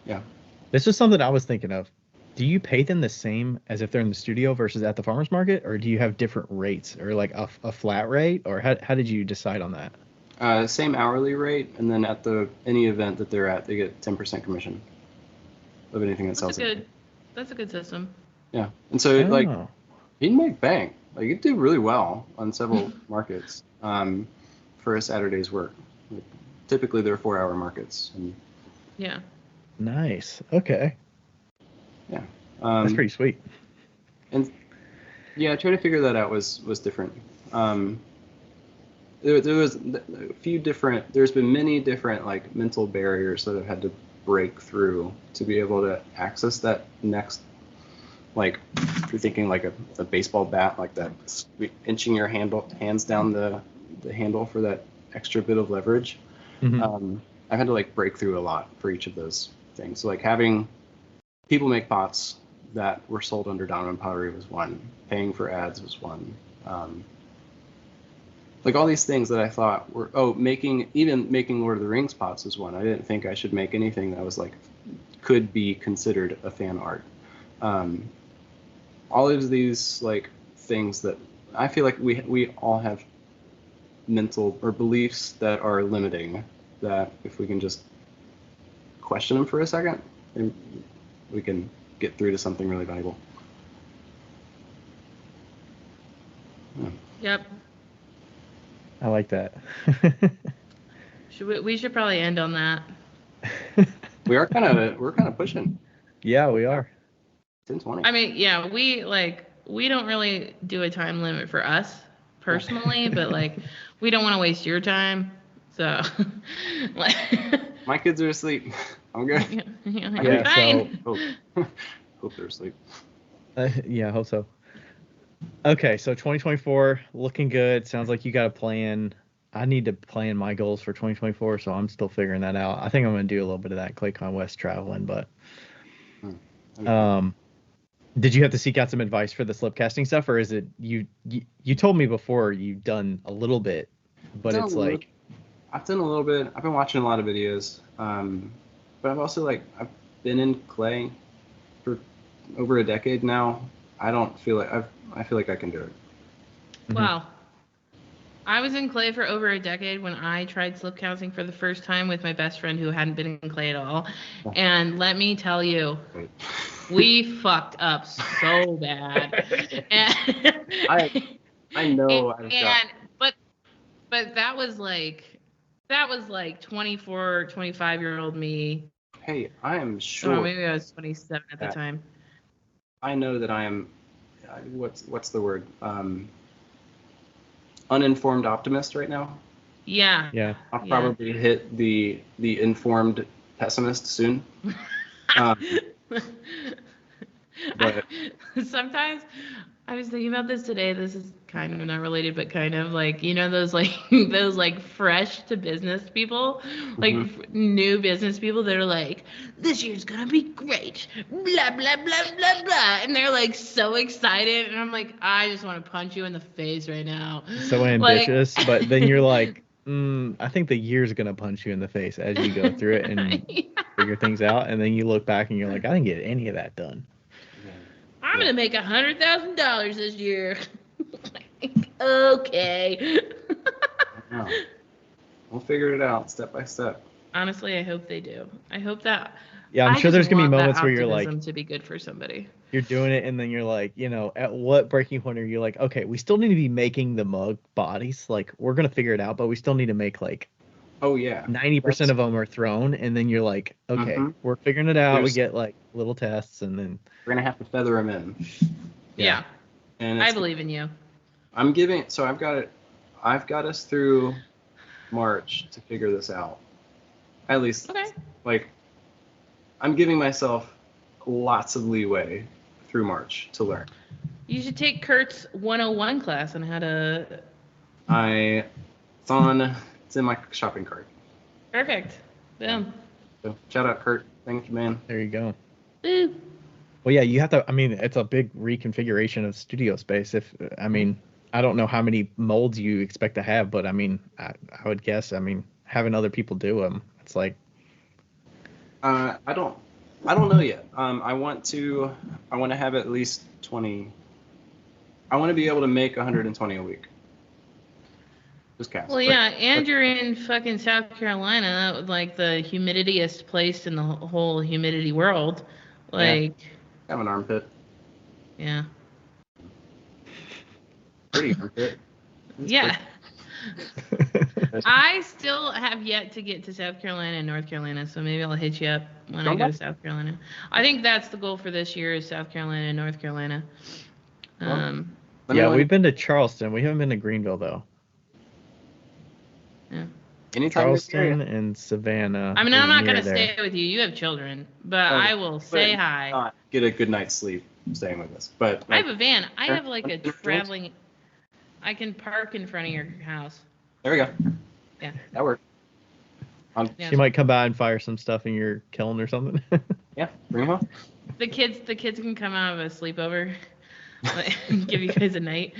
Yeah.
This is something I was thinking of. Do you pay them the same as if they're in the studio versus at the farmer's market, or do you have different rates, or like a flat rate, or how did you decide on that?
Same hourly rate, and then at any event that they're at, they get 10% commission of anything that sells.
That's a good system.
Yeah, and so like he'd make bank. Like he'd do really well on several markets for a Saturday's work. Like, typically they're 4-hour markets. And
yeah.
Nice. Okay.
Yeah.
That's pretty sweet.
And yeah, trying to figure that out was different. There was a few different. There's been many different like mental barriers that I've had to break through to be able to access that next. Like if you're thinking like a baseball bat, like that, inching your hands down the handle for that extra bit of leverage. Mm-hmm. I've had to like break through a lot for each of those things. So like having people make pots that were sold under Donovan Pottery was one. Paying for ads was one. Like all these things that I thought were making Lord of the Rings pots was one. I didn't think I should make anything that was like could be considered a fan art. All of these like things that I feel like we all have mental or beliefs that are limiting, that if we can just question them for a second, we can get through to something really valuable. Yeah.
Yep.
I like that.
We should probably end on that.
We're kind of pushing.
Yeah, we are.
10:20.
I mean, yeah, we don't really do a time limit for us personally, but like we don't want to waste your time. So like
my kids are asleep. I'm good.
Yeah,
so hope they're asleep.
Yeah, I hope so. Okay, so 2024 looking good. Sounds like you got a plan. I need to plan my goals for 2024, so I'm still figuring that out. I think I'm going to do a little bit of that ClayCon West traveling, but did you have to seek out some advice for the slip casting stuff, or is it you told me before you've done a little bit, but it's like
I've done a little bit. I've been watching a lot of videos, but I've also I've been in clay for over a decade now. I feel like I can do it.
Wow. I was in clay for over a decade when I tried slip casting for the first time with my best friend who hadn't been in clay at all. And let me tell you, we fucked up so bad.
I know.
But that was like 24, 25-year-old me.
Hey, I am sure.
Maybe I was 27 at the time.
I know that I am. What's the word? Uninformed optimist right now.
Yeah.
Yeah.
I'll probably hit the informed pessimist soon.
But sometimes I was thinking about this today. This is kind of not related, but kind of like, those like fresh to business people, like new business people that are like, this year's gonna be great, blah blah blah blah blah, and they're like so excited, and I'm like, I just want to punch you in the face right now.
So ambitious, but then you're like, I think the year's gonna punch you in the face as you go through it and figure things out, and then you look back and you're like, I didn't get any of that done.
I'm gonna make $100,000 this year. Okay.
We'll figure it out step by step.
Honestly, I hope they do. I hope that.
Yeah, I'm sure there's gonna be moments where you're like,
to be good for somebody.
You're doing it, and then you're like, at what breaking point are you like, okay, we still need to be making the mug bodies. Like, we're gonna figure it out, but we still need to make like.
Oh yeah.
90% of them are thrown, and then you're like, okay, we're figuring it out. We get like little tests, and then
we're gonna have to feather them in.
Yeah. And I believe in you.
I've got us through March to figure this out. At least, like, I'm giving myself lots of leeway through March to learn.
You should take Kurt's 101 class on how to.
It's in my shopping cart.
Perfect. Boom.
So shout out Kurt. Thank you, man.
There you go.
Woo.
Well, yeah, you have to. I mean, it's a big reconfiguration of studio space. I don't know how many molds you expect to have, but I mean, I would guess. I mean, having other people do them, it's like.
I don't know yet. I want to have at least 20. I want to be able to make 120 a week. Just cast.
Well, yeah, and you're in fucking South Carolina, like the humidityest place in the whole humidity world. Like,
yeah. I have an armpit.
Yeah.
Pretty armpit.
Yeah. I still have yet to get to South Carolina and North Carolina, so maybe I'll hit you up when I go to South Carolina. I think that's the goal for this year is South Carolina and North Carolina.
Yeah, we've been to Charleston. We haven't been to Greenville, though.
Yeah.
Anytime
Charleston and Savannah.
I mean, I'm not going to stay with you. You have children. But I will say hi.
Not get a good night's sleep staying with us. But
I have a van. I have like a traveling... I can park in front of your house.
There we go.
Yeah.
That works.
She might come by and fire some stuff in your kiln or something.
Yeah, bring them home.
The kids can come out of a sleepover. Give you guys a night.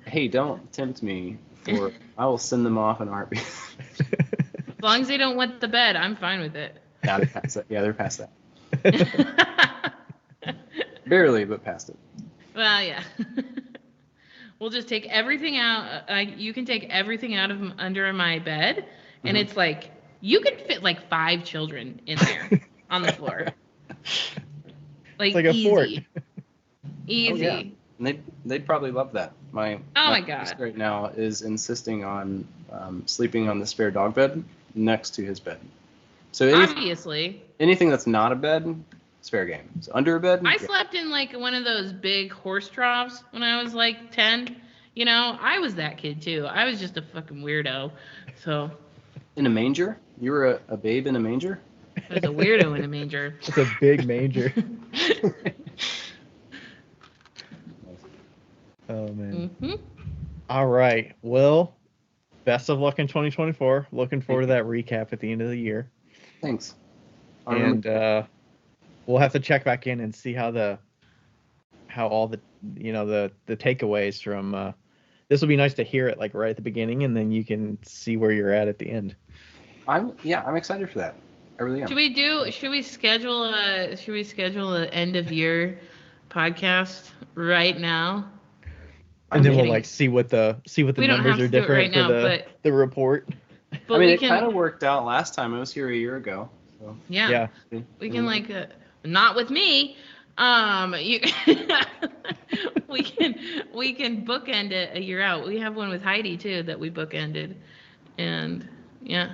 Hey, don't tempt me for... I will send them off in a heartbeat.
As long as they don't wet the bed, I'm fine with it.
Yeah, they're past that. Yeah, they're past that. Barely, but past it.
Well, yeah. We'll just take everything out. You can take everything out of under my bed, and it's like you could fit like 5 children in there on the floor. Like
a fort.
Easy.
Oh, yeah. And they'd probably love that. My
God
right now is insisting on sleeping on the spare dog bed next to his bed. So
obviously
anything that's not a bed, it's fair game. So under a bed.
I slept in like one of those big horse troughs when I was like 10. You know, I was that kid too. I was just a fucking weirdo. So.
In a manger? You were a babe in a manger?
I was a weirdo in a manger.
It's a big manger. Oh, man.
Mm-hmm.
All right. Well, best of luck in 2024. Looking forward to that recap at the end of the year.
Thanks.
And we'll have to check back in and see how all the takeaways from this will be nice to hear it like right at the beginning, and then you can see where you're at the end.
I'm excited for that. I really am.
Should we schedule an end of year podcast right now?
And then we'll like see what the numbers are different for the report.
But
it kind of worked out last time. I was here a year ago. So.
Yeah. We can not with me. We can bookend it a year out. We have one with Heidi too that we bookended, and yeah.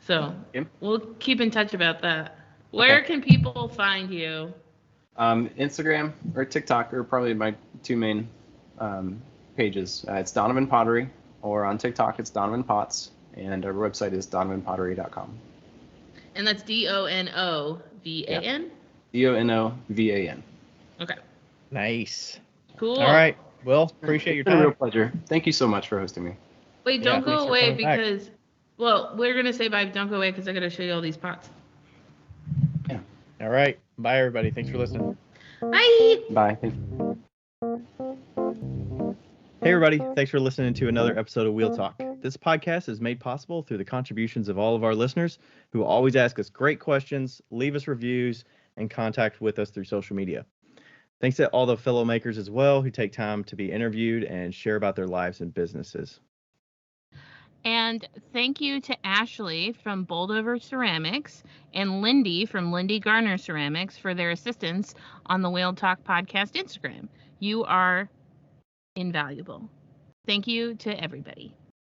So we'll keep in touch about that. Where can people find you?
Instagram or TikTok are probably my 2 main pages. It's Donovan Pottery, or on TikTok it's Donovan Potts, and our website is donovanpottery.com.
And that's DONOVAN?
Yeah. DONOVAN.
Okay.
Nice.
Cool.
All right. Well, appreciate your time.
It's been a real pleasure. Thank you so much for hosting me.
Wait, don't go away because, well, we're going to say bye. Don't go away because I got to show you all these pots.
Yeah.
All right. Bye, everybody. Thanks for listening.
Bye.
Bye. Thank you.
Hey, everybody. Thanks for listening to another episode of Wheel Talk. This podcast is made possible through the contributions of all of our listeners who always ask us great questions, leave us reviews, and contact with us through social media. Thanks to all the fellow makers as well who take time to be interviewed and share about their lives and businesses.
And thank you to Ashley from Boldover Ceramics and Lindy from Lindy Garner Ceramics for their assistance on the Wheel Talk podcast Instagram. You are invaluable. Thank you to everybody.